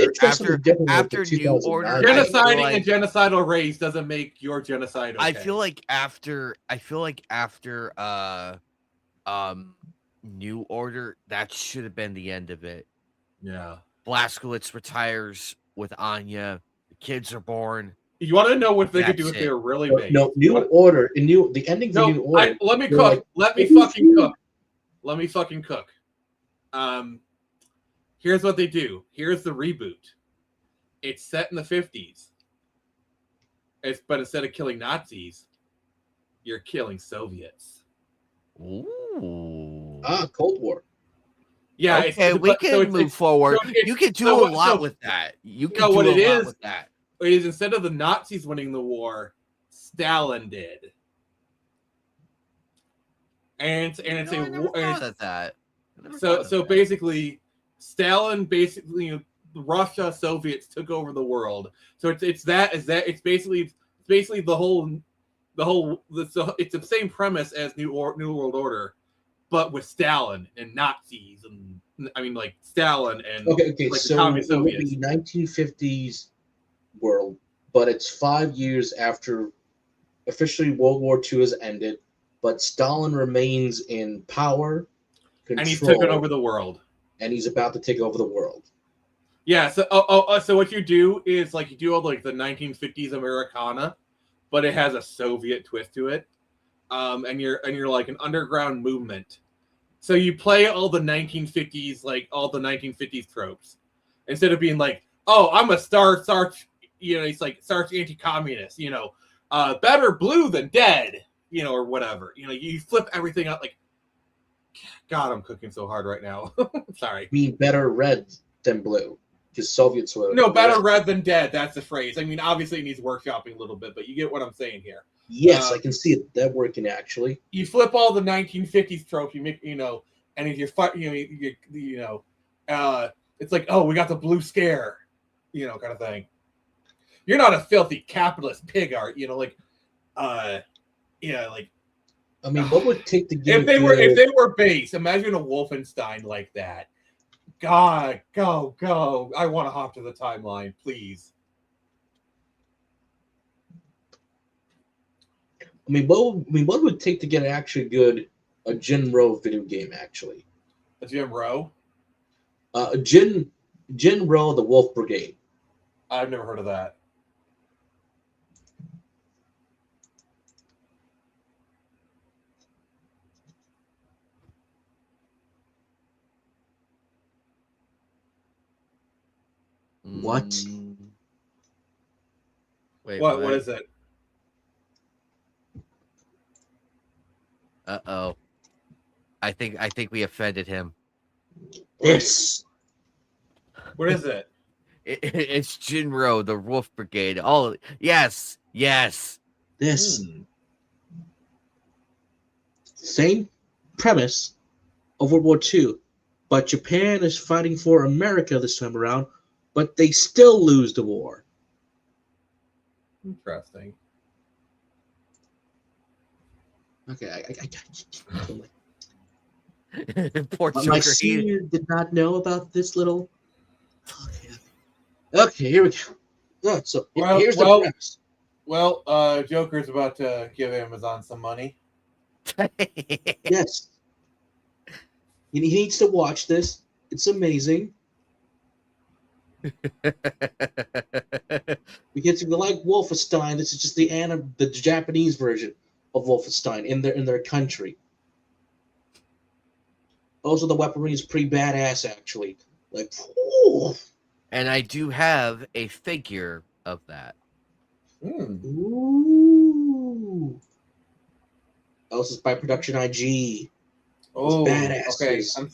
Order,
genociding a genocidal race doesn't make your genocide okay.
I feel like after New Order, that should have been the end of it.
Yeah.
Blazkowicz retires with Anya. The kids are born.
You want to know what they could do if they were really big?
No, New Order. The endings of New Order.
Let me cook. Let me fucking cook. Here's what they do. Here's the reboot. It's set in the 50s. But instead of killing Nazis, you're killing Soviets.
Ooh.
Cold War.
Yeah.
Okay, we can move forward. You can do a lot with that. You can do a lot with that.
It is instead of the Nazis winning the war, Stalin did. So basically, Stalin Russia, Soviets took over the world. So it's basically the whole it's the same premise as New World Order, but with Stalin and Nazis and like Stalin and
okay.
Like
so
the communist Soviets.
It will be 1950s world, but it's 5 years after officially World War II has ended, but Stalin remains in power, control,
and he's taken over the world.
And he's about to take over the world.
Yeah. So, so what you do is like you do all like the 1950s Americana, but it has a Soviet twist to it, and you're like an underground movement. So you play all the 1950s tropes instead of being like, oh, I'm a starch, he's like starch anti-communist, better blue than dead, or whatever. You flip everything out like. God, I'm cooking so hard right now. Sorry.
I mean, better red than blue, because Soviets were.
No, better red than dead. That's the phrase. I mean, obviously it needs workshopping a little bit, but you get what I'm saying here.
Yes, I can see it. That working actually.
You flip all the 1950s tropes. You make, and if you're it's like, oh, we got the blue scare, kind of thing. You're not a filthy capitalist pig, art.
I mean, what would it take to get
if they were base? Imagine a Wolfenstein like that. God, go! I want to hop to the timeline, please.
I mean, what would it take to get actually good a Jin Row video game? Actually,
A Jim Row.
Jinro, the Wolf Brigade.
I've never heard of that.
What?
Wait,
What is it?
Uh-oh. I think we offended him.
This.
What is it?
It's Jinro, the Wolf Brigade. Oh, yes.
This.
Hmm.
Same premise of World War II, but Japan is fighting for America this time around, but they still lose the war.
Interesting.
Okay,
Poor
my
Joker.
senior did not know about this little. Okay, here we go. Good, so here's the premise.
Well, Joker's about to give Amazon some money.
Yes. He needs to watch this. It's amazing. Because if you like Wolfenstein, this is just the Japanese version of Wolfenstein in their country. Also, the weaponry is pretty badass, actually. Like, whew.
And I do have a figure of that.
Ooh. Oh, this is by Production IG.
Oh,
badasses.
okay. I'm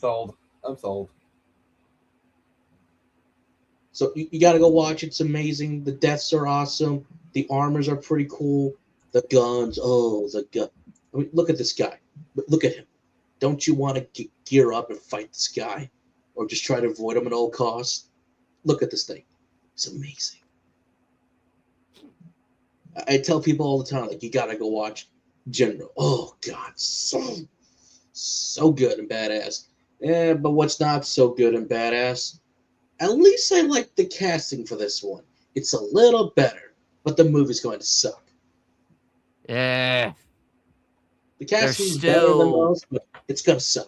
sold.
So you got to go watch. It's amazing. The deaths are awesome. The armors are pretty cool. The guns. Oh, the gun. I mean, look at this guy. Look at him. Don't you want to gear up and fight this guy? Or just try to avoid him at all costs? Look at this thing. It's amazing. I tell people all the time, like, you got to go watch General. Oh, God. So good and badass. Yeah, but what's not so good and badass? At least I like the casting for this one. It's a little better, but the movie's going to suck.
Yeah.
The casting is better than most, but it's going to suck.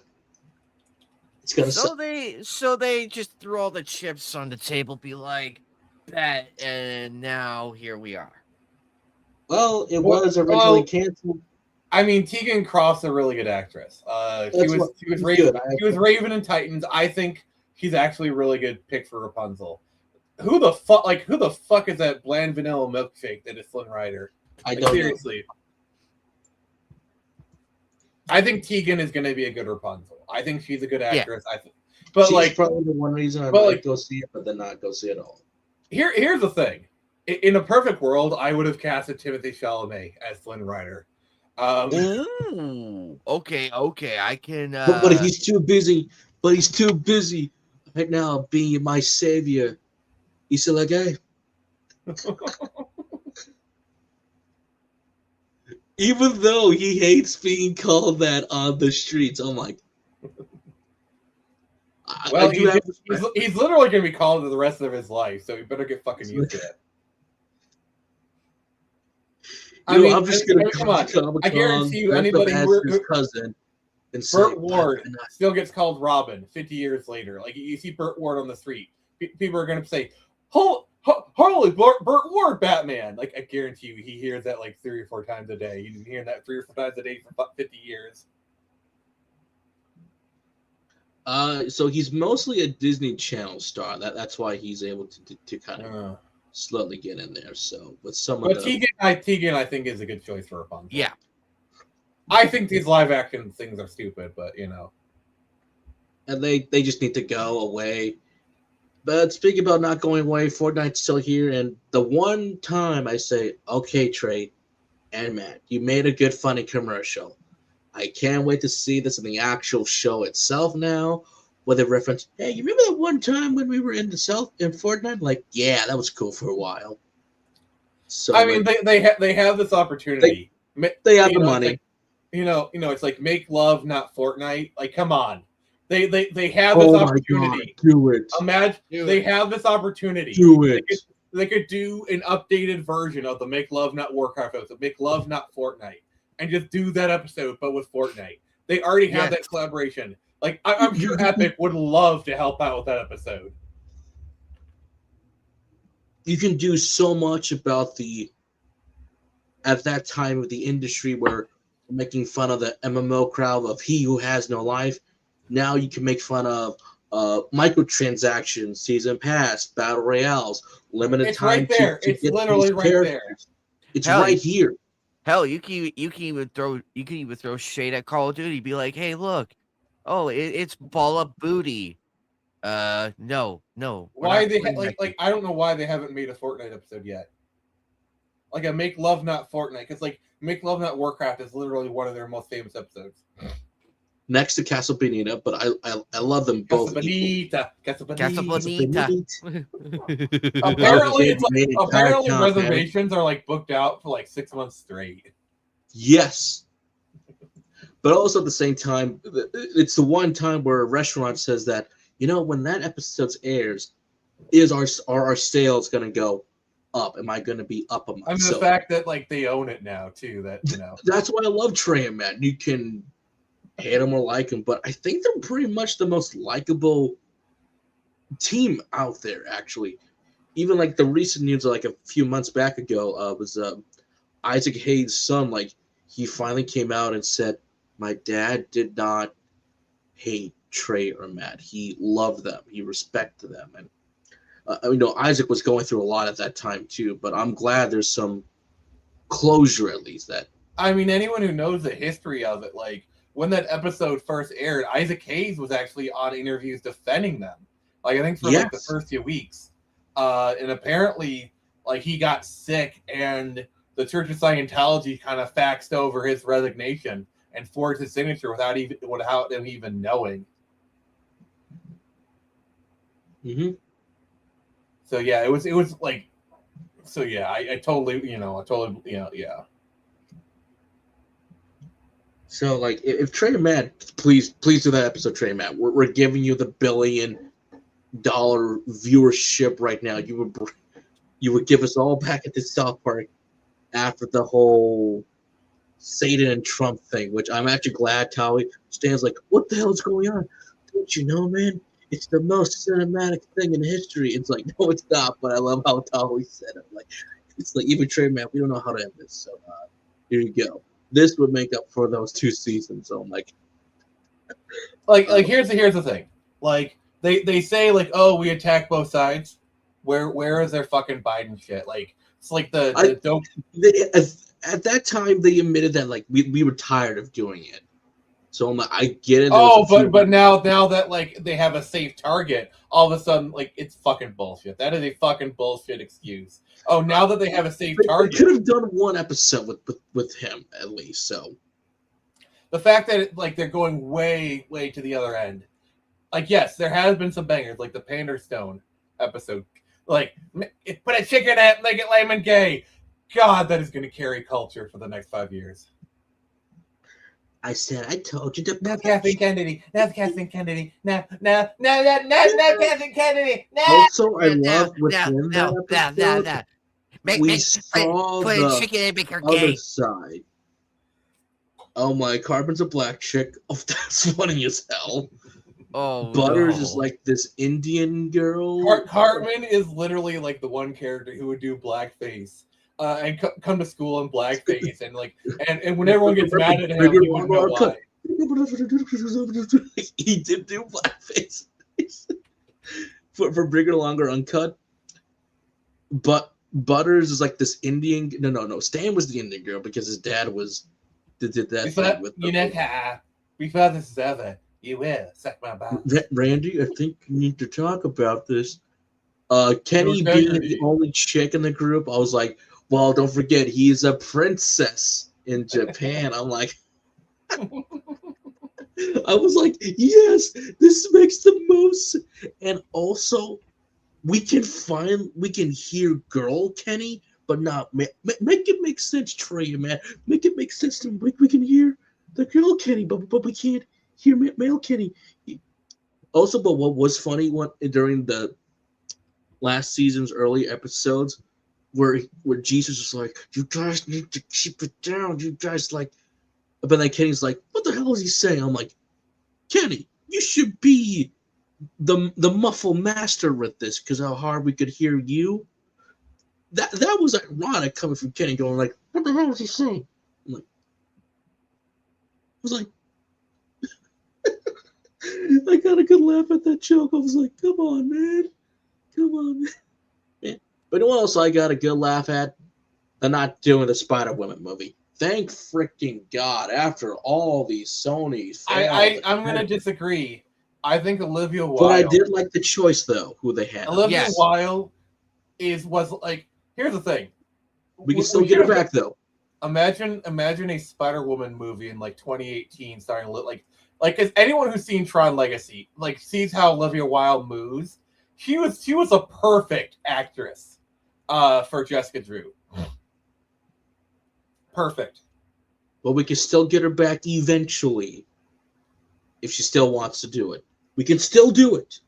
It's going to suck.
So they just threw all the chips on the table, be like, bet, and now here we are.
Well, it was originally canceled.
I mean, Tegan Croft's a really good actress. She was Raven in Titans. I think she's actually a really good pick for Rapunzel. Who the fuck is that bland vanilla milkshake that is Flynn Rider?
I don't
seriously. I think Tegan is going to be a good Rapunzel. I think she's a good actress.
Yeah.
But she's probably the one reason I might go see it, but then not go see it all.
Here's the thing. In a perfect world, I would have casted Timothée Chalamet as Flynn Rider.
Ooh, okay, I can.
But he's too busy. Right now, being my savior. He's like, hey. Even though he hates being called that on the streets, I'm like.
Well, he's literally going to be called it the rest of his life, so he better get fucking used to it.
I'm just going to
come on. I guarantee you, anybody
his cousin and
Burt Ward still gets called Robin 50 years later. Like, you see Burt Ward on the street, people are going to say, "Holy Burt Ward, Batman!" Like, I guarantee you, he hears that like 3 or 4 times a day. He's been hearing that 3 or 4 times a day for 50 years.
So he's mostly a Disney Channel star. That's why he's able to kind of slowly get in there. So, but Tegan,
I think is a good choice for Rapunzel.
Yeah,
I think these live action things are stupid, but you know,
and they just need to go away. But speaking about not going away, Fortnite's still here, and the one time I say, okay, Trey and Matt, you made a good, funny commercial. I can't wait to see this in the actual show itself now, where they reference, hey, you remember that one time when we were in Fortnite? Like, yeah, that was cool for a while. So
I mean, they have this opportunity.
They have the money.
It's like make love, not Fortnite. Like, come on. They have this opportunity.
God, do it.
Imagine they have this opportunity.
Do it.
They could do an updated version of the Make Love Not Warcraft episode, Make Love Not Fortnite, and just do that episode, but with Fortnite. They already have that collaboration. Like, I'm sure Epic would love to help out with that episode.
you can do so much about at that time of the industry where making fun of the MMO crowd of he who has no life. Now you can make fun of microtransactions, season pass, battle royales, limited
It's
time
right there.
to
It's
get
literally
these
right
characters.
there.
It's
Hell,
right here.
Hell, you can even throw shade at Call of Duty. Be like, hey, look, oh, it's ball up booty. No, we're
Why
not
they
playing that game.
I don't know why they haven't made a Fortnite episode yet. Like a Make Love Not Fortnite, because like Make Love Not Warcraft is literally one of their most famous episodes.
Next to Castlevania, but I love them both.
Casa
Bonita.
Apparently reservations are like booked out for like 6 months straight.
Yes. But also at the same time, it's the one time where a restaurant says that, when that episode airs, are our sales going to go up? Am I going to be up a month?
I mean, the fact that like they own it now too, that
That's why I love Trey and Matt. You can hate them or like them, but I think they're pretty much the most likable team out there, actually. Even like the recent news, like a few months back ago, was Isaac Hayes' son. Like he finally came out and said, "My dad did not hate Trey or Matt. He loved them. He respected them." And Isaac was going through a lot at that time too. But I'm glad there's some closure at least. That
I mean, anyone who knows the history of it, like when that episode first aired, Isaac Hayes was actually on interviews defending them. Like I think for like the first few weeks, and apparently like he got sick, and the Church of Scientology kind of faxed over his resignation and forged his signature without him even knowing.
Mm-hmm.
So yeah, it was like, so yeah, I totally, yeah.
So like, if Trey and Matt, please do that episode, Trey and Matt. We're giving you the $1 billion viewership right now. You would give us all back at the South Park after the whole Satan and Trump thing, which I'm actually glad Tawi stands like, what the hell is going on? Don't you know, man? It's the most cinematic thing in history. It's like, no, it's not. But I love how Tawi said it. Like, it's like even Trey and Matt, we don't know how to end this. So here you go. This would make up for those 2 seasons. So I'm like,
here's the thing. Like they say like, oh, we attack both sides. Where is their fucking Biden shit? Like it's like the dope.
At that time, they admitted that like we were tired of doing it. So I'm like, I get it.
Oh, but now that like they have a safe target, all of a sudden like it's fucking bullshit. That is a fucking bullshit excuse. Oh, now that they have a safe target,
they could have done one episode with him at least. So
the fact that like they're going way to the other end, like yes, there has been some bangers like the Panderstone episode, like put a chicken at, make it lame and gay. God, that is going to carry culture for the next 5 years.
I said, I told you to.
No Kathleen Kennedy. No Kathleen Kennedy. No Kathleen Kennedy. No.
Also, I love within that episode, we saw the
chicken and make her
other
gay.
side. Oh my, Carbon's a black chick. Oh, that's funny as hell.
Oh,
Butters
no.
is like this Indian girl.
Cartman is literally like the one character who would do blackface. And come to school in blackface, and like, and when everyone gets mad at him, he wouldn't know why.
He did do blackface for Bigger, Longer, Uncut. But Butters is like this Indian. No. Stan was the Indian girl because his dad did that thing with.
Before this is over, you will suck my butt.
Randy, I think you need to talk about this. Kenny being the only chick in the group, I was like, well, don't forget, he's a princess in Japan. I'm like, I was like, yes, this makes the most. And also, we can hear girl Kenny, but not make it make sense, Trey, man. Make it make sense. We can hear the girl Kenny, but we can't hear male Kenny. Also, but what was funny during the last season's early episodes, where Jesus was like, you guys need to keep it down. You guys like, but then Kenny's like, what the hell is he saying? I'm like, Kenny, you should be the muffle master with this, because how hard we could hear you. that was ironic coming from Kenny, going like, "What the hell was he saying?" I'm like, I was like, I got a good laugh at that joke. I was like, "Come on, man, come on, man." But you know what else I got a good laugh at? They're not doing the Spider-Woman movie. Thank freaking God! After all these Sony's,
I'm gonna disagree. I think Olivia Wilde.
But I did like the choice though, who they had.
Olivia Wilde was like. Here's the thing.
We can still get her back though.
Imagine a Spider-Woman movie in like 2018, starring like because anyone who's seen Tron Legacy like sees how Olivia Wilde moves. She was a perfect actress for Jessica Drew. Perfect.
But we can still get her back eventually if she still wants to do it. We can still do it.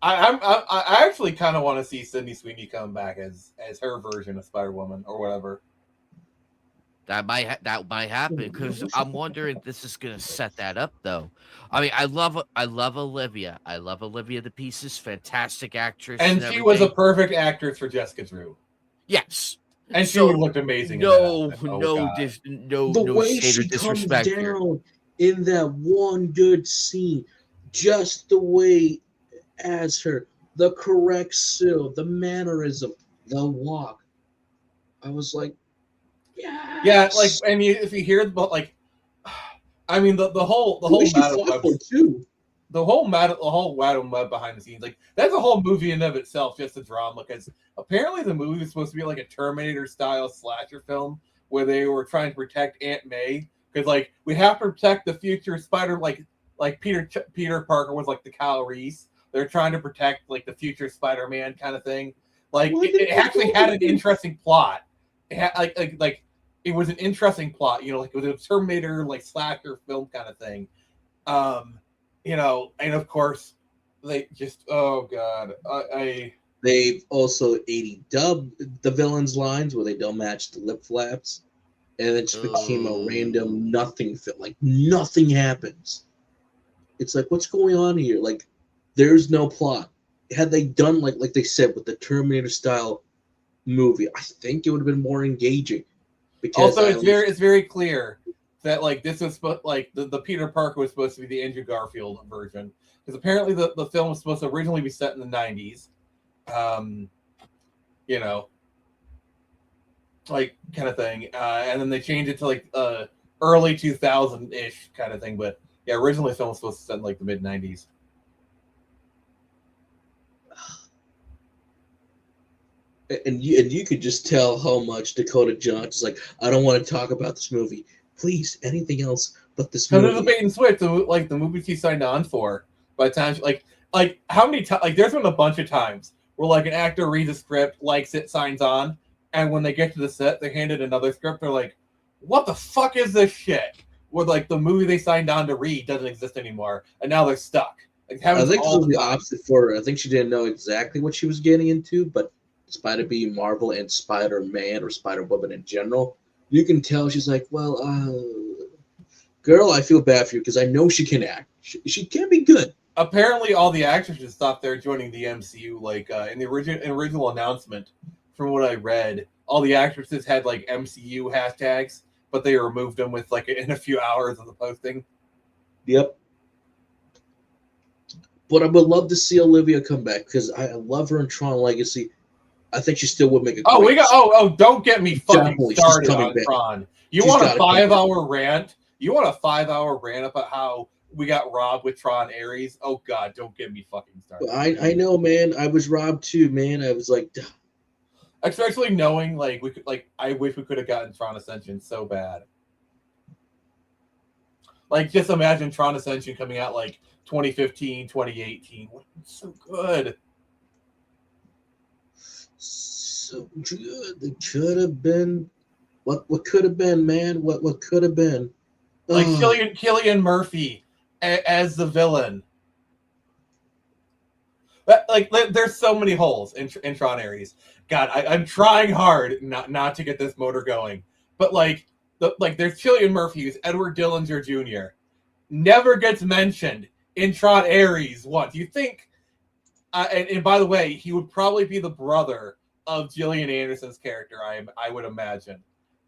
I actually kind of want to see Sydney Sweeney come back as her version of Spider-Woman or whatever.
That might happen because I'm wondering if this is gonna set that up though. I mean, I love Olivia. I love Olivia the Pieces, fantastic actress,
and she was a perfect actress for Jessica Drew.
Yes,
and she would have looked amazing.
No
the way she comes down
here.
In that one good scene, just the way as her, the correct suit, the mannerism, the walk. I was like, yes.
Yeah, like, and if you hear about like, I mean the whole Madam Web behind the scenes, like that's a whole movie in of itself, just a drama. Because apparently the movie was supposed to be like a Terminator style slasher film where they were trying to protect Aunt May, because like we have to protect the future Spider, like Peter Parker was like the Kyle Reese. They're trying to protect like the future Spider-Man kind of thing. Like it actually had an interesting plot. It had like it was an interesting plot, you know, like it was a Terminator like slasher film kind of thing. You know, and of course they just
they've also 80 dubbed the villains' lines where they don't match the lip flaps, and it just became a random nothing fit. Like nothing happens. It's like, what's going on here? Like, there's no plot. Had they done like they said with the Terminator style movie, I think it would have been more engaging.
Because also, it's very clear that like this was like the Peter Parker was supposed to be the Andrew Garfield version, because apparently the film was supposed to originally be set in the 90s, you know, like kind of thing, and then they changed it to like early 2000-ish kind of thing. But yeah, originally the film was supposed to set in like the mid 90s.
And you could just tell how much Dakota Johnson is like, I don't want to talk about this movie. Please, anything else but this movie.
Because there's a bait and switch, like the movies he signed on for. By the time, like how many times? Like there's been a bunch of times where like an actor reads a script, likes it, signs on, and when they get to the set, they're handed another script. They're like, "What the fuck is this shit?" Where like the movie they signed on to read doesn't exist anymore, and now they're stuck. Like,
I think this was the opposite for her. I think she didn't know exactly what she was getting into, but despite it being Marvel and Spider-Man or Spider-Woman in general, you can tell she's like, well, girl, I feel bad for you because I know she can act. She can be good.
Apparently, all the actresses stopped there joining the MCU. Like in the original announcement, from what I read, all the actresses had like MCU hashtags, but they removed them with like in a few hours of the posting.
Yep. But I would love to see Olivia come back because I love her in Tron Legacy. I think she still would make a great
don't get me fucking started on Tron. You want a 5-hour rant? You want a 5-hour rant about how we got robbed with Tron Ares? Oh God, don't get me fucking started.
I know, man. I was robbed too, man. I was like,
especially knowing like we could I wish we could have gotten Tron Ascension so bad. Like just imagine Tron Ascension coming out like 2015, 2018. It's so good.
So good. It could have been what could have been, man. What could have been.
Like Cillian Murphy as the villain. Like there's so many holes in Tron Ares. God, I'm trying hard not to get this motor going. But like there's Cillian Murphy, who's Edward Dillinger Jr. Never gets mentioned in Tron Ares once. You think and by the way, he would probably be the brother of Gillian Anderson's character, I would imagine.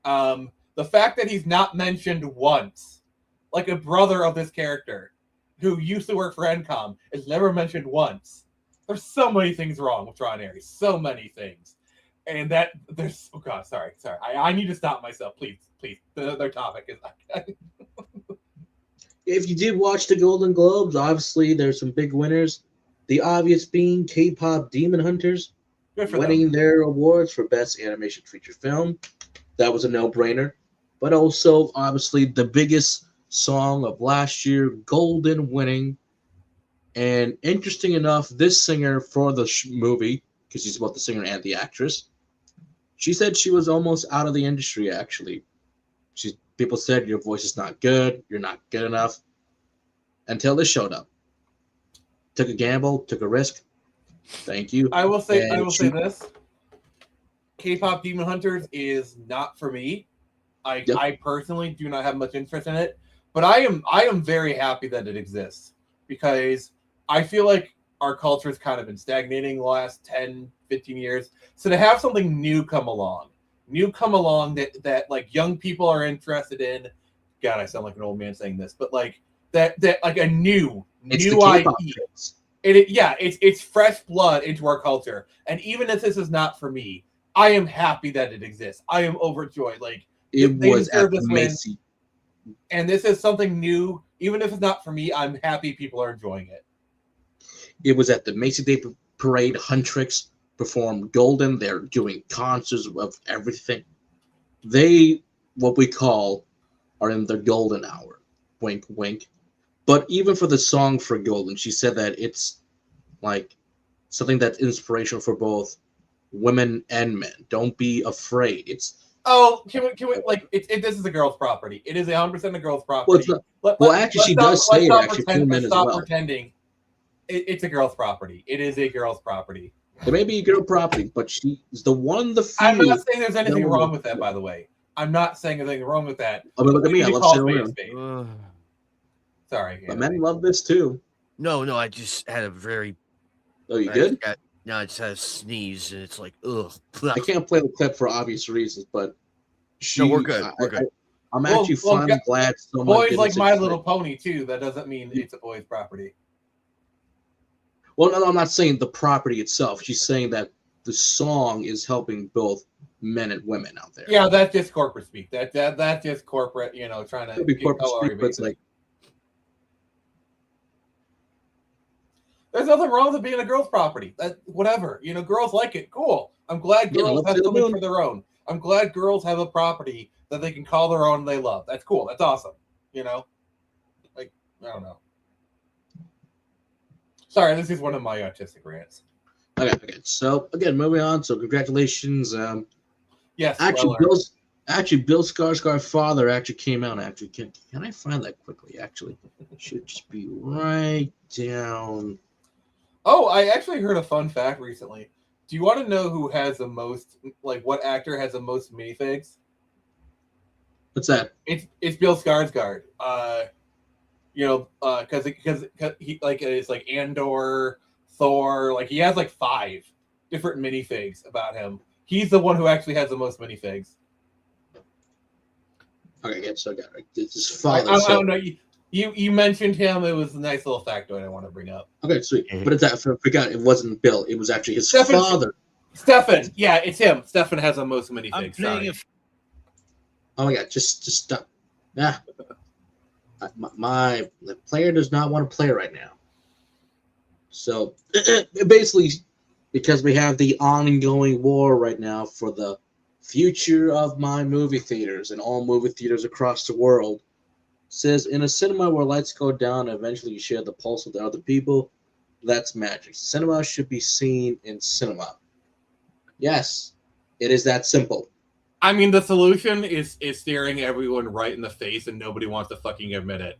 The fact that he's not mentioned once, like a brother of this character who used to work for NCOM, is never mentioned once. There's so many things wrong with Ron Aries. So many things. And that there's oh god, sorry. I need to stop myself, please. Their topic is
If you did watch the Golden Globes, obviously there's some big winners. The obvious being K-pop Demon Hunters winning their awards for Best Animation Feature Film. That was a no-brainer. But also, obviously, the biggest song of last year, Golden, winning. And interesting enough, this singer for the movie, because she's both the singer and the actress, she said she was almost out of the industry, actually. People said, your voice is not good, you're not good enough, until this showed up. Took a gamble, took a risk. Thank you.
I will say this. K-pop Demon Hunters is not for me. I personally do not have much interest in it, but I am very happy that it exists, because I feel like our culture has kind of been stagnating the last 10, 15 years. So to have something new come along that like young people are interested in, God, I sound like an old man saying this, but like that like a new IP. It's fresh blood into our culture. And even if this is not for me, I am happy that it exists. I am overjoyed. Like
it was at the Macy.
And this is something new. Even if it's not for me, I'm happy people are enjoying it.
It was at the Macy Day Parade. Huntrix performed Golden. They're doing concerts of everything. They, what we call, are in their golden hour. Wink, wink. But even for the song for Golden, she said that it's like something that's inspirational for both women and men. Don't be afraid.
Can we like this is a girl's property. It is 100% a girl's property.
Actually, she does say it actually for men as well.
Stop pretending. It's a girl's property. It is a girl's property.
It may be a girl property, but she's the one, the few.
I'm not saying there's anything wrong with that, by the way. I'm not saying there's anything wrong with that.
I mean, look at me. I love Sailor Moon.
Sorry.
But men love this too.
No, I just had a very...
Oh, you good?
No, I just had a sneeze, and it's like, ugh.
I can't play the clip for obvious reasons, but
no, we're good. We're good.
I'm actually finally glad someone
boys like My Little Pony, too. That doesn't mean it's a boy's property.
Well, no, I'm not saying the property itself. She's saying that the song is helping both men and women out there.
Yeah, that's just corporate speak. That's just corporate, trying to
be corporate speak, but it's like...
There's nothing wrong with it being a girl's property. Whatever. Girls like it. Cool. I'm glad girls have something for their own. I'm glad girls have a property that they can call their own and they love. That's cool. That's awesome. Like, I don't know. Sorry, this is one of my autistic rants.
Okay. So, again, moving on. So, congratulations.
Yes.
Actually, Bill Skarsgård's father actually came out. Actually, can I find that quickly? Actually, it should just be right down.
Oh, I actually heard a fun fact recently. Do you want to know who has the most, like, what actor has the most minifigs?
What's that?
It's Bill Skarsgård. Because he it's like Andor, Thor, like he has like 5 different minifigs about him. He's the one who actually has the most minifigs.
Okay, so I got it. It's his father.
I don't know. You mentioned him. It was a nice little factoid I want to bring up.
Okay, sweet. But I forgot it wasn't Bill. It was actually his father.
Stefan. Yeah, it's him. Stefan has the most minifigs.
Oh my god! Just stop. Yeah. My player does not want to play right now. So basically, because we have the ongoing war right now for the future of my movie theaters and all movie theaters across the world, says in a cinema where lights go down and eventually you share the pulse with other people, that's magic. Cinema should be seen in cinema. Yes, it is that simple.
I mean, the solution is staring everyone right in the face and nobody wants to fucking admit it.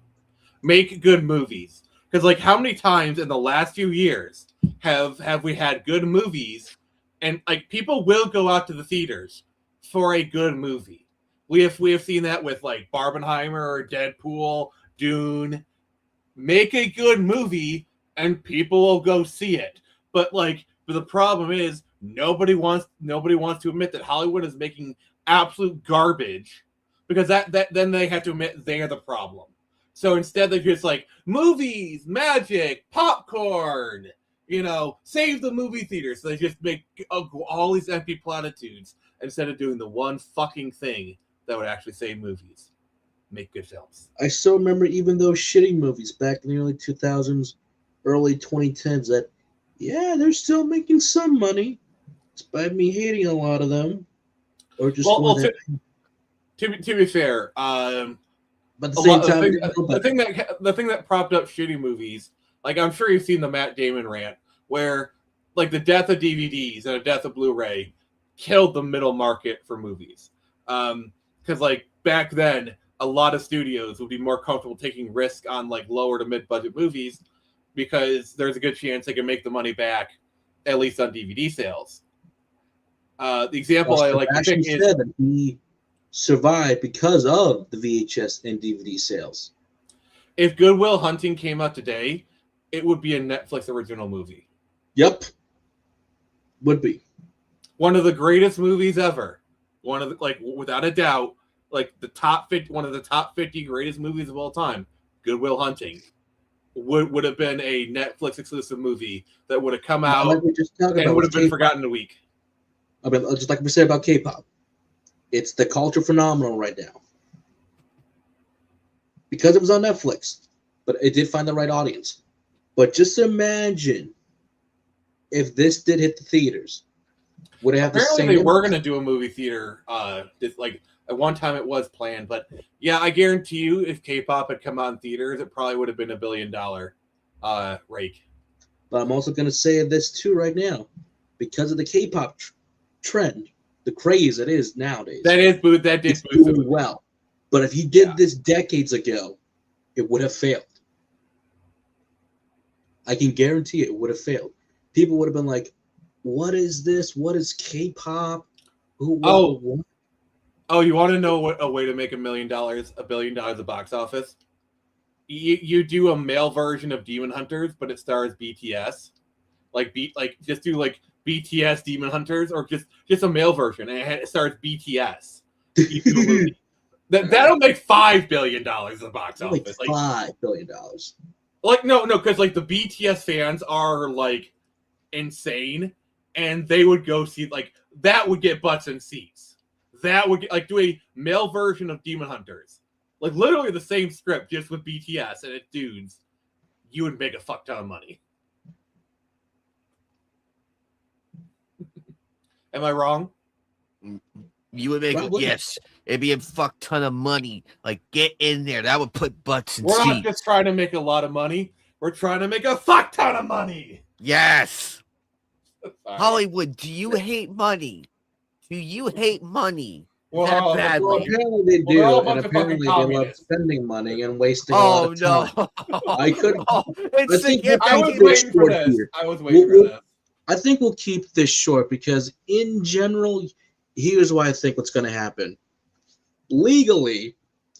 Make good movies. Because, like, how many times in the last few years have we had good movies and, like, people will go out to the theaters for a good movie. We have seen that with, like, Barbenheimer, Deadpool, Dune. Make a good movie and people will go see it. But the problem is Nobody wants to admit that Hollywood is making absolute garbage, because then they have to admit they are the problem. So instead, they're just like, movies, magic, popcorn, save the movie theater. So they just make all these empty platitudes instead of doing the one fucking thing that would actually save movies. Make good films.
I still remember even those shitty movies back in the early 2000s, early 2010s that, yeah, they're still making some money, despite me hating a lot of them. Or just
to be fair,
but at the same time,
the thing that propped up shitty movies, like I'm sure you've seen the Matt Damon rant, where like the death of DVDs and the death of Blu-ray killed the middle market for movies. Because like back then, a lot of studios would be more comfortable taking risk on like lower to mid-budget movies because there's a good chance they can make the money back, at least on DVD sales. The example I like to pick is
that he survived because of the VHS and DVD sales.
If Good Will Hunting came out today, it would be a Netflix original movie.
Yep. Would be.
One of the greatest movies ever. One of the, like, without a doubt, like one of the top 50 greatest movies of all time. Good Will Hunting would have been a Netflix exclusive movie that would have come out and would have been forgotten in a week.
I mean, just like we said about K-pop, it's the culture phenomenon right now because it was on Netflix, but it did find the right audience. But just imagine if this did hit the theaters, would it have
Apparently
the same?
They were going to do a movie theater. Like at one time, it was planned, but yeah, I guarantee you, if K-pop had come out in theaters, it probably would have been $1 billion rake.
But I'm also going to say this too right now, because of the K-pop trend, the craze it is nowadays.
That did boost
doing well. But if he did this decades ago, it would have failed. I can guarantee it would have failed. People would have been like, "What is this? What is K-pop? What?
Oh, you want to know what a way to make $1 billion at box office? You do a male version of Demon Hunters, but it stars BTS. Just do like BTS Demon Hunters, or just a male version, and it stars BTS. That'll make $5 billion in the box office.
Like $5 billion.
Like no, because like the BTS fans are like insane, and they would go see that would get butts in seats. That would get, do a male version of Demon Hunters, like literally the same script, just with BTS and it's dudes. You would make a fuck ton of money. Am I wrong?
You would make yes. It'd be a fuck ton of money. Like, get in there. That would put butts in seats.
We're not just trying to make a lot of money. We're trying to make a fuck ton of money.
Yes.
Sorry.
Hollywood, do you hate money? Do you hate money?
Well, apparently they do, and apparently they love spending money and wasting a lot of time. I was waiting for this. I think we'll keep this short because, in general, here's why I think what's going to happen. Legally,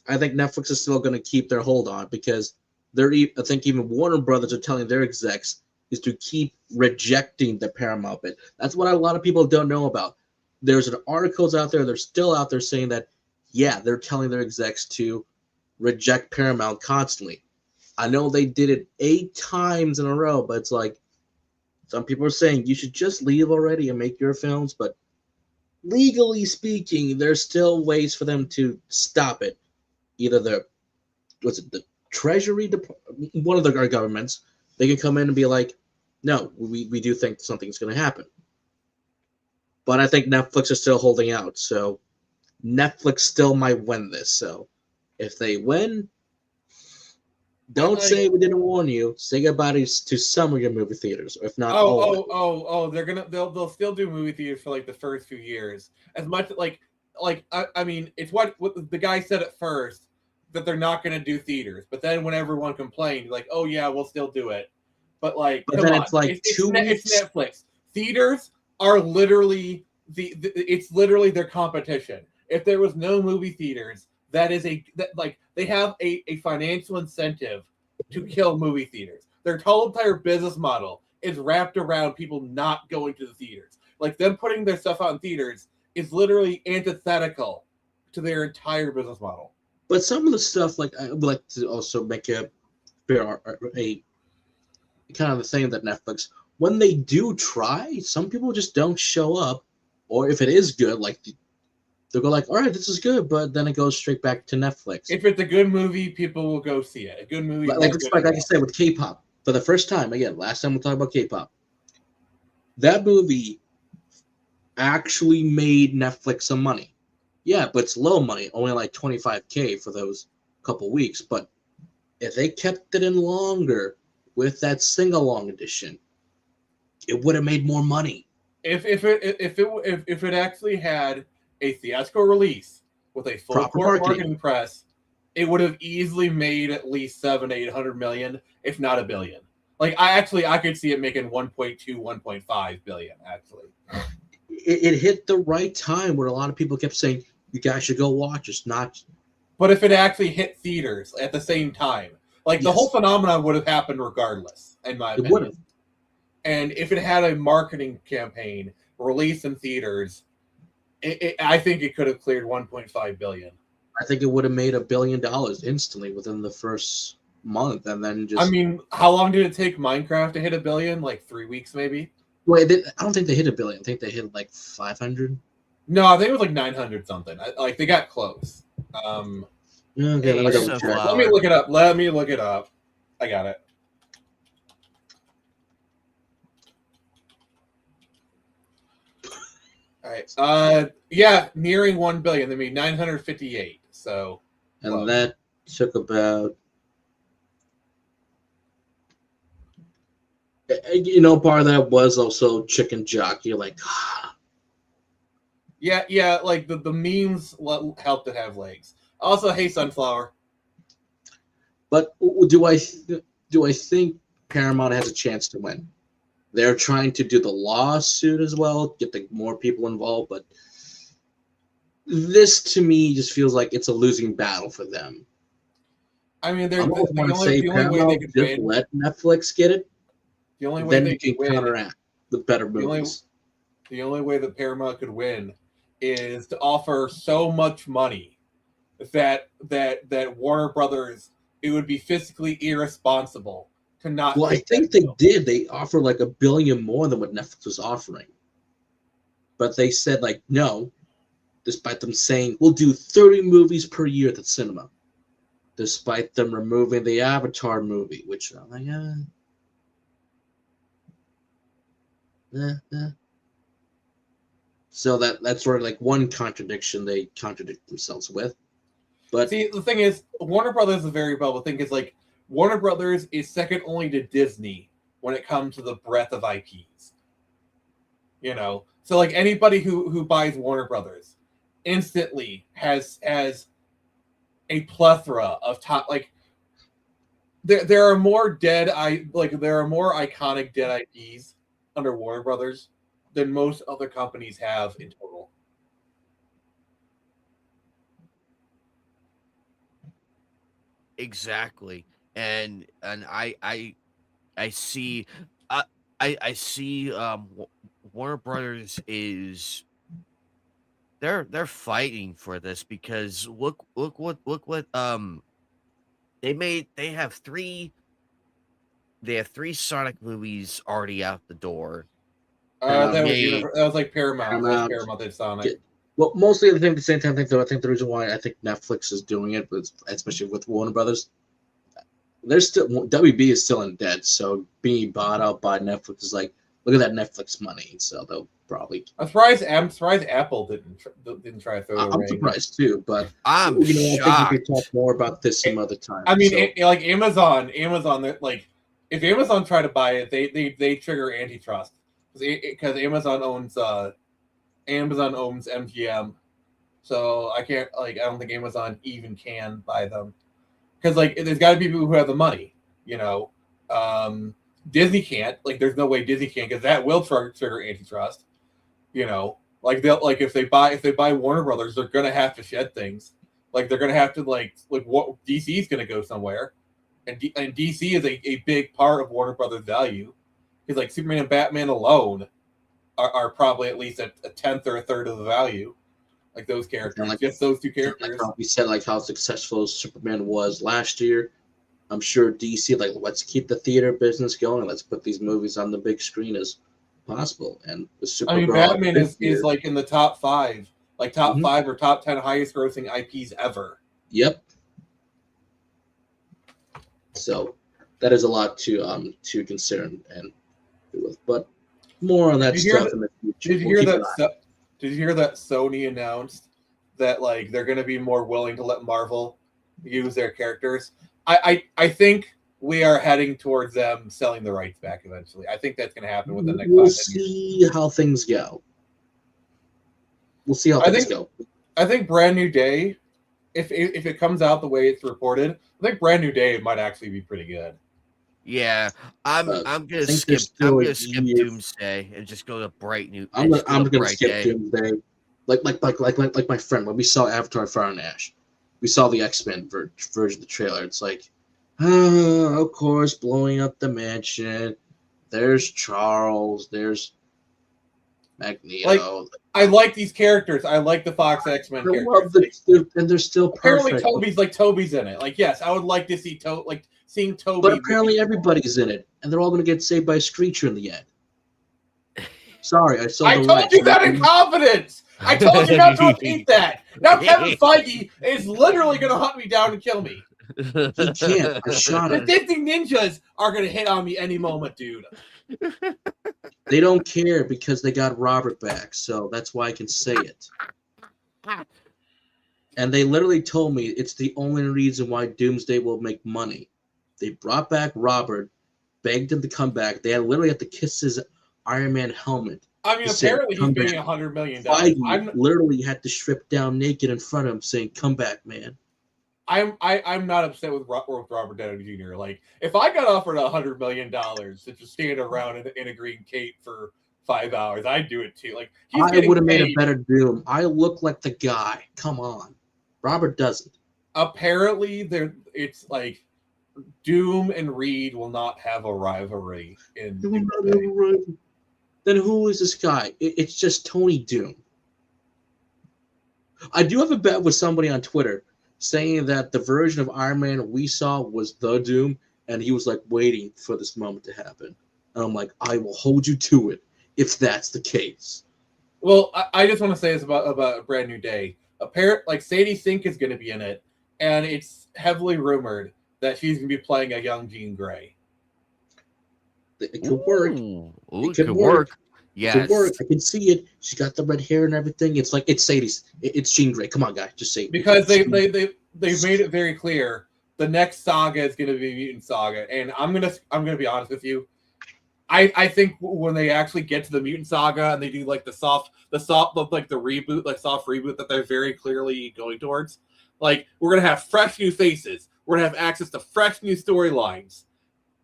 I think Netflix is still going to keep their hold on because I think even Warner Brothers are telling their execs is to keep rejecting the Paramount bid. That's what a lot of people don't know about. There's articles out there, they're still out there saying that, yeah, they're telling their execs to reject Paramount constantly. I know they did it 8 times in a row, but it's like, some people are saying you should just leave already and make your films, but legally speaking, there's still ways for them to stop it. Either the Treasury Department, one of our governments, they can come in and be like, no, we do think something's going to happen. But I think Netflix is still holding out, so Netflix still might win this. So if they win, don't say we didn't warn you. Say goodbye to some of your movie theaters, or if not all.
They'll still do movie theaters for like the first few years. As much I mean, it's what the guy said at first, that they're not going to do theaters, but then when everyone complained, like, oh yeah, we'll still do it. But it's Netflix. Theaters are literally it's literally their competition. If there was no movie theaters, they have a financial incentive to kill movie theaters. Their whole entire business model is wrapped around people not going to the theaters. Like them putting their stuff out in theaters is literally antithetical to their entire business model.
But some of the stuff, like I would like to also make a kind of the thing that Netflix, when they do try, some people just don't show up, or if it is good, like they'll go like, all right, this is good, but then it goes straight back to Netflix.
If it's a good movie, people will go see it. A good movie,
like I said with K-pop, for the first time, again, last time we'll talk about K-pop, that movie actually made Netflix some money. Yeah, but it's low money, only like $25K for those couple weeks. But if they kept it in longer with that sing-along edition, it would have made more money.
If it actually had a theatrical release with a full court marketing press, it would have easily made at least $700-800 million, if not $1 billion. Like I could see it making 1.2-1.5 billion. Actually,
it hit the right time where a lot of people kept saying, "You guys should go watch." It's not.
But if it actually hit theaters at the same time, like the whole phenomenon would have happened regardless, in my opinion.
It would have.
And if it had a marketing campaign released in theaters, I think it could have cleared 1.5 billion.
I think it would have made $1 billion instantly within the first month, and then just.
I mean, how long did it take Minecraft to hit $1 billion? Like 3 weeks, maybe.
Wait, I don't think they hit $1 billion. I think they hit like 500.
No, I think it was like 900 something. Like they got close.
Okay,
let me look it up. Let me look it up. I got it. All right. Yeah, nearing 1 billion. They made 958. So.
And that took about. Part of that was also Chicken Jockey. Like.
Yeah. Like the memes helped it have legs. Also, hey Sunflower.
But do I think Paramount has a chance to win? They're trying to do the lawsuit as well, get more people involved, but this to me just feels like it's a losing battle for them.
I mean,
the only way they could win, let Netflix get it.
The only way they
can counteract with better movies.
The only way that Paramount could win is to offer so much money that Warner Brothers, it would be physically irresponsible to not.
Well, I think they did. They offered like $1 billion more than what Netflix was offering, but they said like no, despite them saying we'll do 30 movies per year at the cinema, despite them removing the Avatar movie, which I'm like, So that's sort of like one contradiction they contradict themselves with. But
see, the thing is, Warner Brothers is a very bubble thing. It's like Warner Brothers is second only to Disney when it comes to the breadth of IPs. So like anybody who buys Warner Brothers instantly has a plethora of top. Like there are more there are more iconic dead IPs under Warner Brothers than most other companies have in total.
Exactly, and I see I see Warner Brothers is they're fighting for this because look what they have three Sonic movies already out the door.
That was like Paramount. That was Paramount did Sonic.
Well, mostly at the same time, I think the reason why I think Netflix is doing it, especially with Warner Brothers, WB is still in debt, so being bought out by Netflix is like, look at that Netflix money. So they'll probably.
I'm surprised Apple didn't try to throw.
I'm surprised too, but
I'm shocked.
I think we can talk more about this some other time.
I mean, like Amazon, like if Amazon tried to buy it, they trigger antitrust because Amazon owns MGM, so I don't think Amazon even can buy them because like there's got to be people who have the money, Disney can't. Like, there's no way Disney can because that will trigger antitrust. Like if they buy Warner Brothers, they're gonna have to shed things. Like they're gonna have to like what DC is gonna go somewhere, and DC is a big part of Warner Brothers' value because like Superman and Batman alone are probably at least a tenth or a third of the value. Like those characters,
like,
just those two characters.
Like how we said, like how successful Superman was last year. I'm sure DC let's keep the theater business going. Let's put these movies on the big screen as possible. And the Supergirl,
Batman is like in the top 5, like top 5 or top 10 highest grossing IPs ever.
Yep. So that is a lot to consider and do with, but more on that stuff in the future.
Did you hear that Sony announced that like they're going to be more willing to let Marvel use their characters? I think we are heading towards them selling the rights back eventually. I think that's going to happen within the next 5 years.
We'll see how things go. We'll see how things go.
I think Brand New Day, if it comes out the way it's reported, I think Brand New Day might actually be pretty good.
Yeah, I'm gonna skip Doomsday and just go to Bright New.
I'm gonna skip Doomsday, like my friend when we saw Avatar: Fire and Ash, we saw the X-Men version of the trailer. It's like, of course, blowing up the mansion. There's Charles. There's Magneto.
I like these characters. I like the Fox X-Men characters.
And they're still perfect.
Apparently, Toby's in it. Like, yes, I would like to see seeing Toby.
But apparently everybody's in it, and they're all going to get saved by Screecher in the end. Sorry, I
told you that in confidence. I told you not to repeat that. Now Kevin Feige is literally going to hunt me down and kill me.
He can't. I shot him.
The Disney ninjas are going to hit on me any moment, dude.
They don't care because they got Robert back, so that's why I can say it. And they literally told me it's the only reason why Doomsday will make money. They brought back Robert, begged him to come back. They literally had to kiss his Iron Man helmet.
I mean, apparently he's getting $100 million.
Feige literally had to strip down naked in front of him, saying, "Come back, man."
I'm not upset with Robert Downey Jr. Like, if I got offered $100 million to just stand around in a green cape for 5 hours, I'd do it too. Like,
I would have made a better Doom. I look like the guy. Come on, Robert doesn't.
Apparently, it's like Doom and Reed will not have a rivalry in.
Then who is this guy? It's just Tony Doom. I do have a bet with somebody on Twitter saying that the version of Iron Man we saw was the Doom, and he was like waiting for this moment to happen. And I'm like, I will hold you to it if that's the case.
Well, I just want to say this about Brand New Day. Like Sadie Sink is going to be in it, and it's heavily rumored that she's going to be playing a young Jean Grey.
It could work.
It could work. Yes.
It could work. I can see it. She's got the red hair and everything. It's like, it's Sadie's. It's Jean Grey. Come on, guys. Just say it.
Because they've made it very clear the next saga is going to be Mutant Saga. And I'm gonna be honest with you. I think when they actually get to the Mutant Saga and they do like the soft like the reboot, like soft reboot that they're very clearly going towards, like we're gonna have fresh new faces. We're gonna have access to fresh new storylines.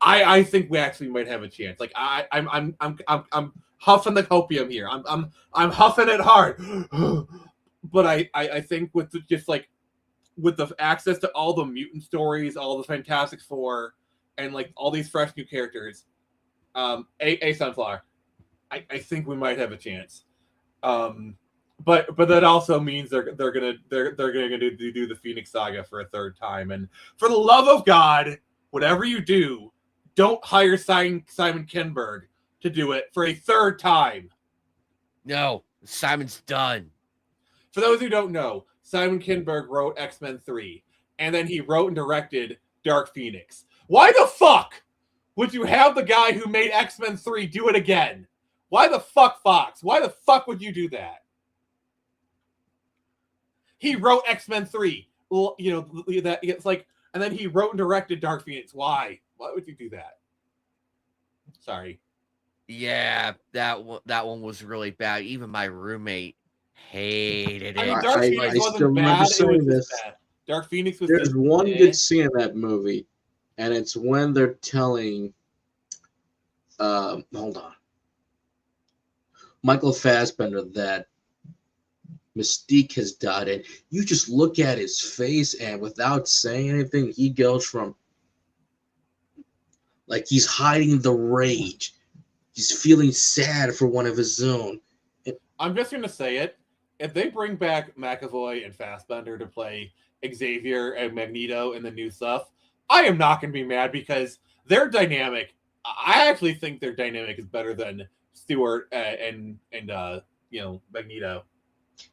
I think we actually might have a chance. Like I'm huffing the copium here. I'm huffing it hard. But I think with the access to all the mutant stories, all the Fantastic Four, and like all these fresh new characters, a Sunflower, I think we might have a chance. But that also means they're gonna do the Phoenix Saga for a third time. And for the love of God, whatever you do, don't hire Simon Kinberg to do it for a third time.
No, Simon's done.
For those who don't know, Simon Kinberg wrote X-Men 3, and then he wrote and directed Dark Phoenix. Why the fuck would you have the guy who made X-Men 3 do it again? Why the fuck, Fox? Why the fuck would you do that? He wrote X-Men 3. Well, you know, that it's like, and then he wrote and directed Dark Phoenix. Why? Why would you do that? Sorry.
Yeah, that one was really bad. Even my roommate hated it.
I mean, Dark Phoenix wasn't bad. It was just bad. Dark Phoenix was.
There's one good scene in that movie, and it's when they're telling. Hold on. Michael Fassbender that Mystique has died, and you just look at his face, and without saying anything, he goes from like he's hiding the rage. he's feeling sad for one of his own.
I'm just gonna say it. If they bring back McAvoy and Fassbender to play Xavier and Magneto in the new stuff, I am not gonna be mad because their dynamic. I actually think their dynamic is better than Stewart and Magneto.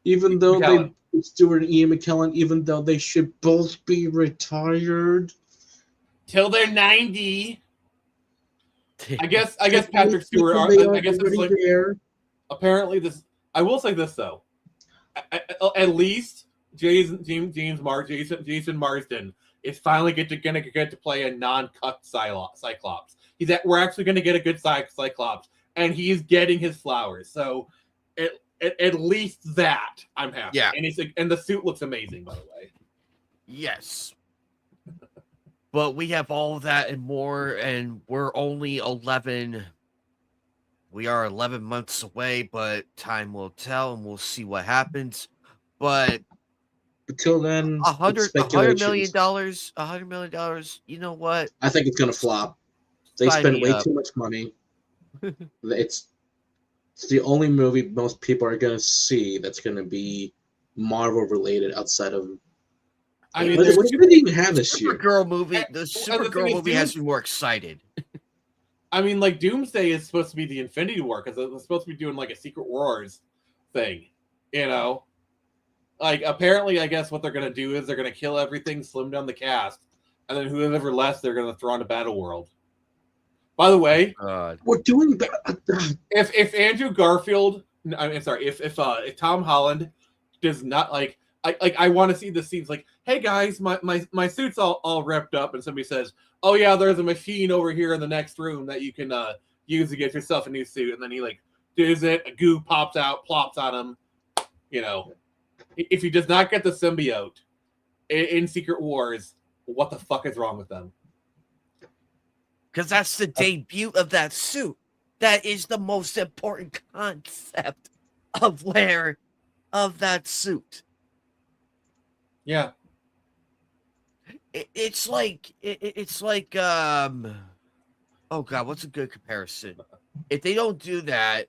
Even though Stewart and Ian McKellen, even though they should both be retired
till they're 90. I guess Patrick Stewart. I guess it's like
there.
Apparently this. I will say this though. At least Jason Marsden is finally gonna get to play a non-cut Cyclops. We're actually gonna get a good Cyclops, and he's getting his flowers. So at least that I'm happy.
Yeah,
and the suit looks amazing, by the way.
Yes. But we have all of that and more, and we're only 11. We are 11 months away, but time will tell, and we'll see what happens. But
until then,
$100 million, $100 million. You know what?
I think it's gonna flop. They spent way too much money. It's the only movie most people are gonna see that's gonna be Marvel related outside of.
I mean,
what do they even have this year?
Supergirl movie. The Supergirl movie has me more excited.
I mean, like Doomsday is supposed to be the Infinity War because it's supposed to be doing like a Secret Wars thing, Like apparently, I guess what they're gonna do is they're gonna kill everything, slim down the cast, and then whoever left, they're gonna throw into Battle World. By the way,
we're doing
if Andrew Garfield, I'm sorry, if Tom Holland does not I want to see the scenes like, hey guys, my suit's all ripped up, and somebody says, oh yeah, there's a machine over here in the next room that you can use to get yourself a new suit, and then he does it, a goo pops out, plops on him. If he does not get the symbiote in Secret Wars, what the fuck is wrong with them?
Because that's the debut of that suit. That is the most important concept of that suit.
Yeah.
It's like oh god, what's a good comparison? If they don't do that,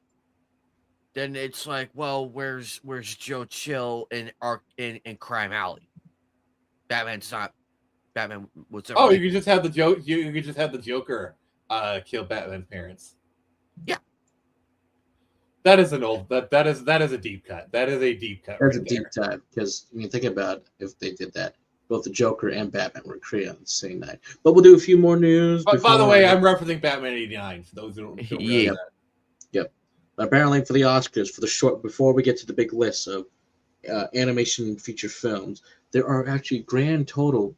then it's like, well, where's Joe Chill in Crime Alley? Batman's not Batman.
Oh, you could just have the joke. You could just have the Joker kill Batman's parents.
Yeah,
that is that is a deep cut. That is a deep cut.
That's a deep cut because when you think about if they did that, both the Joker and Batman were created on the same night. But we'll do a few more news.
But by the way, I'm referencing Batman '89 for those who don't know that.
Yep. But apparently, for the Oscars, for the short, before we get to the big list of animation feature films, there are actually a grand total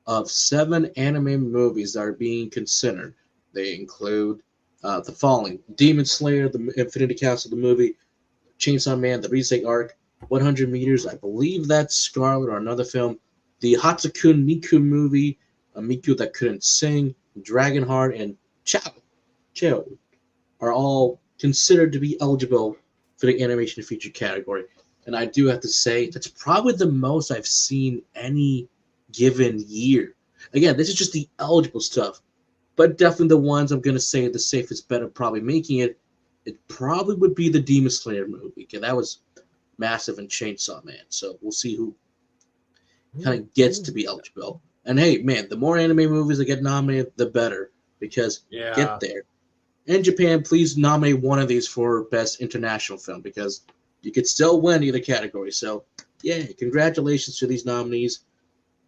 of 7 anime movies that are being considered. They include the following: Demon Slayer, the Infinity Castle, the movie, Chainsaw Man, the Rizai Arc, 100 Meters, I believe that's Scarlet or another film, the Hatsukun Miku movie, a Miku that couldn't sing, Dragonheart, and Chao are all considered to be eligible for the animation feature category. And I do have to say, that's probably the most I've seen any given year. Again, this is just the eligible stuff, but definitely the ones I'm going to say the safest bet of probably making it probably would be the Demon Slayer movie. Okay, that was massive in Chainsaw Man, so we'll see who kind of gets to be eligible. And hey, man, the more anime movies that get nominated, the better, because get there. In Japan, please nominate one of these for Best International Film, because you could still win either category. So, yeah, congratulations to these nominees.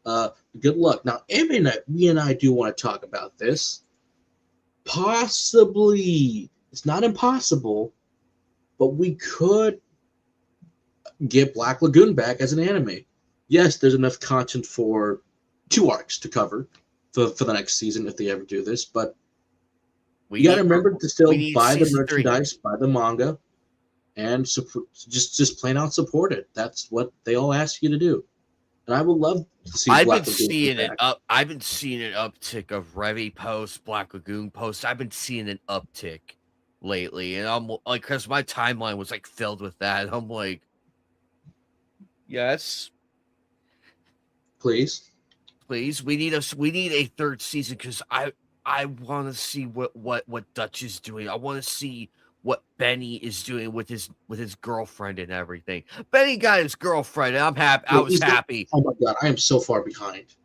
Good luck. Now, Anime Night, we and I do want to talk about this. Possibly, it's not impossible, but we could get Black Lagoon back as an anime. Yes, there's enough content for 2 arcs to cover for the next season if they ever do this, but you got to remember to still buy the merchandise, buy the manga, and just plain out support it. That's what they all ask you to do. And I would love to see.
I've been seeing it up. I've been seeing an uptick of Revy posts, Black Lagoon posts. I've been seeing an uptick lately, and I'm like, because my timeline was like filled with that. I'm like, yes,
please,
we need a third season, because I want to see what Dutch is doing. I want to see what Benny is doing with his girlfriend and everything. Benny got his girlfriend, and I'm happy. I was happy.
Oh my god, I am so far behind.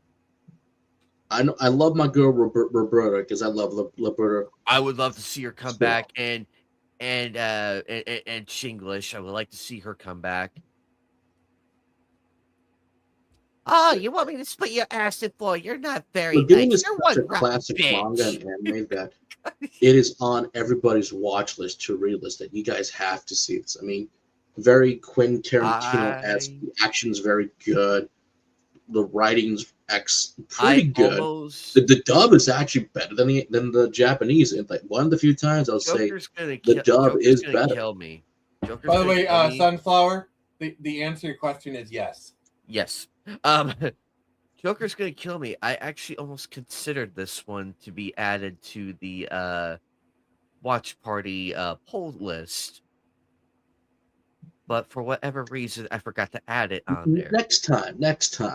I know, I love my girl Roberta because I love Roberta.
I would love to see her come back and Chinglish. I would like to see her come back. Oh, you want me to split your acid for? You're not very
Lagoon
nice.
is
You're
such a
one
classic
bitch.
manga and anime that it is on everybody's watch list to read list that you guys have to see this. I mean, very Quentin Tarantino-esque. The action's very good. The writing's pretty good. The dub is actually better than the Japanese. And like one of the few times I'll say the dub is better.
Kill me.
By the way, Sunflower, the answer to your question is yes.
Yes. Joker's gonna kill me. I actually almost considered this one to be added to the watch party poll list, but for whatever reason, I forgot to add it on there.
Next time.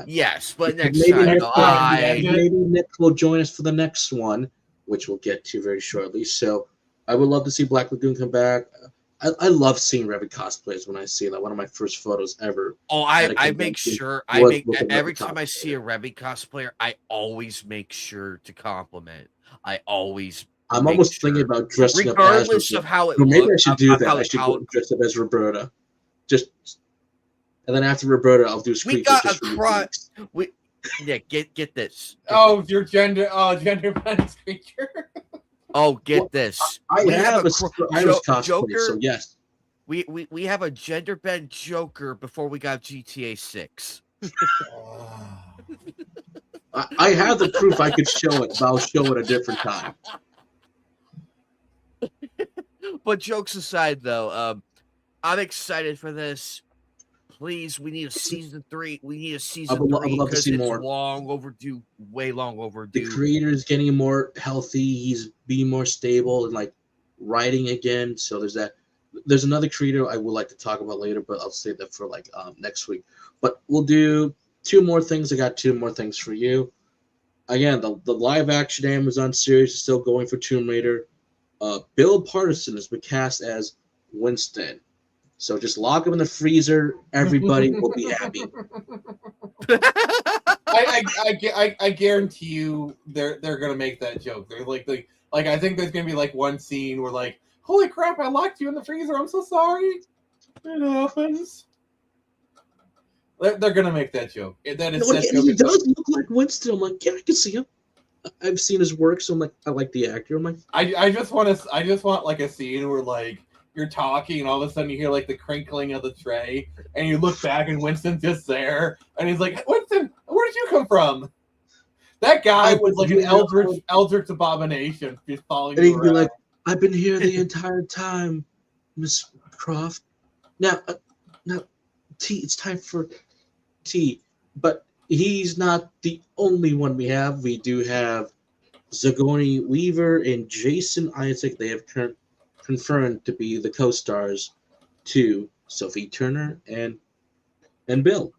Yes, but
maybe
maybe
Nick will join us for the next one, which we'll get to very shortly. So I would love to see Black Lagoon come back. I love seeing Revy cosplays when I see that. One of my first photos ever.
Oh, I make sure every time I see a Revy cosplayer, I always make sure to compliment. I'm almost
thinking about dressing up
regardless of how it looks.
Maybe I should do that. I should go dress up as Roberta. And then after Roberta, I'll do Screecher.
We got a crotch. Get this.
Your gender bent Screecher.
Oh, get this.
I have a Irish cosplay, so yes.
We have a gender bent Joker before we got GTA 6.
I have the proof I could show it, but I'll show it a different time.
But jokes aside, though, I'm excited for this. Please, we need a season 3. We need a season 3 because it's long overdue, way long overdue.
The creator is getting more healthy. He's being more stable and like writing again. So there's that. There's another creator I would like to talk about later, but I'll save that for like next week. But we'll do 2 more things. I got 2 more things for you. Again, the live action Amazon series is still going for Tomb Raider. Bill Partisan has been cast as Winston. So just lock him in the freezer. Everybody will be happy.
I guarantee you they're gonna make that joke. They're like I think there's gonna be like one scene where like, holy crap, I locked you in the freezer. I'm so sorry. It happens. They're gonna make that joke. That is.
He does look like Winston. I'm like, yeah, I can see him. I've seen his work, so I'm like, I like the actor. I'm like,
I just want like a scene where like you're talking and all of a sudden you hear like the crinkling of the tray and you look back and Winston's just there and he's like, Winston, where did you come from? That guy was like an eldritch abomination just following you around. And he'd be like,
I've been here the entire time, Miss Croft. Now, tea. It's time for tea. But he's not the only one we have. We do have Sigourney Weaver and Jason Isaac. They have confirmed to be the co-stars to Sophie Turner and Bill.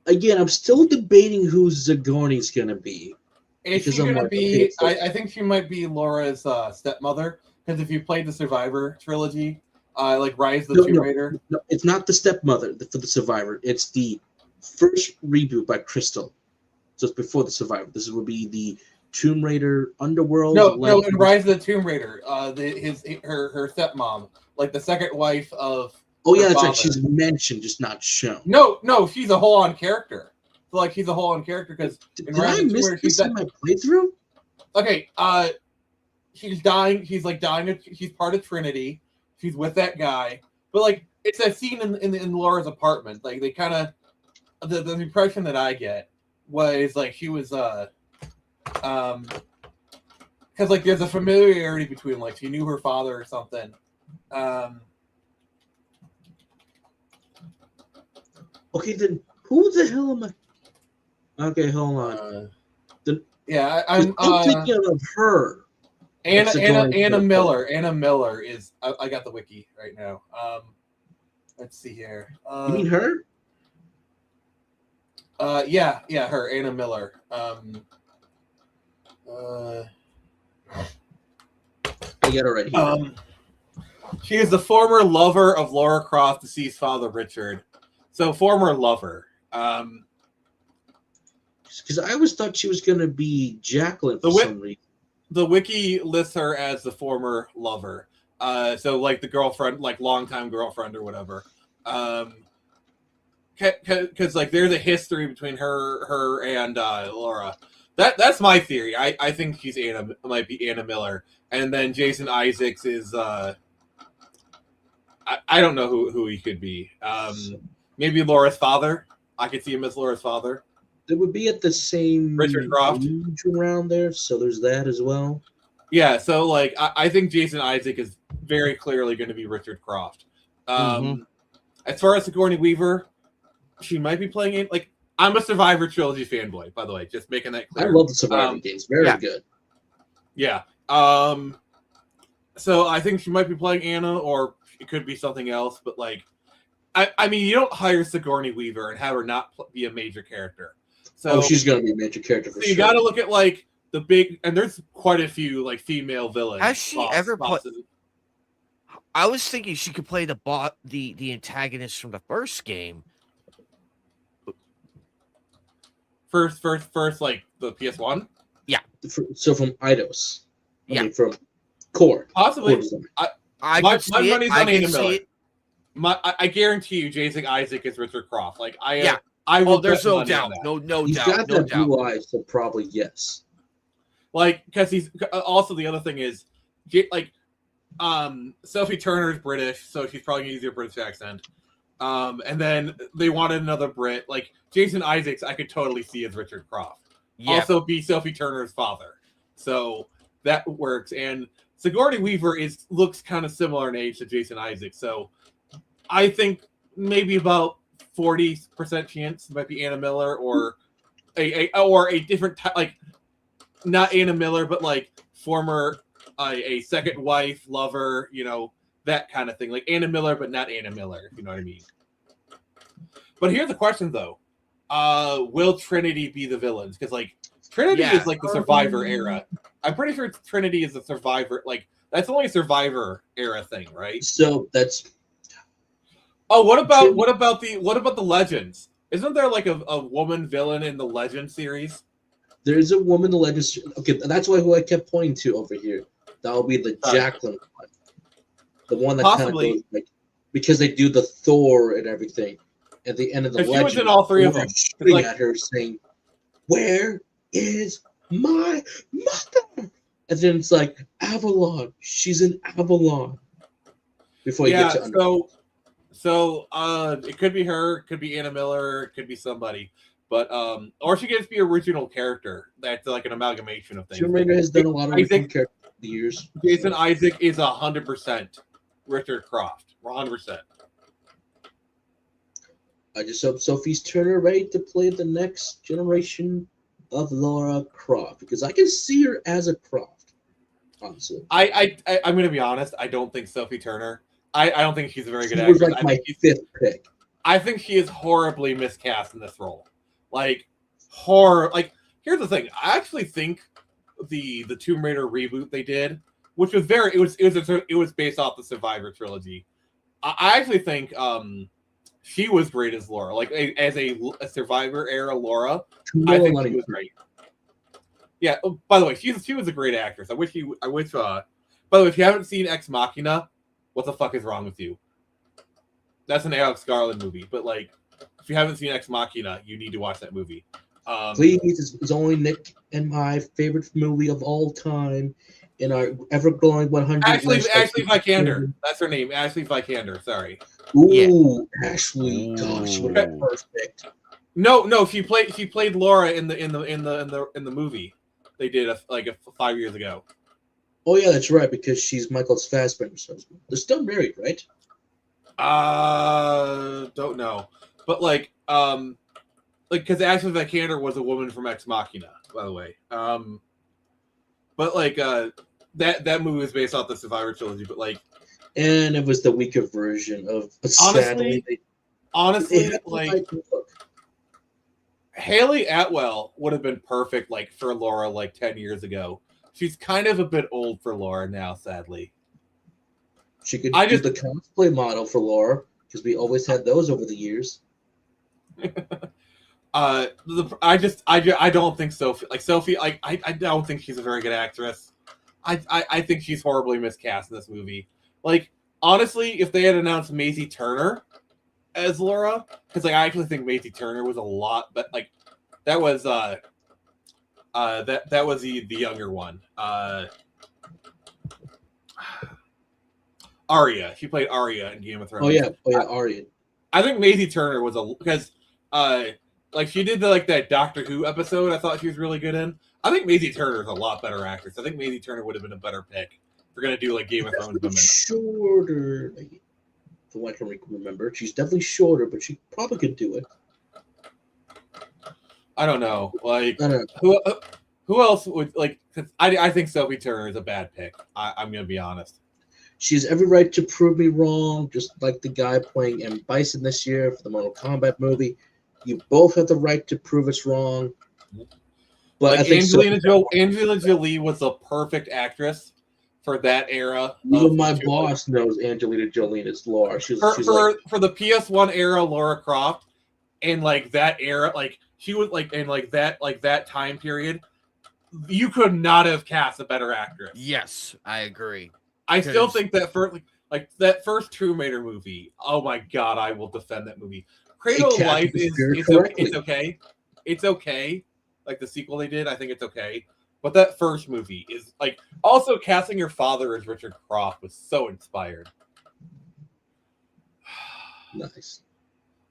Again, I'm still debating who Sigourney's gonna be.
Is she gonna be? I think she might be Laura's stepmother. Because if you played the Survivor trilogy, like Rise of the Tomb Raider,
no, it's not the stepmother for the Survivor. It's the first reboot by Crystal. So it's before the Survivor. This would be the Tomb Raider Underworld.
No, in Rise of the Tomb Raider, her stepmom, like the second wife of.
Oh yeah, that's right. She's mentioned, just not shown.
No, she's a whole-on character. So like she's a whole-on character because.
Did I miss this in my playthrough?
Okay, she's dying. She's like dying. She's part of Trinity. She's with that guy, but like it's a scene in Laura's apartment. Like they kind of the impression that I get was like she was because like there's a familiarity between like she knew her father or something.
Okay, then who the hell am I? Okay, hold on.
I'm
thinking of her.
Anna Miller. Anna Miller is. I got the wiki right now. Let's see here.
You mean her?
Yeah, her, Anna Miller.
I get it right here.
She is the former lover of Lara Croft, deceased father Richard. So former lover.
Because I always thought she was going to be Jacqueline for some reason.
The wiki lists her as the former lover. So like the girlfriend, like longtime girlfriend or whatever. Because like there's a history between her and Laura. That's my theory. I think she's might be Anna Miller, and then Jason Isaacs is I don't know who he could be. Maybe Laura's father. I could see him as Laura's father.
They would be at the same
Richard Croft
age around there, so there's that as well.
Yeah, so like I think Jason Isaac is very clearly going to be Richard Croft. As far as Sigourney Weaver, she might be playing it. Like I'm a Survivor trilogy fanboy, by the way, just making that clear.
I love the Survivor games, very good.
Yeah. So I think she might be playing Anna, or it could be something else. But like, I mean, you don't hire Sigourney Weaver and have her not be a major character. So
she's going to be a major character for sure.
You got to look at like the big, and there's quite a few like female villains.
Has she ever played? I was thinking she could play the antagonist from the first game.
First, like the PS1.
Yeah. So from Eidos.
Yeah.
From Core.
Possibly.
My
money's on Anna Miller. I guarantee you, Jason Isaac is Richard Croft. Like I will.
There's no doubt. No doubt.
He's got that blue eyes, so probably yes.
Like because he's also the other thing is like Sophie Turner's British, so she's probably gonna use your British accent. And then they wanted another Brit. Like Jason Isaacs, I could totally see as Richard Croft. Yeah. Also be Sophie Turner's father. So that works. And Sigourney Weaver looks kind of similar in age to Jason Isaacs. So I think maybe about 40% chance it might be Anna Miller or a different type, like not Anna Miller, but like former a second wife, lover, that kind of thing. Like Anna Miller, but not Anna Miller, if you know what I mean. But here's the question though. Will Trinity be the villains? Because like Trinity is like the Survivor era. I'm pretty sure Trinity is the Survivor, like that's only a Survivor era thing, right?
So that's
what about the Legends? Isn't there like a woman villain in the Legend series?
There's a woman in the Legends. Okay, that's who I kept pointing to over here. That will be the Jacqueline one. The one that kind of goes like, because they do the Thor and everything. At the end of the Legend,
she was in all three of them.
Shooting at her, saying, "Where is my mother?" And then it's like Avalon. She's in Avalon. Before you get to
So it could be her, it could be Anna Miller, it could be somebody, but or she could just be an original character that's like an amalgamation of things.
Tomb Raider has done a lot of original characters over the years.
Jason Isaac is 100% Richard Croft, 100%.
I just hope Sophie Turner ready to play the next generation of Lara Croft because I can see her as a Croft. Honestly,
I'm going to be honest. I don't think Sophie Turner. I don't think she's a very good
actress.
She was
like my fifth pick.
I think she is horribly miscast in this role. Like horror. Like here's the thing. I actually think the Tomb Raider reboot they did, which was it was based off the Survivor trilogy. I actually think she was great as Laura. Like as a Survivor era Laura, I think she was great. Yeah. Oh, by the way, she was a great actress. I wish. By the way, if you haven't seen Ex Machina, what the fuck is wrong with you? That's an Alex Garland movie, but like, if you haven't seen Ex Machina, you need to watch that movie.
Please, it's only Nick and my favorite movie of all time in our ever-growing 100.
Ashley Vikander. That's her name. Ashley Vikander. Sorry.
Ooh, yeah. Ashley. Gosh, would have been perfect.
No. She played Laura in the movie they did like 5 years ago.
Oh yeah, that's right, because she's Michael Fassbender's husband. They're still married, right?
Don't know, but like because Ashley Vikander was a woman from Ex Machina, by the way. But like that movie was based off the Survivor trilogy, but like,
and it was the weaker version of.
Honestly, like. Haley Atwell would have been perfect, like for Laura, like 10 years ago. She's kind of a bit old for Laura now, sadly.
She could do the cosplay model for Laura because we always had those over the years.
I don't think Sophie. Like Sophie, I don't think she's a very good actress. I think she's horribly miscast in this movie. Like honestly, if they had announced Maisie Turner as Laura, because like I actually think Maisie Turner was a lot, but like that was that was the younger one. Arya. She played Arya in Game of Thrones.
Oh yeah, Arya.
I think Maisie Turner was because like she did that Doctor Who episode. I thought she was really good in. I think Maisie Turner is a lot better actress. I think Maisie Turner would have been a better pick if we're gonna do like Game of Thrones women.
Shorter. The one I can remember. She's definitely shorter, but she probably could do it.
I don't know. Like
I don't know.
who else would like? I think Sophie Turner is a bad pick. I'm gonna be honest.
She has every right to prove me wrong, just like the guy playing M. Bison this year for the Mortal Kombat movie. You both have the right to prove it's wrong. But
like
I think
Angelina Jolie was the perfect actress for that era.
Even my boss knows Angelina Jolie is Laura. She's
for
like,
the PS1 era, Laura Croft, and like that era, like she was like in like that time period. You could not have cast a better actress.
Yes, I agree.
I still think that like that first Tomb Raider movie. Oh my god, I will defend that movie. Cradle of Life is it's okay. It's okay. Like the sequel they did, I think it's okay. But that first movie is like also casting your father as Richard Croft was so inspired.
Nice.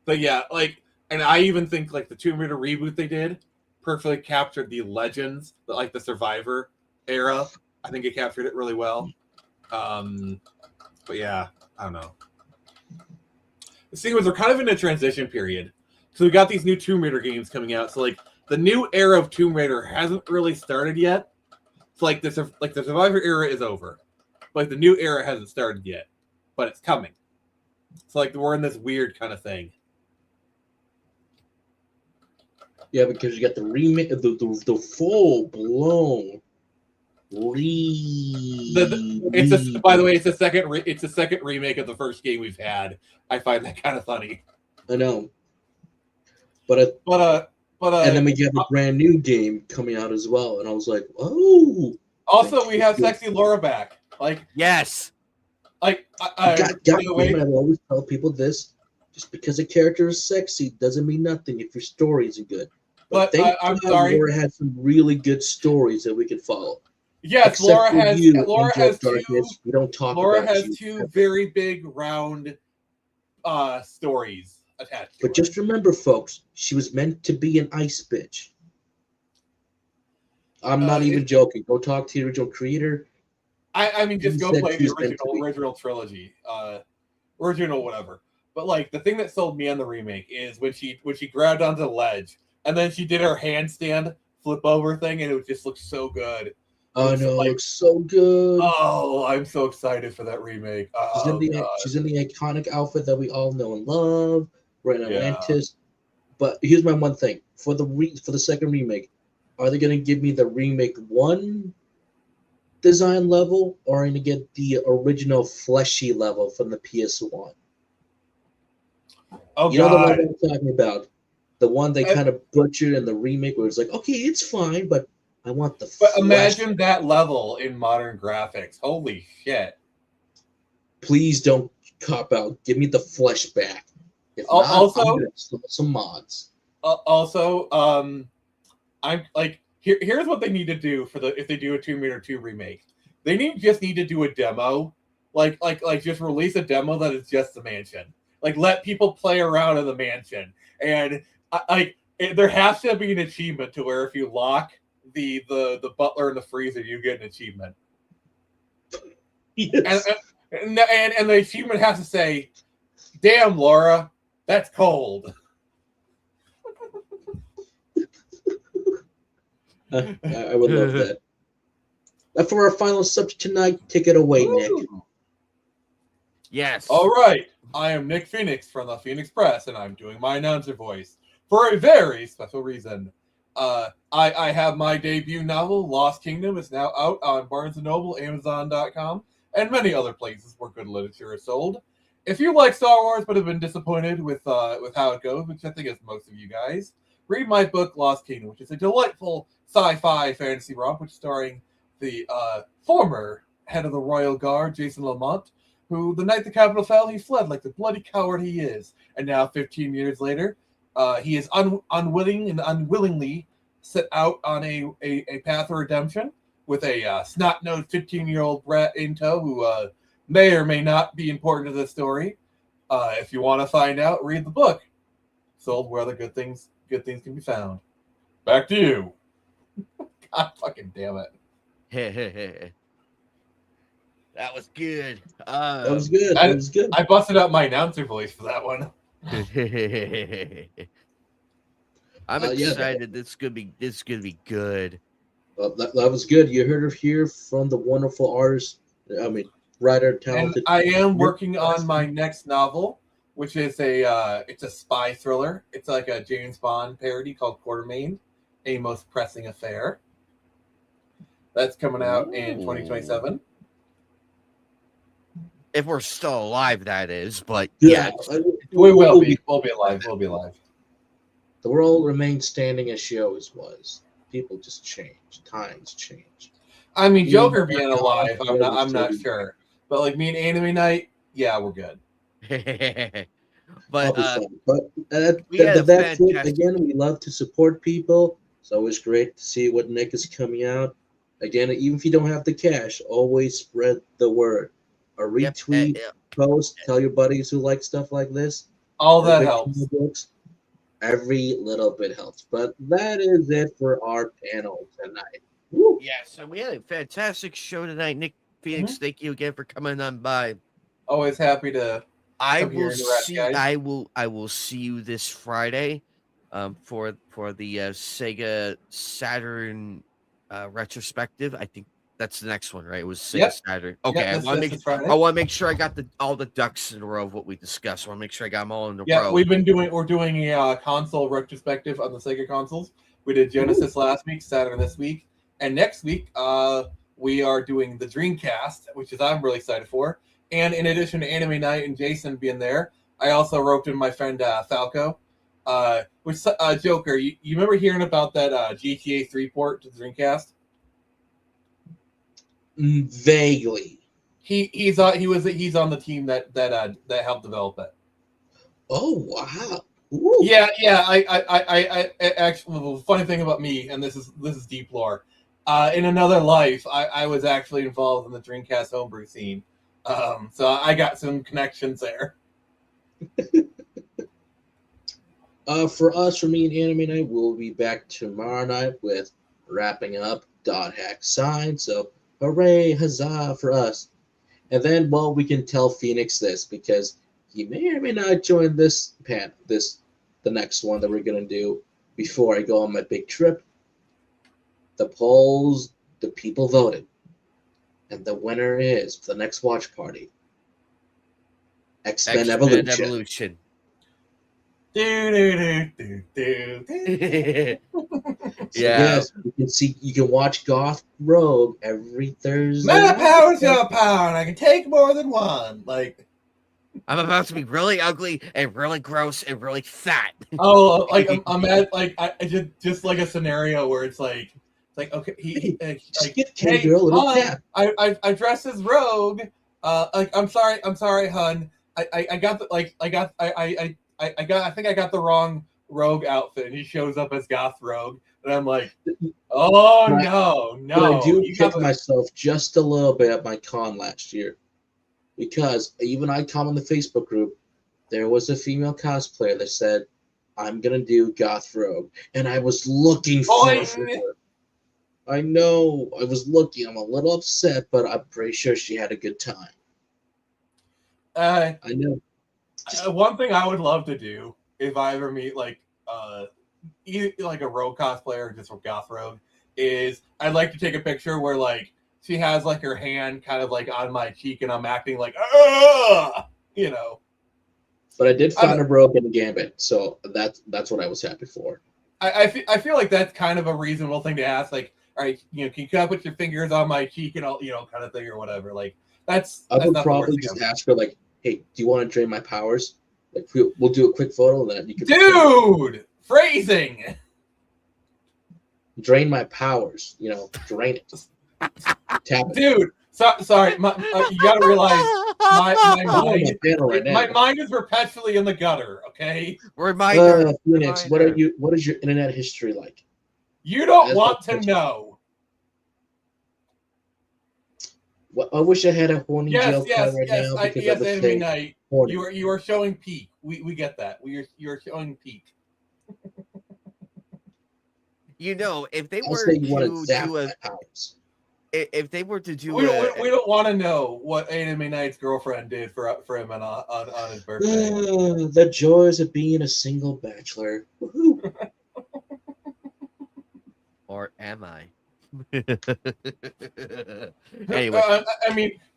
But yeah, like, and I even think like the Tomb Raider reboot they did perfectly captured the legends, like the Survivor era. I think it captured it really well. But yeah, I don't know. The thing was, we're kind of in a transition period. So we got these new Tomb Raider games coming out. So like the new era of Tomb Raider hasn't really started yet. So like the Survivor era is over. But like, the new era hasn't started yet. But it's coming. So like we're in this weird kind of thing.
Yeah, because you got the remake, the full blown
by the way, it's the second remake of the first game we've had. I find that kind of funny.
I know, but and then we get a brand new game coming out as well, and I was like, oh.
Also, we have sexy Laura back. Like
yes,
like
I always tell people this: just because a character is sexy doesn't mean nothing if your story isn't good. But
I'm sorry,
Laura had some really good stories that we could follow.
Yes, Laura has two very big round stories attached to her.
But just remember, folks, she was meant to be an ice bitch. I'm not even joking. Go talk to the original creator.
I mean, just go play the original trilogy, original whatever. But like the thing that sold me on the remake is when she grabbed onto the ledge and then she did her handstand flip over thing, and it just looked so good.
Oh no, it looks so good.
Oh, I'm so excited for that remake.
She's in the iconic outfit that we all know and love. We're in Atlantis. But here's my one thing. For the second remake, are they gonna give me the remake 1 design level, or are they gonna get the original fleshy level from the PS1?
Oh,
you know the one I'm talking about? The one they kind of butchered in the remake where it's like, okay, it's fine, but I want the
But imagine that level in modern graphics. Holy shit.
Please don't cop out. Give me the flesh back. If not,
also,
I'm gonna install some mods.
I'm like, here's what they need to do if they do a Tomb Raider 2 remake. They just need to do a demo. Like just release a demo that is just the mansion. Like let people play around in the mansion. And there has to be an achievement to where if you lock the butler in the freezer, you get an achievement. Yes. And the achievement has to say, "Damn, Laura, that's cold."
I would love that. For our final subject tonight, take it away, Nick.
Yes.
All right. I am Nick Phoenix from the Phoenix Press, and I'm doing my announcer voice for a very special reason. I have my debut novel, Lost Kingdom, is now out on Barnes & Noble, Amazon.com, and many other places where good literature is sold. If you like Star Wars but have been disappointed with how it goes, which I think is most of you guys, read my book, Lost Kingdom, which is a delightful sci-fi fantasy romp, which is starring the former head of the Royal Guard, Jason Lamont, who the night the Capitol fell, he fled like the bloody coward he is. And now, 15 years later, he is unwilling and unwillingly set out on a path of redemption with a snot-nosed 15-year-old brat in tow who may or may not be important to the story. If you want to find out, read the book. Sold where other good things can be found. Back to you. God fucking damn it.
That was good.
That was good. That was good.
I busted out my announcer voice for that one.
I'm excited. This is gonna be good.
That was good. You heard it here from the wonderful artist. I mean, writer, talented.
And I am working on my next novel, which is it's a spy thriller. It's like a James Bond parody called Quartermain, A Most Pressing Affair. That's coming out in 2027.
If we're still alive, that is. But
Yeah.
We will be. We'll be alive. We'll be alive.
The world remains standing as she always was. People just change. Times change.
I mean, Joker being alive, I'm not sure. But like me and Anime Night, yeah, we're good.
But
that's it. Again, we love to support people. It's always great to see what Nick is coming out. Again, even if you don't have the cash, always spread the word. A retweet, post, tell your buddies who like stuff like this.
All that helps.
Books, every little bit helps. But that is it for our panel tonight. Woo.
Yeah, so we had a fantastic show tonight. Nick Phoenix, thank you again for coming on by.
Always happy to.
I will see you this Friday, for the Sega Saturn retrospective. I think that's the next one, right? It was Sega Saturn. Okay,
yep,
I want to make sure I got all the ducks in a row of what we discussed. I want to make sure I got them all in a row.
Yeah, we're doing a console retrospective on the Sega consoles. We did Genesis last week, Saturn this week, and next week we are doing the Dreamcast, which is I'm really excited for. And in addition to Anime Night and Jason being there, I also roped in my friend Falco. Which Joker, you remember hearing about that GTA 3 port to the Dreamcast?
Vaguely.
He's on the team that helped develop it.
Oh wow! Ooh.
Yeah. I actually, the funny thing about me, and this is deep lore. In another life, I was actually involved in the Dreamcast homebrew scene. So I got some connections there.
For me and Anime Night, we'll be back tomorrow night with wrapping up Dot Hack Sign. So hooray, huzzah for us. And then, well, we can tell Phoenix this because he may or may not join this the next one that we're gonna do before I go on my big trip. The polls, the people voted. And the winner is the next watch party. X-Men Evolution.
Yeah.
Yes, you can watch Goth Rogue every Thursday.
My power's your power, and I can take more than one. Like,
I'm about to be really ugly and really gross and really fat.
Oh, like I'm at I just like a scenario where it's like okay, I dress as Rogue. I'm sorry, hun. I think I got the wrong Rogue outfit. And he shows up as Goth Rogue, and I'm like, oh no.
But I do kick myself just a little bit at my con last year, because even I come on the Facebook group, there was a female cosplayer that said, "I'm gonna do Goth Rogue," and I was looking for her. I know, I was looking. I'm a little upset, but I'm pretty sure she had a good time. I know.
One thing I would love to do if I ever meet either like a Rogue cosplayer or just a Goth Rogue is I'd like to take a picture where like she has like her hand kind of like on my cheek and I'm acting like
But I did find a rogue in the gambit, so that's what I was happy for.
I feel like that's kind of a reasonable thing to ask. Like, all right, can you put your fingers on my cheek and all, kind of thing or whatever. Like, I
would probably just ask her, like, hey, do you want to drain my powers? Like, we'll do a quick photo, and then you can.
Dude, phrasing.
Drain my powers. Drain it. Tap it.
Dude, sorry. You gotta realize my mind is perpetually in the gutter. Okay.
Reminder,
Phoenix, what is your internet history like?
You don't want to know.
Well, I wish I had a horny jail card right now.
Yes, Anime Night. You are showing peak. We get that. You're showing peak.
If they were to do if they were to do
we don't want to know what Anime Night's girlfriend did for him on his birthday.
The joys of being a single bachelor. Woo-hoo.
Or am I?
Anyway,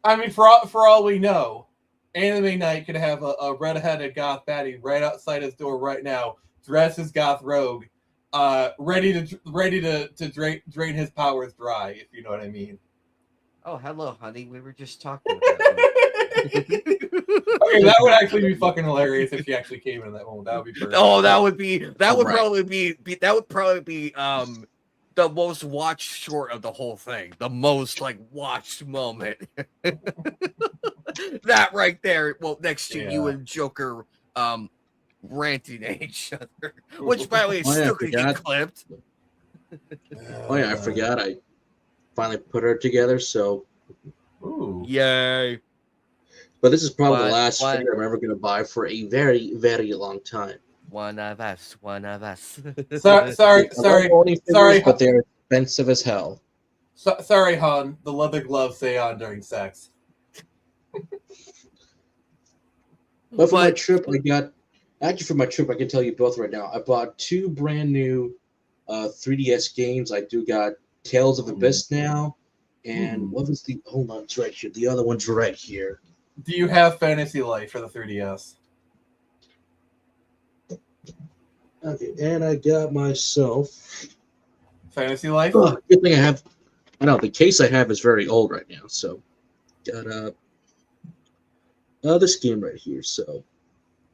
I mean, for all we know, Anime Night could have a red-headed goth baddie right outside his door right now, dressed as goth rogue, ready to drain his powers dry, if you know what I mean.
Oh, hello, honey. We were just talking about that.
Okay, that would actually be fucking hilarious if she actually came in that moment. That would be perfect.
Oh, that would probably be the most watched short of the whole thing. The most watched moment. That right there. Well, next to you and Joker ranting at each other, which by the way is still gonna get clipped.
Oh yeah, I forgot. I finally put her together. So,
yay!
But this is probably the last figure I'm ever gonna buy for a very, very long time.
One of us.
Sorry.
But they're expensive as hell.
Sorry, Han. The leather gloves stay on during sex.
But for my trip, I can tell you both right now. I bought 2 brand new 3DS games. I got Tales of Abyss now, and what was the? Hold on, it's right here. The other one's right here.
Do you have Fantasy Life for the 3DS?
Okay, and I got myself
Fantasy Life.
Oh, good thing I have. I know the case I have is very old right now, so got this game right here. So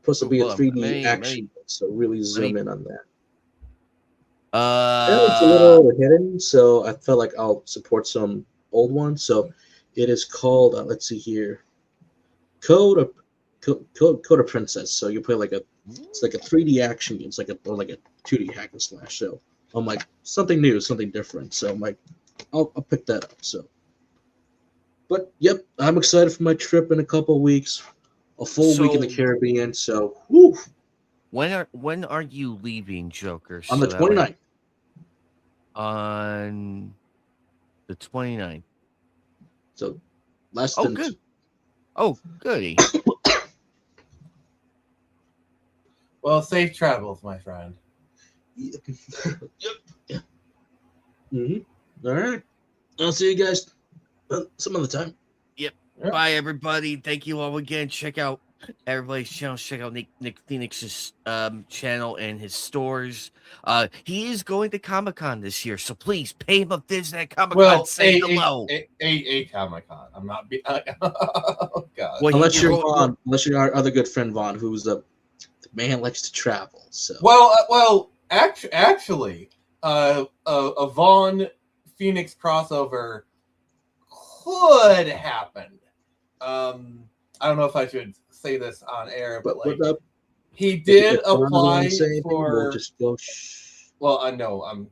supposed to be a 3D action, so really zoom in on that. That was a little hidden, so I felt like I'll support some old ones. So it is called. Let's see here, Code of Princess. So you play it's like a 3D action game. It's like a 2D hack and slash. So I'm like something new, something different. So I'm like, I'll pick that up. So, but yep, I'm excited for my trip in a couple of weeks. A full week in the Caribbean. So, woo.
When are you leaving, Joker?
On the 29th.
On the 29th.
So, less than.
Good. Oh, goody.
Well, safe travels, my friend.
Yep. Mm-hmm. All right. I'll see you guys some other time.
Yep. Bye, everybody. Thank you all again. Check out everybody's channel. Check out Nick Phoenix's channel and his stores. He is going to Comic-Con this year, so please pay him a visit at Comic-Con.
Well,
say hello.
A Comic-Con. I'm not. Oh God.
Well, unless you're our other good friend Vaughn, who's the man likes to travel. So
actually, a Vaughn Phoenix crossover could happen. I don't know if I should say this on air, but he did apply for. Well, I know.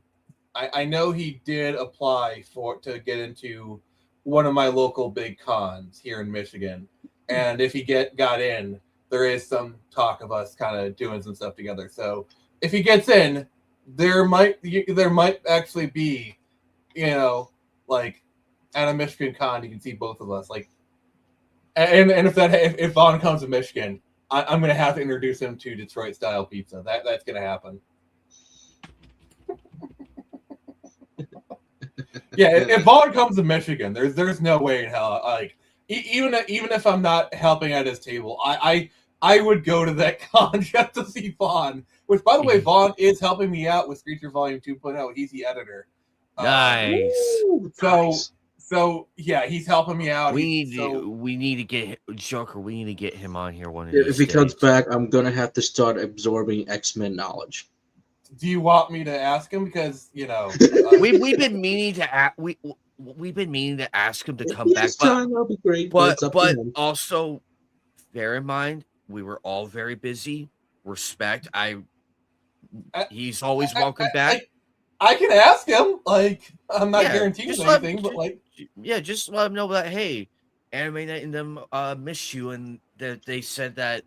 I know he did apply to get into one of my local big cons here in Michigan, and if he got in, there is some talk of us kind of doing some stuff together. So if he gets in, there might actually be, at a Michigan con, you can see both of us. And if Vaughn comes to Michigan, I'm gonna have to introduce him to Detroit style pizza. That's gonna happen. Yeah, if Vaughn comes to Michigan, there's no way in hell. Even if I'm not helping at his table, I would go to that con just to see Vaughn. Which, by the way, Vaughn is helping me out with Screecher Volume 2.0. He's the editor.
Nice.
Ooh,
So,
nice.
so yeah, he's helping me out.
We need to get Joker. We need to get him on here one of
If
these
he comes
days.
back, I'm gonna have to start absorbing X-Men knowledge.
Do you want me to ask him? Because
We've been meaning to we've been meaning to ask him to come back,
Next time, that'll be great.
but
it's up to him.
also bear in mind we were all very busy. Respect. He's always welcome back.
I can ask him. Like, I'm not
Yeah,
guaranteeing
just
anything, but like,
yeah, just let him know that hey, Anime Night and them miss you, and that they said that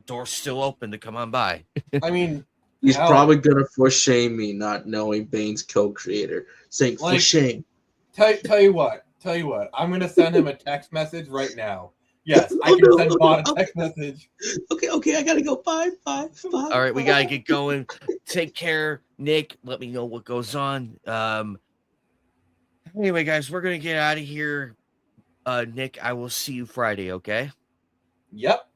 door's still open to come on by.
I mean,
He's
hell,
probably gonna for shame me not knowing Bane's co-creator, saying for
Like-
shame.
tell you what. I'm gonna send him a text message right now. Yes, I can send Vaughn a text message.
Okay, I gotta go. Bye.
All right, we gotta get going. Take care, Nick. Let me know what goes on. Anyway, guys, we're gonna get out of here. Nick, I will see you Friday. Okay.
Yep.